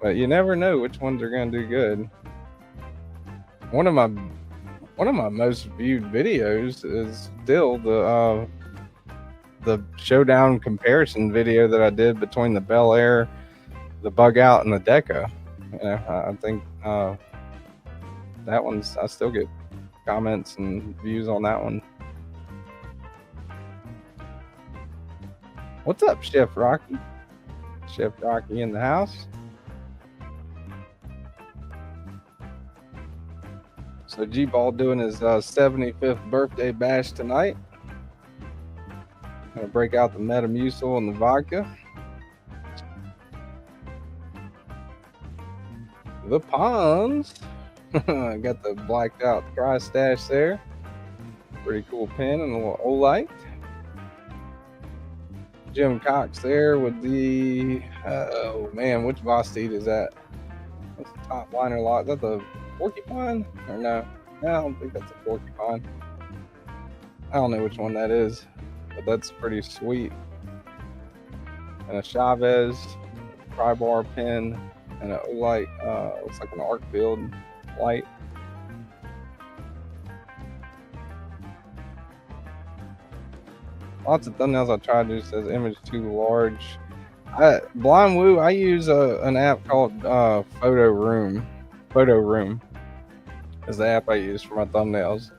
But you never know which ones are gonna do good. One of my most viewed videos is still the showdown comparison video that I did between the Bel Air, the Bug Out, and the Deca. You know, I think that one's, I still get comments and views on that one. What's up, Chef Rocky? Chef Rocky in the house. So G-Ball doing his 75th birthday bash tonight. Gonna break out the Metamucil and the vodka. The Ponds. Got the blacked out dry stash there. Pretty cool pen and a little Olight. Jim Cox there with the, oh man, which Vosteed is that? What's the top liner lock? Is that the Porcupine? Or no? I don't think that's a Porcupine. I don't know which one that is, but that's pretty sweet. And a Chavez Tri-Bar pen and an Olight, looks like an Arcfield light. Lots of thumbnails I tried to do says image too large. Blind Woo, I use an app called Photo Room. Photo Room is the app I use for my thumbnails.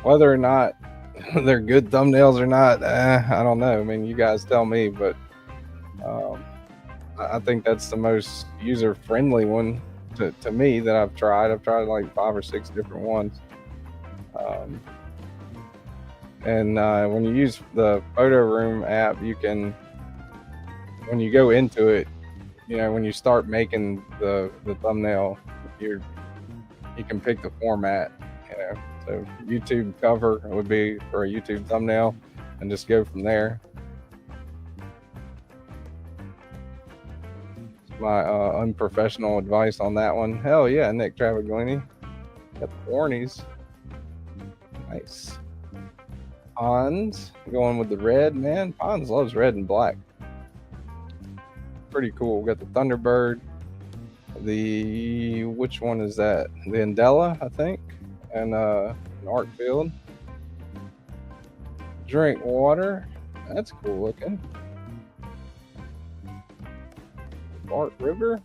Whether or not they're good thumbnails or not, I don't know. I mean, you guys tell me, but I think that's the most user-friendly one to me that I've tried. I've tried like 5 or 6 different ones. And when you use the Photo Room app, you can, when you go into it, you know, when you start making the thumbnail, you can pick the format, you know. So YouTube cover would be for a YouTube thumbnail, and just go from there. My unprofessional advice on that one. Hell yeah, Nick Travaglini. Got the Warnies. Nice. Pons going with the red, man. Pons loves red and black. Pretty cool. We got the Thunderbird. The, which one is that? The Andella, I think, and an Arcfield. Drink water. That's cool looking. Bart River.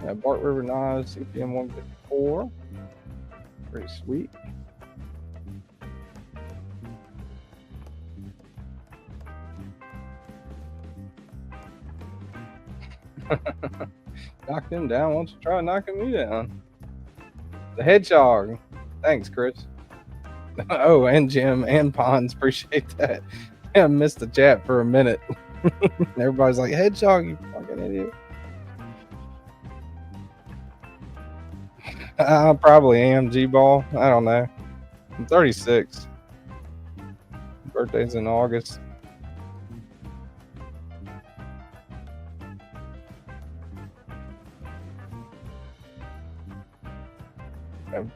Yeah, Bart River Knives, CPM 154. Pretty sweet. Knock them down. Why don't you try knocking me down? The Hedgehog. Thanks, Chris. Oh, and Jim and Pons. Appreciate that. I missed the chat for a minute. Everybody's like, Hedgehog, you fucking idiot. I probably am, G-Ball. I don't know. I'm 36. Birthday's in August.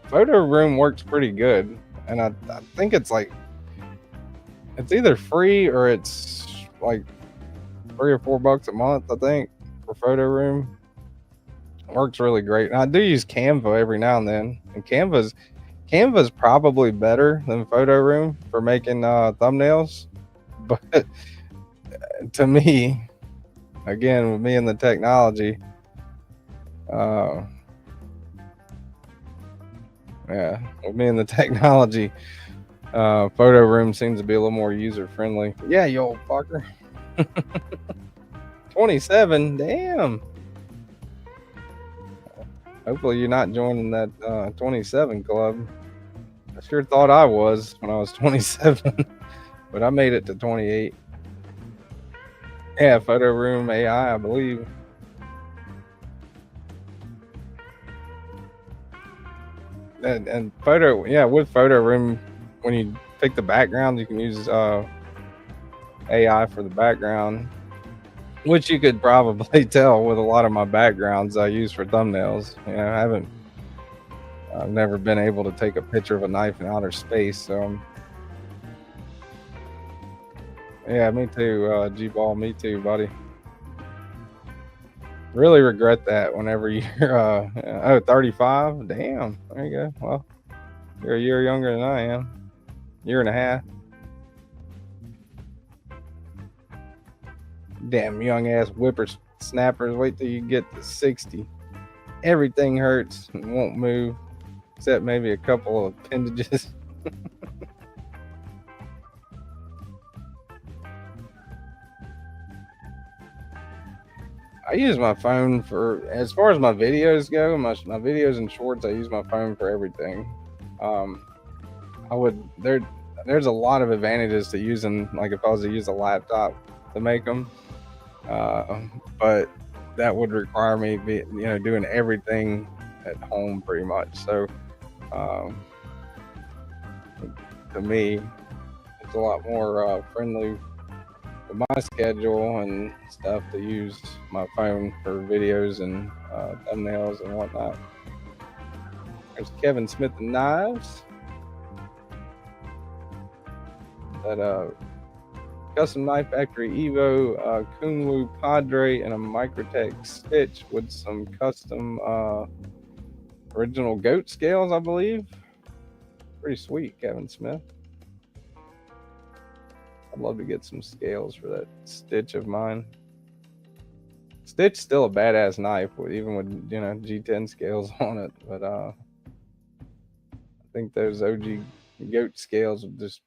Photo Room works pretty good, and I think it's like, it's either free or it's like $3 or $4 a month, I think, for Photo Room. It works really great. And I do use Canva every now and then, and Canva's probably better than Photo Room for making thumbnails, but to me, again, with me and the technology, yeah, with me and the technology, Photo Room seems to be a little more user friendly. Yeah, you old fucker. 27, damn. Hopefully you're not joining that 27 club. I sure thought I was when I was 27, but I made it to 28. Yeah, Photo Room AI, I believe. And photo, yeah, with Photo Room, when you pick the background, you can use AI for the background, which you could probably tell with a lot of my backgrounds I use for thumbnails. You know, I've never been able to take a picture of a knife in outer space. So, yeah, me too, G-Ball, me too, buddy. Really regret that whenever you're, 35? Damn, there you go. Well, you're a year younger than I am, year and a half. Damn young ass whippersnappers, wait till you get to 60. Everything hurts and won't move, except maybe a couple of appendages. I use my phone for, as far as my videos go, my videos and shorts, I use my phone for everything. There's a lot of advantages to using, like if I was to use a laptop to make them, but that would require me doing everything at home pretty much. So to me, it's a lot more friendly with my schedule and stuff to use my phone for videos and thumbnails and whatnot. There's Kevin Smith and Knives. That Custom Knife Factory Evo, Kunwu Padre, and a Microtech Stitch with some custom original goat scales, I believe. Pretty sweet, Kevin Smith. I'd love to get some scales for that Stitch of mine. Stitch still a badass knife, even with G10 scales on it, but I think those OG goat scales would just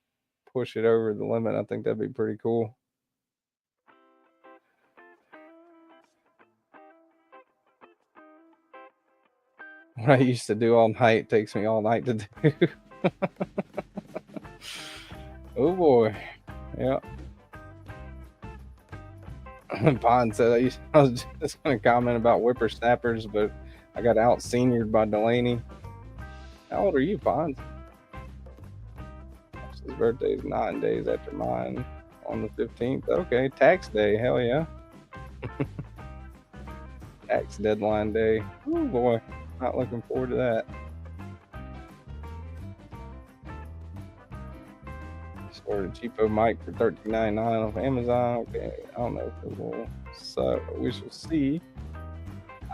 push it over the limit. I think that'd be pretty cool. What I used to do all night takes me all night to do. Oh boy, yeah. Pond said I was just going to comment about whippersnappers, but I got out seniored by Delaney. How old are you, Pond? His birthday is 9 days after mine, on the 15th. Okay, tax day, hell yeah. Tax deadline day. Oh boy, not looking forward to that. Ordered a cheapo mic for $13.99 off Amazon. Okay, I don't know if it will. So we shall see.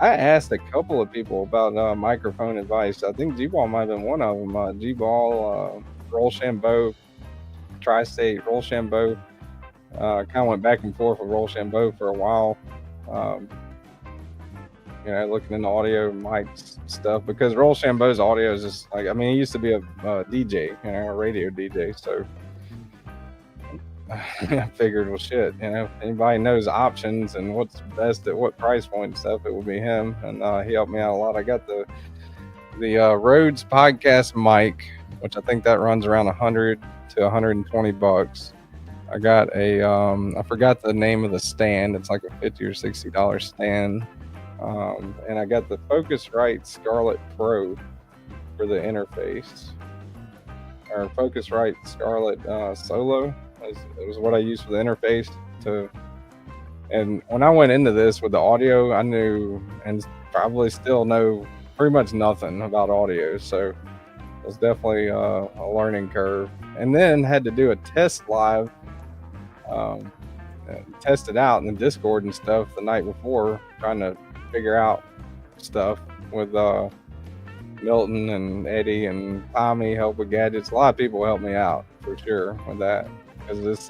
I asked a couple of people about microphone advice. I think G-Ball might have been one of them. G-Ball, Rochambeau, Tri-State, Rochambeau. Kind of went back and forth with Rochambeau for a while. Looking into audio mic stuff, because Rochambeau's audio is just like, I mean, he used to be a DJ, a radio DJ, so I figured, well, shit, anybody knows options and what's best at what price point and stuff, it will be him, and he helped me out a lot. I got the Rhodes podcast mic, which I think that runs around $100 to $120. I got a I forgot the name of the stand. It's like a $50 or $60 stand, and I got the Focusrite Scarlett Pro for the interface, or Focusrite Scarlett Solo. It was what I used for the interface and when I went into this with the audio, I knew, and probably still know, pretty much nothing about audio, so it was definitely a learning curve. And then had to do a test live, test it out in the Discord and stuff the night before, trying to figure out stuff with Milton and Eddie and Tommy help with gadgets. A lot of people helped me out for sure with that, because this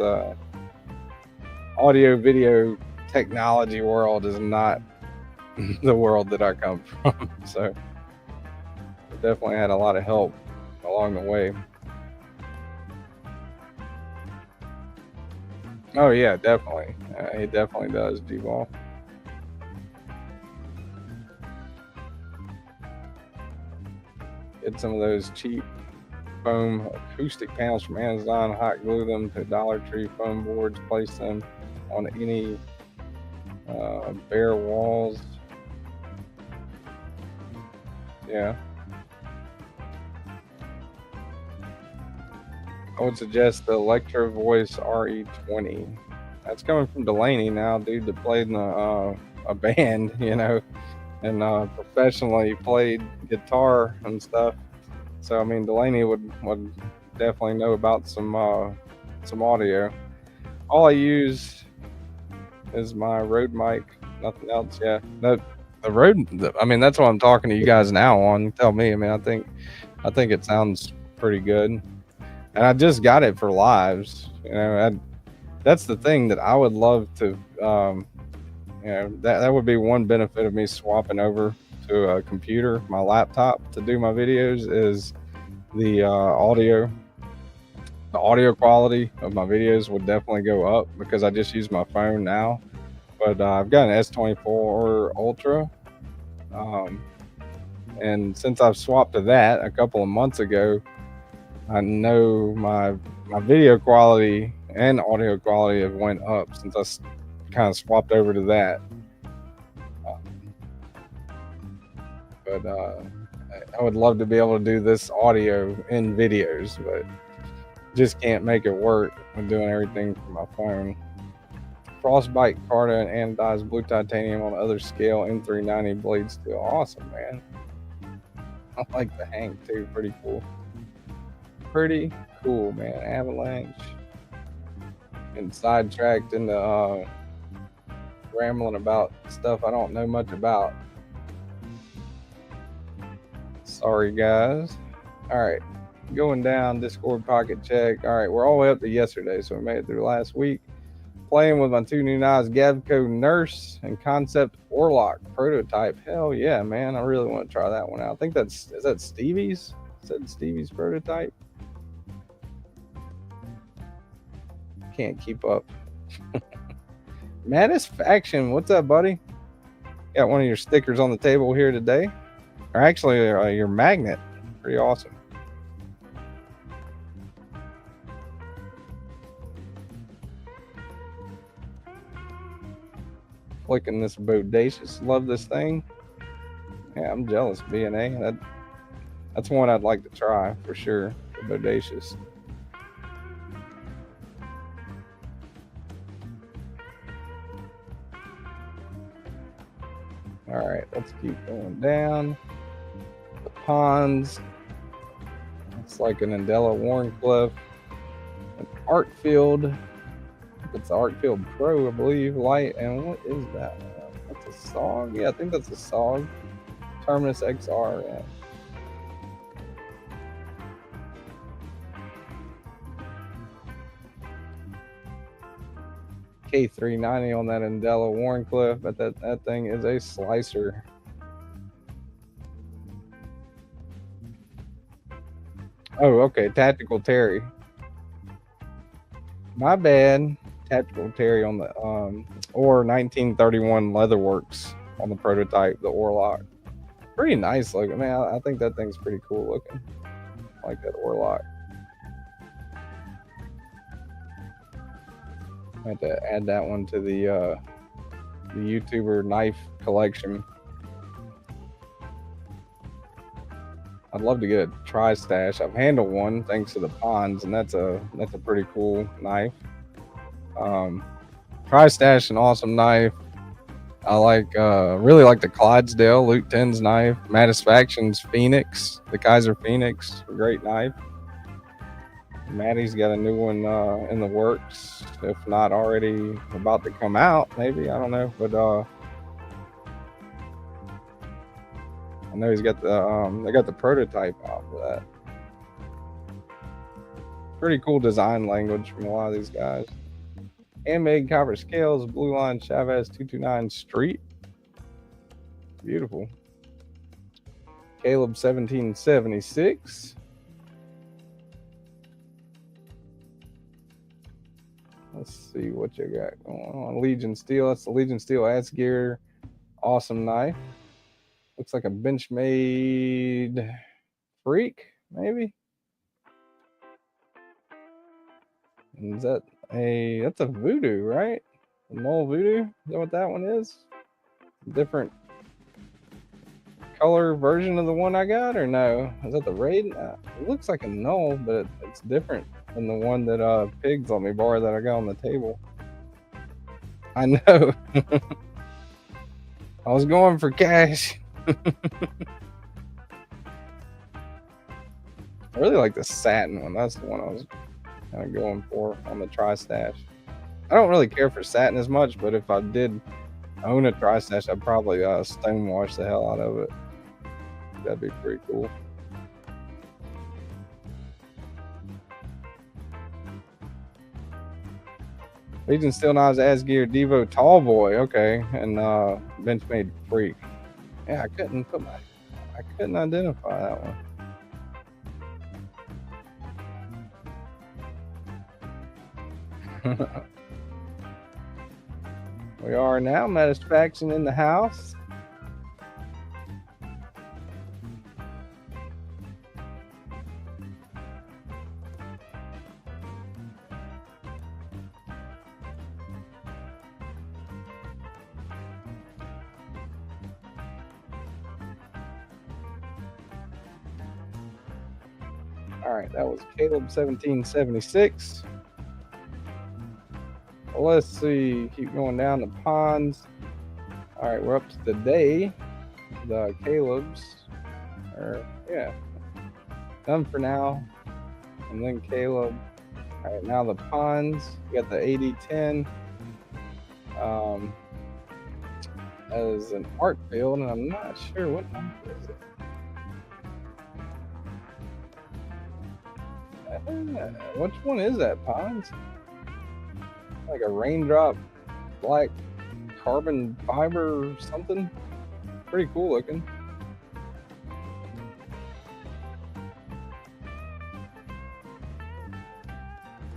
audio video technology world is not the world that I come from. So I definitely had a lot of help along the way. Oh yeah, definitely. He definitely does, D-Ball. Get some of those cheap foam acoustic panels from Amazon, hot glue them to Dollar Tree foam boards, place them on any bare walls. Yeah. I would suggest the Electro Voice RE20. That's coming from Delaney now, dude that played in a band, you know, and professionally played guitar and stuff. So I mean, Delaney would definitely know about some audio. All I use is my Rode mic, nothing else. Yeah, the Rode. I mean, that's what I'm talking to you guys now on. Tell me. I mean, I think it sounds pretty good, and I just got it for lives. You know, that's the thing that I would love to. You know, that would be one benefit of me swapping over to a computer, my laptop, to do my videos is the audio. The audio quality of my videos would definitely go up because I just use my phone now. But I've got an S24 Ultra, and since I've swapped to that a couple of months ago, I know my video quality and audio quality have went up since I kind of swapped over to that. But I would love to be able to do this audio in videos, but just can't make it work with doing everything from my phone. Frostbite Carta and anodized blue titanium on other scale M390 blade steel. Awesome, man. I like the hang too. Pretty cool. Pretty cool, man. Avalanche. And sidetracked into rambling about stuff I don't know much about. Sorry, guys. All right. Going down, Discord pocket check. All right, we're all the way up to yesterday, so we made it through last week. Playing with my two new knives, Gavco Nurse and Kansept Orlock prototype. Hell yeah, man. I really want to try that one out. I think is that Stevie's? Is that Stevie's prototype? Can't keep up. Maddisfaction, what's up, buddy? Got one of your stickers on the table here today. Or actually, your magnet. Pretty awesome. Clicking this Bodacious. Love this thing. Yeah, I'm jealous, B&A. That's one I'd like to try for sure. The Bodacious. All right, let's keep going down. The ponds. It's like an Andela Warncliffe. An Artfield. It's the Artfield Pro, I believe. Light. And what is that? That's a SOG? Yeah, I think that's a SOG. Terminus XR. Yeah. K390 on that Andela Warncliffe, but that thing is a slicer. Oh, okay. Tactical Terry. My bad. Tactical Terry on the or 1931 Leatherworks on the prototype, the Orlock. Pretty nice looking, man. I think that thing's pretty cool looking. I like that Orlock. I had to add that one to the YouTuber knife collection. I'd love to get a tri-stash. I've handled one thanks to the ponds, and that's a pretty cool knife. Tri-stash, an awesome knife. I like really like the Clydesdale Luke 10's knife. Maddisfaction's Phoenix, the Kizer Phoenix, great knife. Maddie's got a new one in the works, if not already about to come out, maybe. I don't know, but I know he's got the they got the prototype out for that. Pretty cool design language from a lot of these guys. Handmade copper scales, Blue Line Chavez 229 Street. Beautiful. Caleb 1776. Let's see what you got going on. Legion Steel. That's the Legion Steel ass gear. Awesome knife. Looks like a Benchmade Freak, maybe? Is that that's a voodoo, right? A null voodoo? Is that what that one is? Different color version of the one I got, or no? Is that the raid? It looks like a null, but it's different than the one that Pigs let me borrow that I got on the table. I know. I was going for cash. I really like the satin one. That's the one I was kind of going for on the tri-stash. I don't really care for satin as much, but if I did own a tri-stash, I'd probably stonewash the hell out of it. That'd be pretty cool. Legion Steel Knives, Asgear, Devo, Tallboy, okay, and Benchmade Freak. Yeah, I couldn't identify that one. We are now Metasfaction in the house. All right, that was Caleb 1776. Well, let's see, keep going down the ponds. All right, we're up to the day. The Caleb's, yeah, done for now. And then Caleb. All right, now the ponds. We got the 8010. That is an art field, and I'm not sure what number is it. Which one is that, Ponds? Like a raindrop black carbon fiber or something? Pretty cool looking.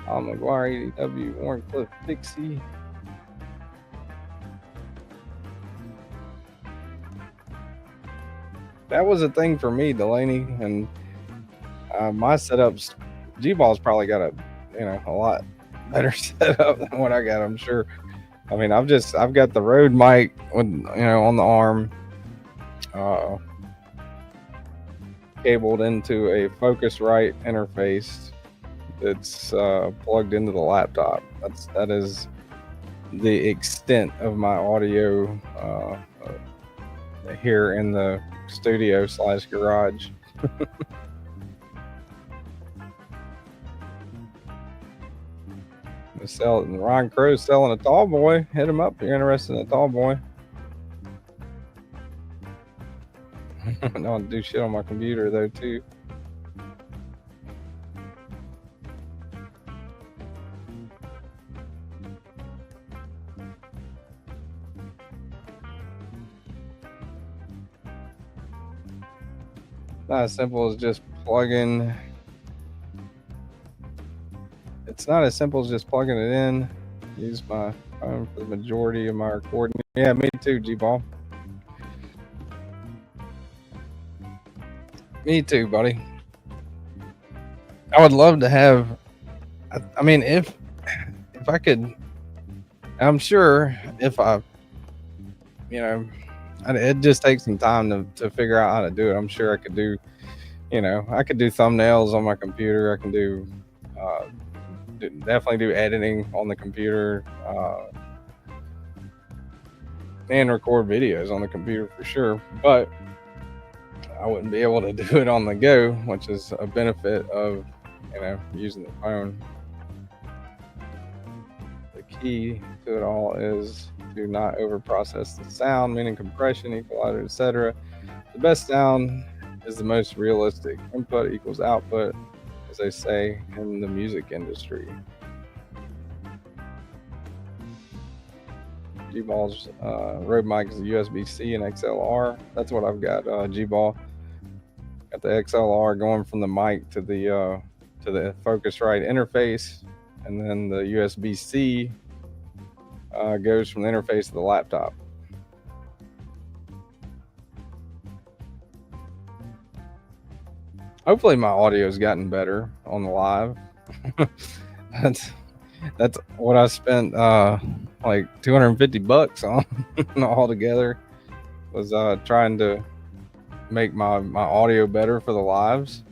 McGuire, ADW, Warncliffe, Dixie. That was a thing for me, Delaney, and my setups. G-Ball's probably got a lot better setup than what I got, I'm sure. I mean, I've got the Rode mic with on the arm, cabled into a Focusrite interface that's plugged into the laptop. That is the extent of my audio here in the studio / garage. Ron Crow's selling a tall boy. Hit him up if you're interested in a tall boy. I don't do shit on my computer though too. Not as simple as just plugging. It's not as simple as just plugging it in. Use my phone for the majority of my recording. Yeah, me too, G-Ball. Me too, buddy. I would love to have. I mean, if I could, I'm sure if I, it just takes some time to figure out how to do it. I'm sure I could do, I could do thumbnails on my computer. I can do. Definitely do editing on the computer and record videos on the computer for sure, but I wouldn't be able to do it on the go, which is a benefit of using the phone. The key to it all is to not over process the sound, meaning compression, equalizer, etc. The best sound is the most realistic. Input equals output, as they say in the music industry. G-Ball's Rode mic is a USB-C and XLR. That's what I've got. G-Ball got the XLR going from the mic to the Focusrite interface, and then the USB-C goes from the interface to the laptop. Hopefully my audio's gotten better on the live. that's what I spent like $250 on all together, was trying to make my audio better for the lives.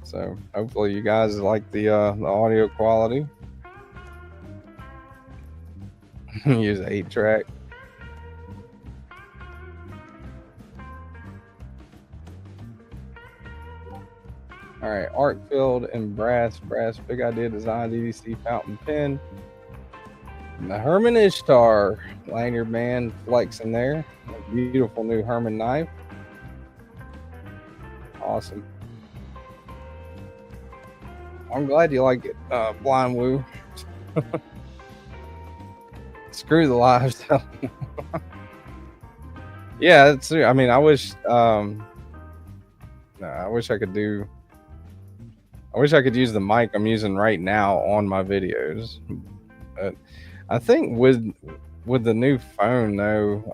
So hopefully you guys like the audio quality. Use 8-track. All right, arc filled and brass, big idea design, EDC fountain pen. And the Herman Ishtar lanyard band flexing there. A beautiful new Herman knife. Awesome. I'm glad you like it, Blind Woo. Screw the lives. Yeah, it's. I mean, I wish. I wish I could do. I wish I could use the mic I'm using right now on my videos. But I think with the new phone though,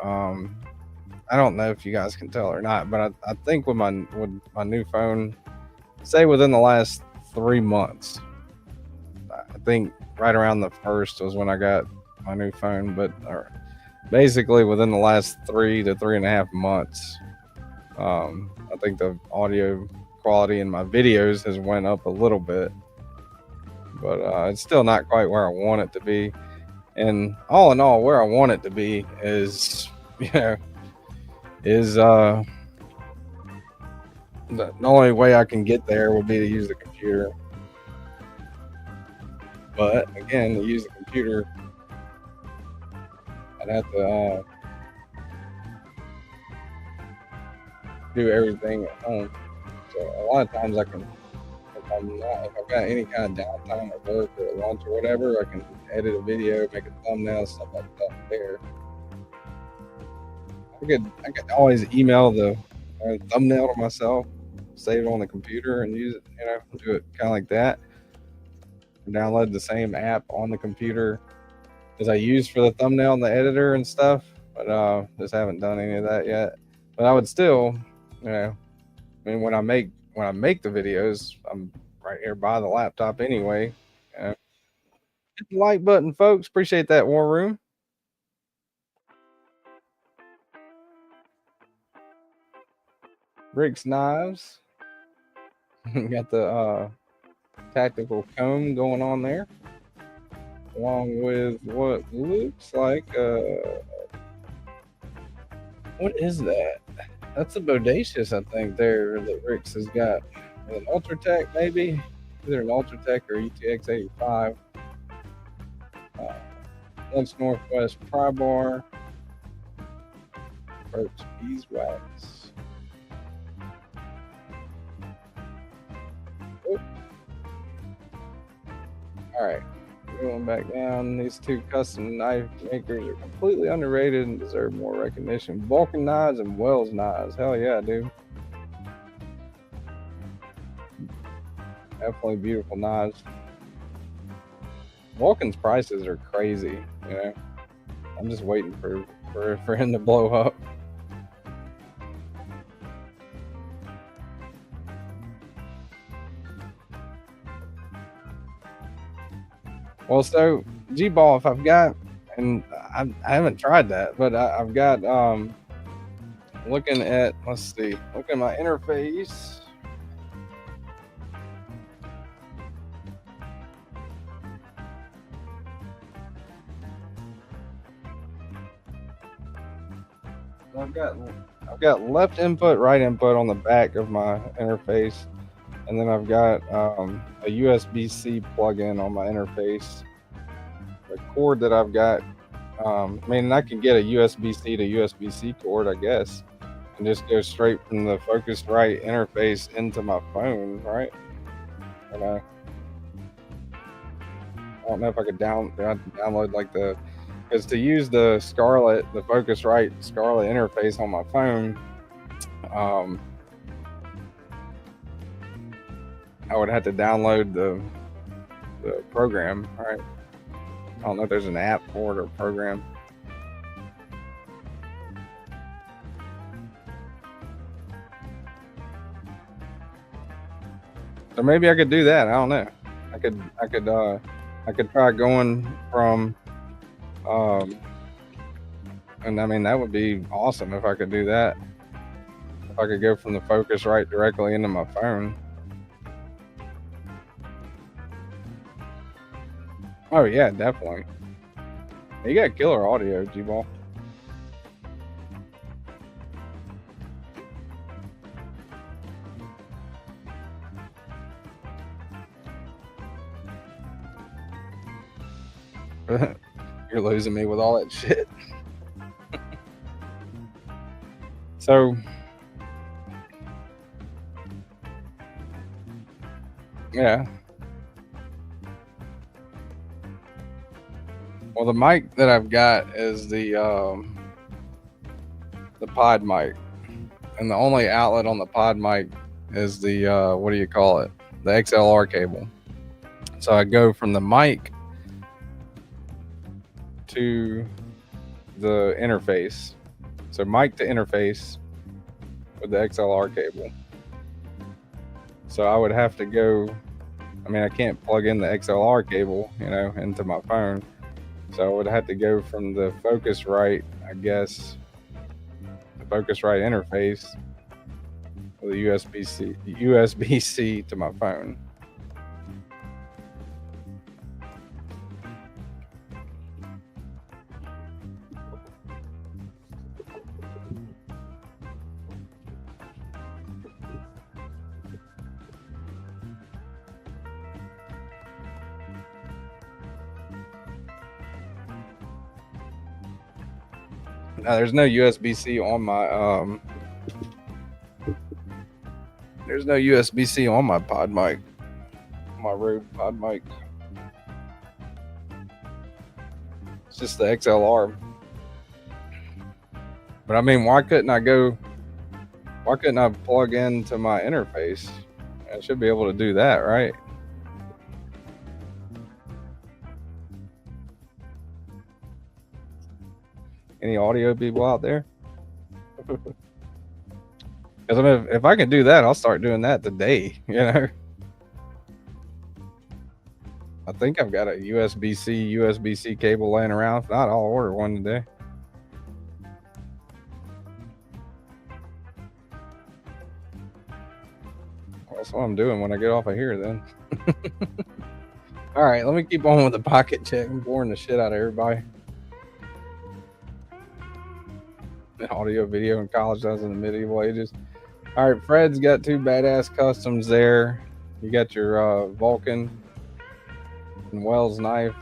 I don't know if you guys can tell or not, but I think with my new phone, say within the last 3 months, I think right around the 1st was when I got my new phone, but basically within the last 3 to 3.5 months, I think the audio quality in my videos has went up a little bit, but it's still not quite where I want it to be. And all in all, where I want it to be is, the only way I can get there will be to use the computer. But again, to use the computer, I'd have to do everything at home. So a lot of times I can, if I've got any kind of downtime at work or at lunch or whatever, I can edit a video, make a thumbnail, stuff like that there. I could always email the thumbnail to myself, save it on the computer and use it, do it kind of like that. Download the same app on the computer as I use for the thumbnail and the editor and stuff, but just haven't done any of that yet. But I would still, I mean, when I make the videos, I'm right here by the laptop anyway. Hit the like button, folks. Appreciate that, War Room. Rick's Knives. Got the tactical comb going on there, along with what looks like what is that? That's a bodacious, I think, there that Rick's has got. An Ultratech, maybe either an Ultratech or ETX 85. Once Northwest pry bar, Burt's beeswax. All right, going back down. These two custom knife makers are completely underrated and deserve more recognition. Vulcan Knives and Wells Knives. Hell yeah, dude. Definitely beautiful knives. Vulcan's prices are crazy, I'm just waiting for him to blow up. Well, so G-Ball, if I've got, and I haven't tried that, but I've got, looking at, let's see, looking at my interface. I've got left input, right input on the back of my interface, and then I've got a USB-C plug-in on my interface. The cord that I've got, I mean, I can get a USB-C to USB-C cord, I guess, and just go straight from the Focusrite interface into my phone, right? And I don't know if I could download like the. Because to use the Focusrite Scarlett interface on my phone, I would have to download the program, right? I don't know if there's an app for it or a program. So maybe I could do that. I don't know. I could try going from, and I mean, that would be awesome if I could do that. If I could go from the Focusrite directly into my phone. Oh yeah, definitely. You got killer audio, G-Ball. You're losing me with all that shit. So, yeah. Well, the mic that I've got is the pod mic, and the only outlet on the pod mic is the what do you call it? The XLR cable. So I go from the mic to the interface. So mic to interface with the XLR cable. So I would have to go, I mean, I can't plug in the XLR cable, you know, into my phone. So I would have to go from the Focusrite, I guess, the Focusrite interface with a USB-C to my phone. Now, there's no USB-C on my there's no USB-C on my pod mic, my Rode pod mic. It's just the XLR. But I mean, why couldn't I plug into my interface? I should be able to do that, right? Any audio people out there? Because I mean, if I can do that, I'll start doing that today, you know? I think I've got a USB-C cable laying around. If not, I'll order one today. Well, that's what I'm doing when I get off of here then. All right, let me keep on with the pocket check. I'm boring the shit out of everybody. Audio, video in college, that was in the medieval ages. All right, Fred's got two badass customs there. You got your Vulcan and Wells knife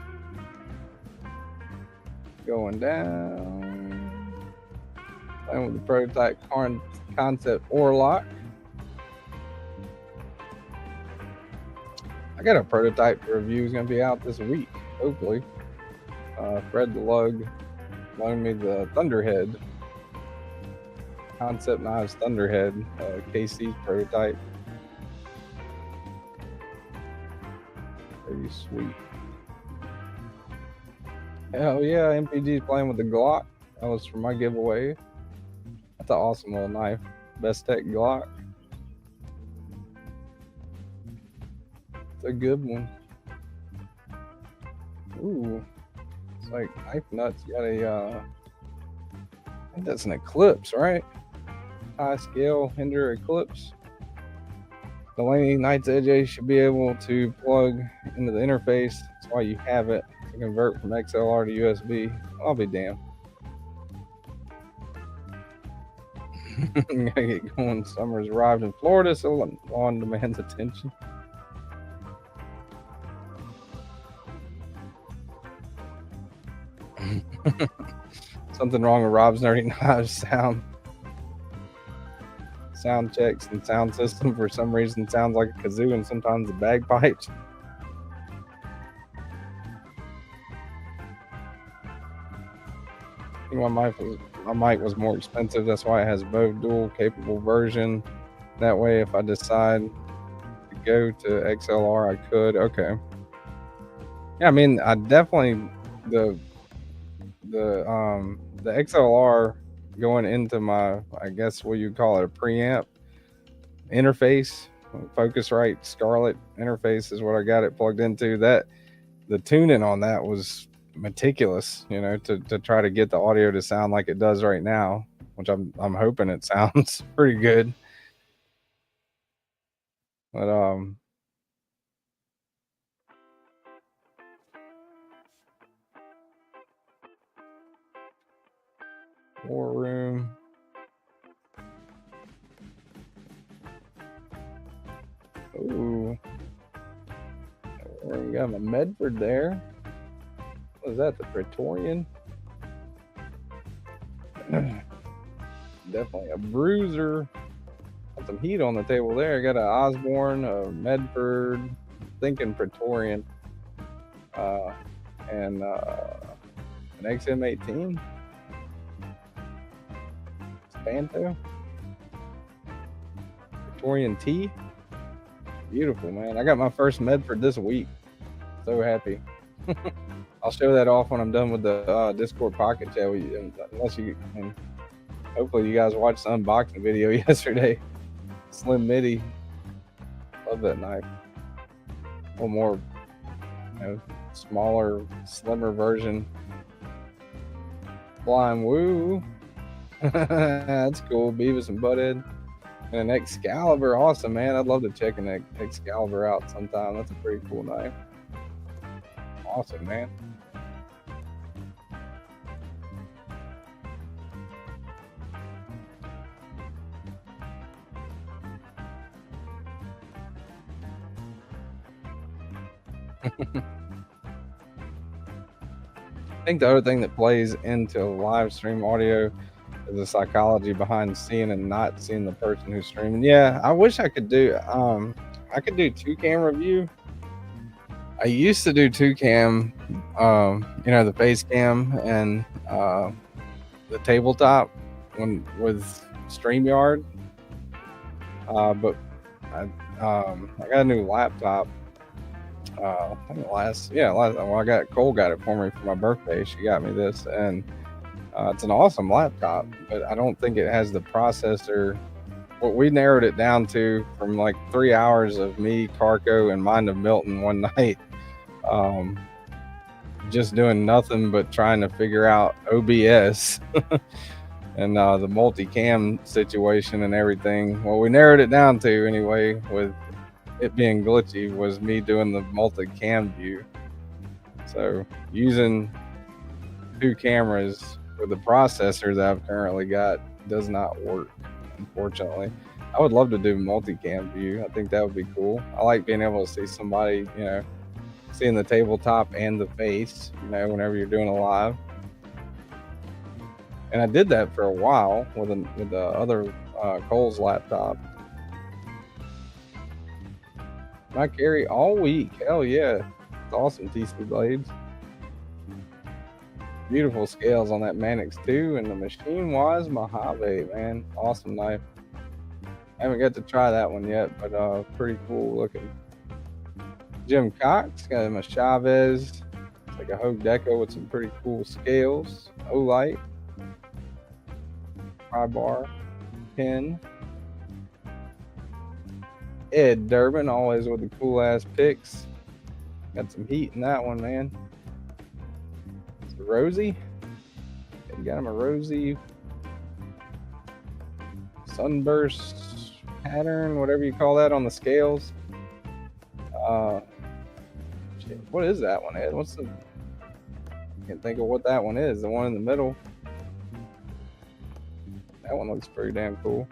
going down. Playing with the prototype Kansept Orlock. I got a prototype review is going to be out this week, hopefully. Fred the Lug loaned me the Thunderhead. Kansept Knives Thunderhead, KC prototype. Pretty sweet. Hell yeah, MPG's playing with the Glock. That was for my giveaway. That's an awesome little knife. Best Tech Glock. It's a good one. Ooh. It's like knife nuts. Got a, I think that's an Eclipse, right? High scale Hinder Eclipse. The Laney Knight's Edge should be able to plug into the interface. That's why you have it to convert from XLR to USB. I'll be damned. Gotta get going. Summer's arrived in Florida, so lawn demands attention. Something wrong with Rob's Nerdy Knives sound checks and sound system. For some reason sounds like a kazoo and sometimes the bagpipes. I think my mic was more expensive. That's why it has both dual capable version. That way, if I decide to go to XLR, I could. Okay. Yeah, I mean, I definitely the XLR going into my, I guess what you call it, a preamp interface. Focusrite Scarlett interface is what I got it plugged into. That the tuning on that was meticulous, you know, to try to get the audio to sound like it does right now, which I'm hoping it sounds pretty good. But war room. Ooh. We got a Medford there. What is that, the Praetorian? Definitely a bruiser. Got some heat on the table there. Got a Osborne, a Medford, thinking Praetorian, and an XM18. Spanto. Praetorian T. Beautiful, man. I got my first Medford this week. So happy. I'll show that off when I'm done with the Discord pocket chat. Unless you, and hopefully you guys watched the unboxing video yesterday. Slim Midi. Love that knife. A little more, you know, smaller, slimmer version. Flying Woo. That's cool. Beavis and Butthead. And an Excalibur. Awesome, man. I'd love to check an Excalibur out sometime. That's a pretty cool knife. Awesome, man. I think the other thing that plays into live stream audio is the psychology behind seeing and not seeing the person who's streaming. Yeah, I wish I could do I could do 2-cam review. I used to do 2-cam, you know, the face cam and the tabletop with StreamYard. But I got a new laptop. I think Cole got it for me for my birthday. She got me this, and it's an awesome laptop, but I don't think it has the processor. What we narrowed it down to from like 3 hours of me, Carco, and Mind of Milton one night, just doing nothing but trying to figure out OBS and the multicam situation and everything. Well, we narrowed it down to, anyway, with it being glitchy, was me doing the multi-cam view. So using 2 cameras with the processor that I've currently got does not work, unfortunately. I would love to do multi-cam view. I think that would be cool. I like being able to see somebody, you know, seeing the tabletop and the face, you know, whenever you're doing a live. And I did that for a while with the other Cole's laptop. I carry all week. Hell yeah. It's awesome, TC Blades. Beautiful scales on that Manix 2, and the machine wise Mojave, man. Awesome knife. I haven't got to try that one yet, but pretty cool looking. Jim Cox got him a Chavez. It's like a Hogue Deco with some pretty cool scales. Olight. Bar. Pin. Ed Durbin, always with the cool ass picks. Got some heat in that one, man. It's a Rosie. Got him a Rosie sunburst pattern, whatever you call that on the scales. Shit, what is that one, Ed? What's the? Can't think of what that one is. The one in the middle. That one looks pretty damn cool.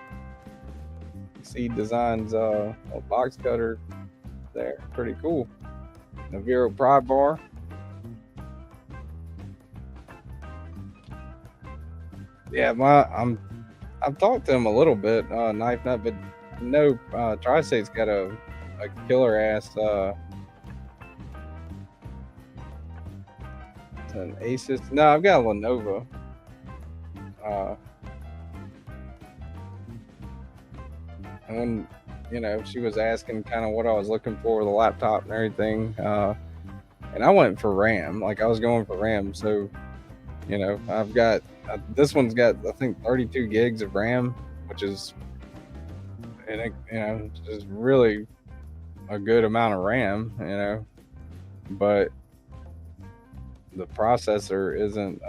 See Designs a box cutter there, pretty cool. Naviro Pride Bar. Yeah, I've talked to him a little bit, Knife Nut, but no, Tri-State's got a killer ass an Asus. No, I've got a Lenovo. And when, you know, she was asking kind of what I was looking for with the laptop and everything, and I went for RAM. Like, I was going for RAM. So, you know, I've got this one's got, I think, 32 gigs of RAM, which is and it, just really a good amount of RAM, but the processor isn't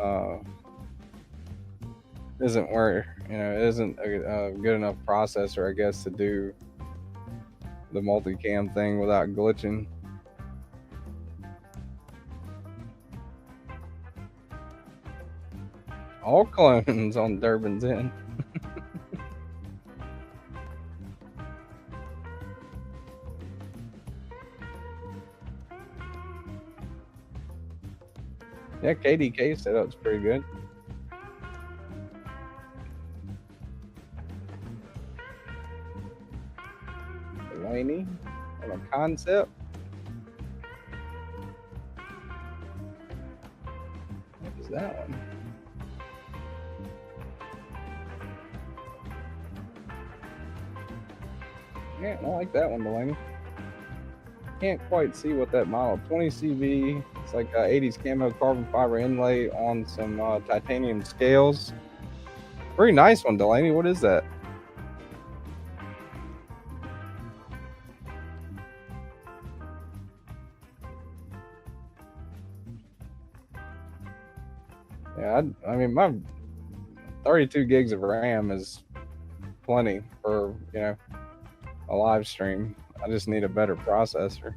where, it isn't a good enough processor, I guess, to do the multicam thing without glitching. All clones on Durban's End. Yeah, KDK setup's pretty good. Delaney on a Kansept. What is that one? Yeah, I don't like that one, Delaney. Can't quite see what that model. 20 CV. It's like 80s camo carbon fiber inlay on some titanium scales. Very nice one, Delaney. What is that? Yeah, I mean, my 32 gigs of RAM is plenty for, a live stream. I just need a better processor.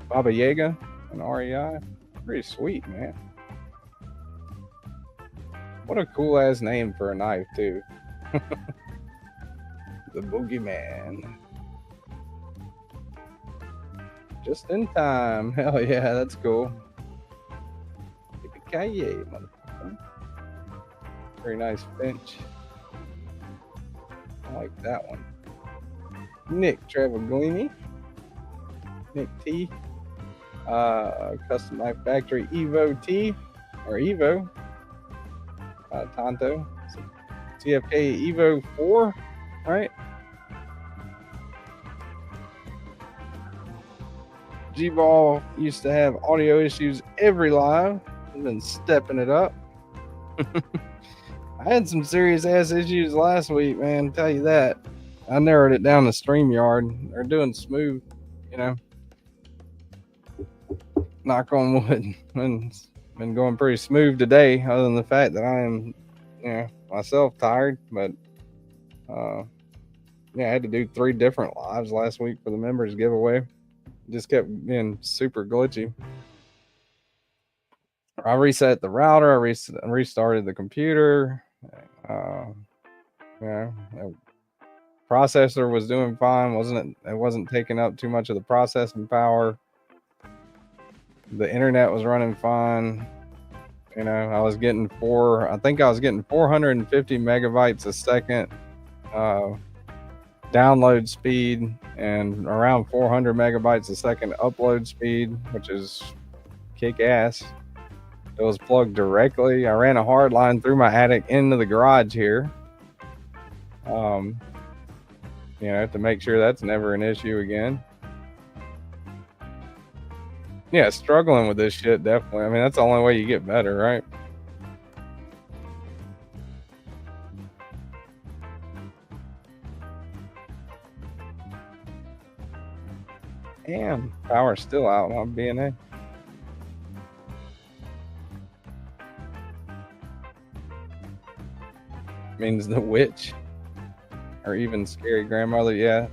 Baba Yaga and REI. Pretty sweet, man. What a cool ass name for a knife, too. The Boogeyman. Just in time. Hell yeah, that's cool. GPKnives, motherfucker. Very nice finch. I like that one. Nick Travaglini. Nick T. Custom Knife Factory Evo T. Or Evo. Tonto. TFK Evo 4. Right? G-Ball used to have audio issues every live. I've been stepping it up. I had some serious ass issues last week, man. I'll tell you that. I narrowed it down to StreamYard. They're doing smooth, Knock on wood. Been going pretty smooth today, other than the fact that I am, myself tired. But I had to do 3 different lives last week for the members giveaway. Just kept being super glitchy. I reset the router. I restarted the computer. Processor was doing fine. It wasn't taking up too much of the processing power. The internet was running fine. I was getting 450 megabytes a second download speed and around 400 megabytes a second upload speed, which is kick ass. It was plugged directly. I ran a hard line through my attic into the garage here. To make sure that's never an issue again. Yeah, struggling with this shit, definitely. I mean, that's the only way you get better, right? Damn, power's still out on BNA. Means the witch. Or even scary grandmother, yeah.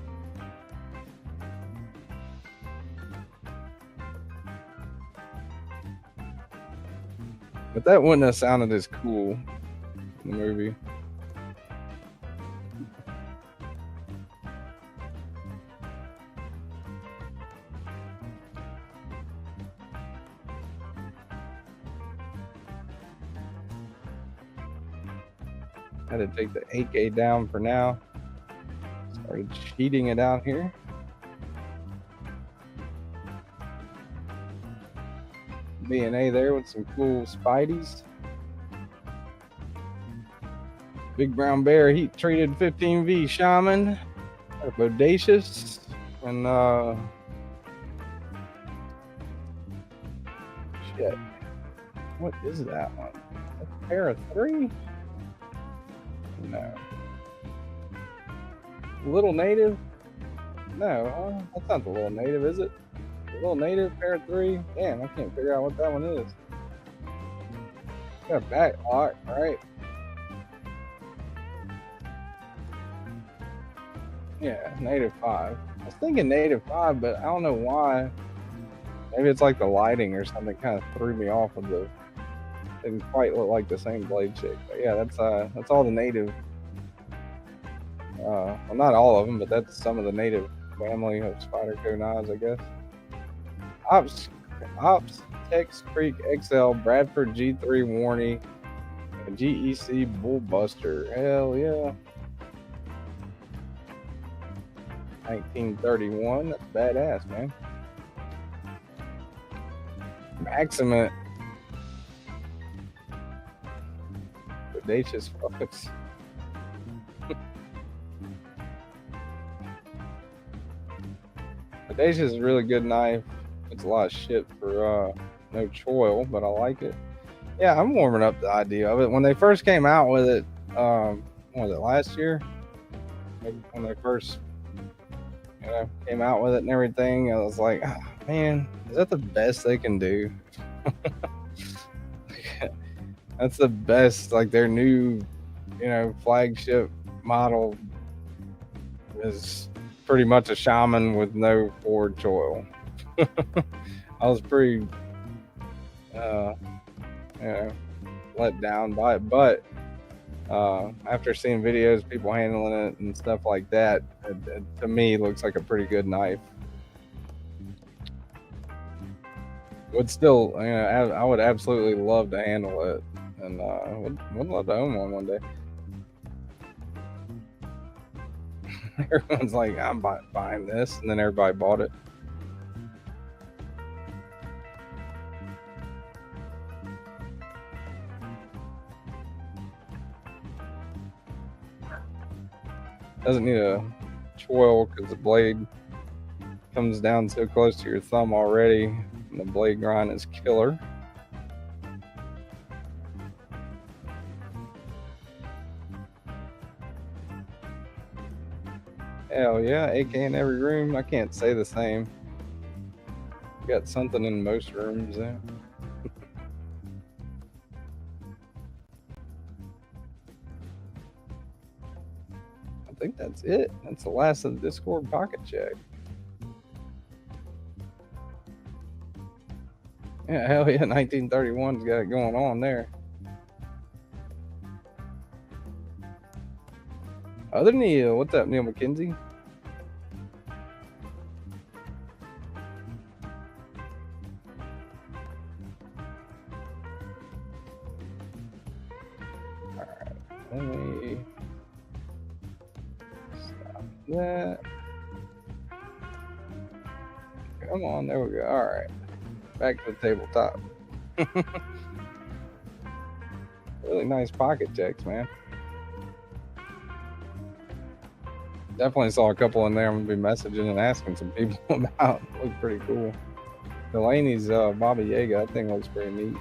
But that wouldn't have sounded as cool in the movie. I had to take the 8K down for now. Started cheating it out here. BNA there with some cool Spideys. Big Brown Bear heat treated 15V Shaman. Bodacious. And shit. What is that one? A pair of 3? No. Little Native? No, that's not the Little Native, is it? The Little Native, pair 3? Damn, I can't figure out what that one is. Got a back lock, right? Yeah, Native 5. I was thinking Native 5, but I don't know why. Maybe it's like the lighting or something kind of threw me off of the. Didn't quite look like the same blade shape. But yeah, that's all the Native. Well, not all of them, but that's some of the Native family of Spyderco knives, I guess. Ops Tex Creek XL Bradford G3 Warney GEC Bullbuster. Hell yeah. 1931. That's badass, man. Maximum. Audacious fucks. Audacious is a really good knife. It's a lot of shit for no choil, but I like it. Yeah, I'm warming up the idea of it. When they first came out with it, what was it, last year? Maybe when they first came out with it and everything, I was like, oh, man, is that the best they can do? That's the best, like their new, flagship model is pretty much a shaman with no forward choil. I was pretty, let down by it, but after seeing videos, people handling it and stuff like that, it to me looks like a pretty good knife. Would still, I would absolutely love to handle it, and would love to own one day. Everyone's like, I'm buying this, and then everybody bought it. Doesn't need a choil because the blade comes down so close to your thumb already, and the blade grind is killer. Hell yeah, AK in every room. I can't say the same. Got something in most rooms there. I think that's it. That's the last of the Discord pocket check. Yeah, hell yeah, 1931's got it going on there. Other Neil, what's up, Neil McKenzie? Alright, let me stop that. Come on, there we go. Alright, back to the tabletop. Really nice pocket checks, man. Definitely saw a couple in there I'm gonna be messaging and asking some people about. Look pretty cool. Delaney's Baba Yaga, that thing looks pretty neat.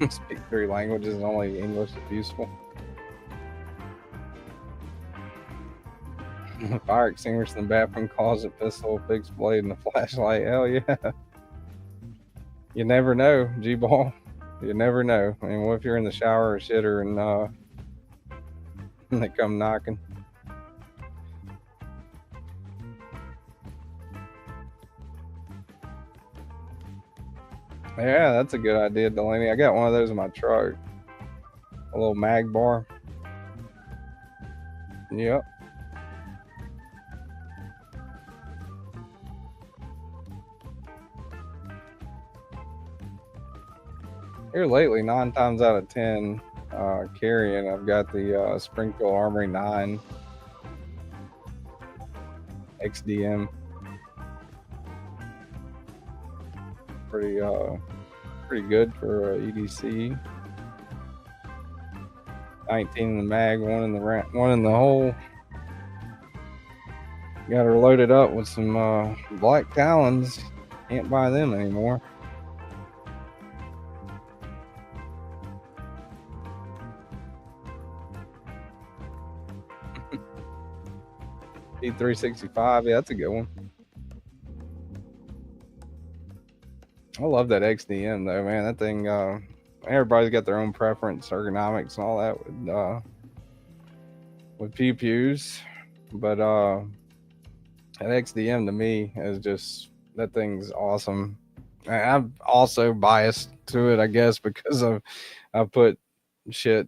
Speak 3 languages and only English is useful. Fire extinguisher in the bathroom, closet, pistol, fixed blade, and a flashlight. Hell yeah. You never know, G-Ball. You never know. I mean, what if you're in the shower or shitter and they come knocking? Yeah, that's a good idea, Delaney. I got one of those in my truck. A little mag bar. Yep. Here lately, 9 times out of 10, carrying, I've got the Springfield Armory 9 XDM. Pretty good for EDC. 19 in the mag, one in the hole. Got her loaded up with some black talons. Can't buy them anymore. P365, yeah, that's a good one. I love that XDM though, man. That thing, everybody's got their own preference, ergonomics, and all that with pew-pews, but that XDM to me is just, that thing's awesome. I'm also biased to it, I guess, because I put shit.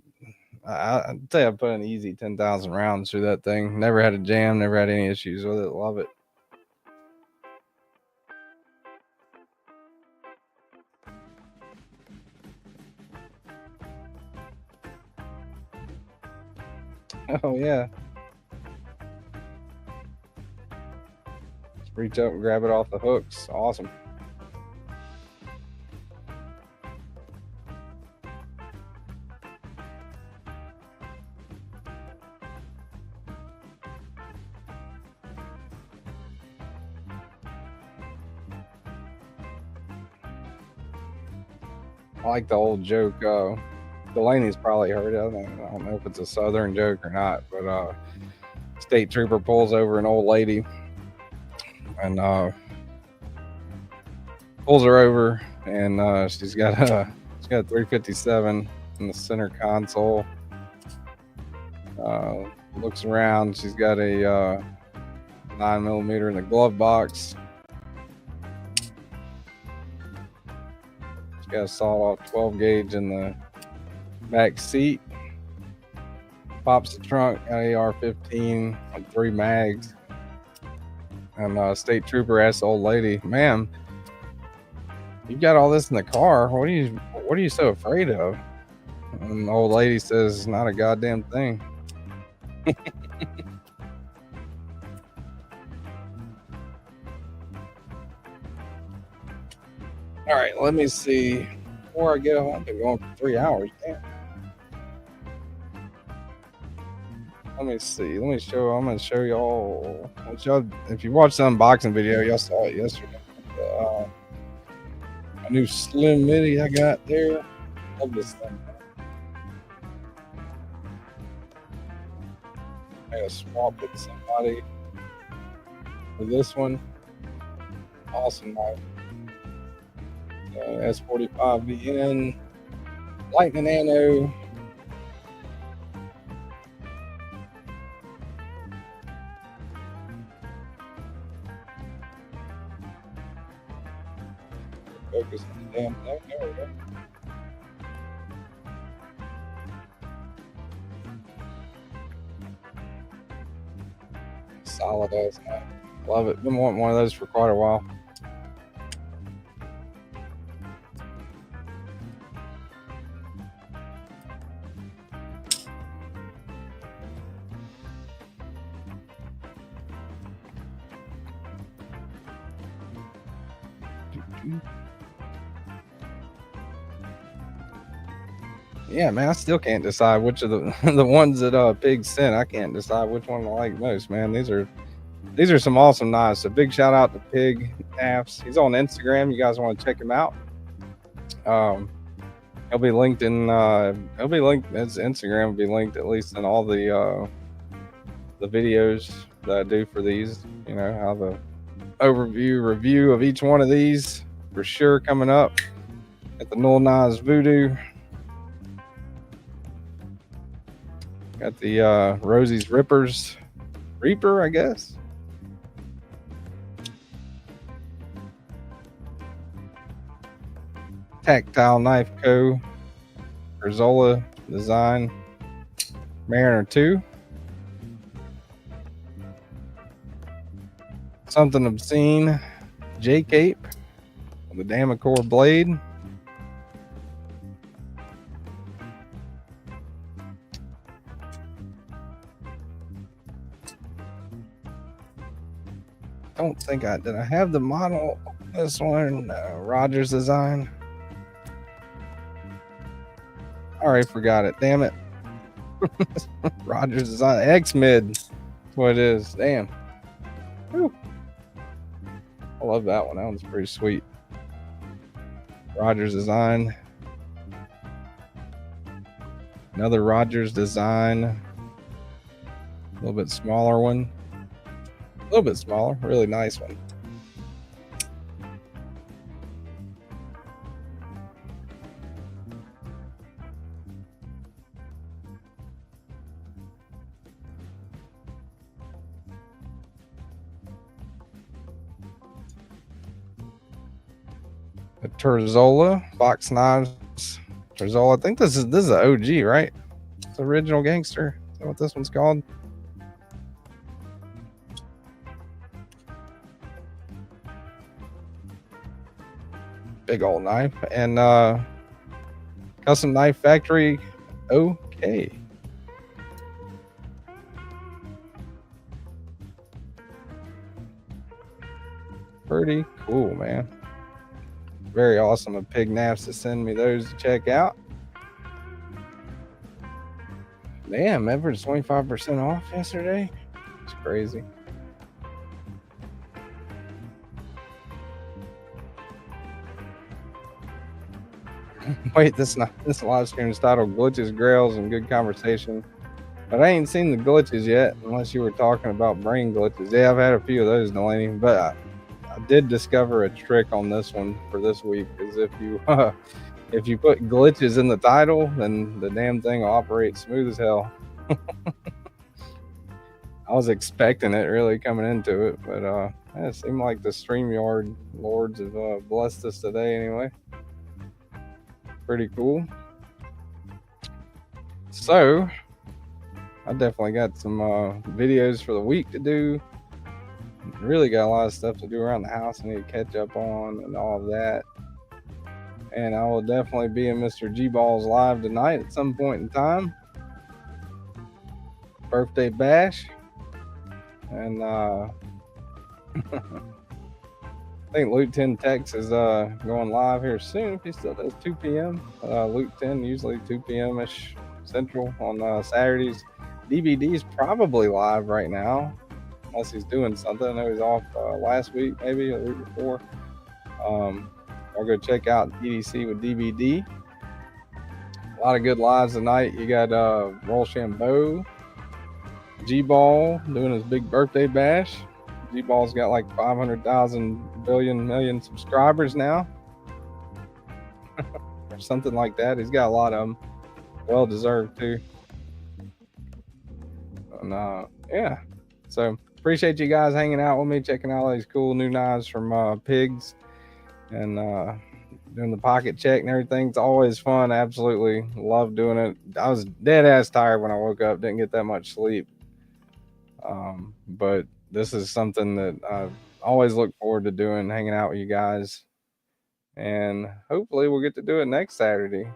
I'd say I put an easy 10,000 rounds through that thing. Never had a jam, never had any issues with it. Love it. Oh yeah. Just reach up and grab it off the hooks. Awesome. I like the old joke. Delaney's probably heard it. I don't know if it's a Southern joke or not, but state trooper pulls over an old lady and pulls her over, and she's got a 357 in the center console. Looks around. She's got a 9mm in the glove box. She's got a sawed-off 12 gauge in the back seat. Pops the trunk, got AR-15 and 3 mags. And state trooper asks the old lady, "Ma'am, you got all this in the car. What are you so afraid of?" And the old lady says, "Not a goddamn thing." All right, let me see. Before I get home, I've been going for 3 hours. Damn. Let me see. I'm gonna show y'all. If you watched the unboxing video, y'all saw it yesterday. A new slim midi I got there. Love this thing. I gotta swap with somebody for this one. Awesome knife. S45VN, Lightning Nano. Focus on the damn thing. There we go. Solid ass knife. Love it. Been wanting one of those for quite a while. Yeah, man, I still can't decide which of the ones that Pig sent. I can't decide which one I like most, man. These are some awesome knives. So big shout out to KnivesShipFree. He's on Instagram. You guys want to check him out? He'll be linked in his Instagram will be linked at least in all the videos that I do for these. You know, how the review of each one of these for sure coming up at the Null Knives Voodoo. Got the Rosie's Reaper, I guess. Tactile Knife Co. Rizola Design. Mariner 2. Something Obscene. J-Cape. The Damacor blade. Don't think did I have the model? This one, Rogers Design. I already forgot it. Damn it. Rogers Design. X-Mid. That's what it is. Damn. Whew. love that one. That one's pretty sweet. Rogers design. Another Rogers design. A little bit smaller one. A little bit smaller. Really nice one. A Terzola box knives. Terzola. I think this is an OG, right? It's original gangster. Is that what this one's called? Big old knife. And Custom Knife Factory. Okay. Pretty cool, man. Very awesome of KnivesShipFree to send me those to check out. Damn, average 25% off yesterday. It's crazy. Wait, this live stream is titled Glitches, Grails, and Good Conversation. But I ain't seen the glitches yet, unless you were talking about brain glitches. Yeah, I've had a few of those, Delaney. But I did discover a trick on this one for this week. Is if you put glitches in the title, then the damn thing will operate smooth as hell. I was expecting it really coming into it, but it seemed like the StreamYard lords have blessed us today anyway. Pretty cool. So I definitely got some videos for the week to do. Really got a lot of stuff to do around the house I need to catch up on and all of that. And I will definitely be in Mr. G Balls live tonight at some point in time. Birthday bash. And I think Loot 10 Tex is going live here soon if he still does 2 p.m. Loot 10 usually 2 p.m.-ish Central on Saturdays. DVD's probably live right now, unless he's doing something. I know he's off last week, maybe a week before. I'll go check out EDC with DVD. A lot of good lives tonight. You got Rochambeau, G-Ball doing his big birthday bash. G-Ball's got like 500,000 million subscribers now. Or something like that. He's got a lot of them. Well deserved too. And yeah. So appreciate you guys hanging out with me, checking out all these cool new knives from Pigs, and doing the pocket check and everything. It's always fun. Absolutely love doing it. I was dead ass tired when I woke up. Didn't get that much sleep. But this is something that I always look forward to doing, hanging out with you guys. And hopefully we'll get to do it next Saturday.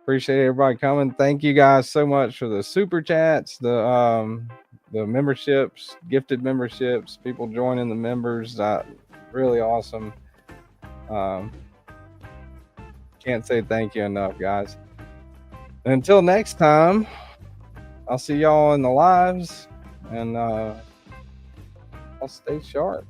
Appreciate everybody coming. Thank you guys so much for the super chats, the memberships, gifted memberships, people joining the members. Really awesome. Can't say thank you enough, guys. And until next time, I'll see y'all in the lives, and I'll stay sharp.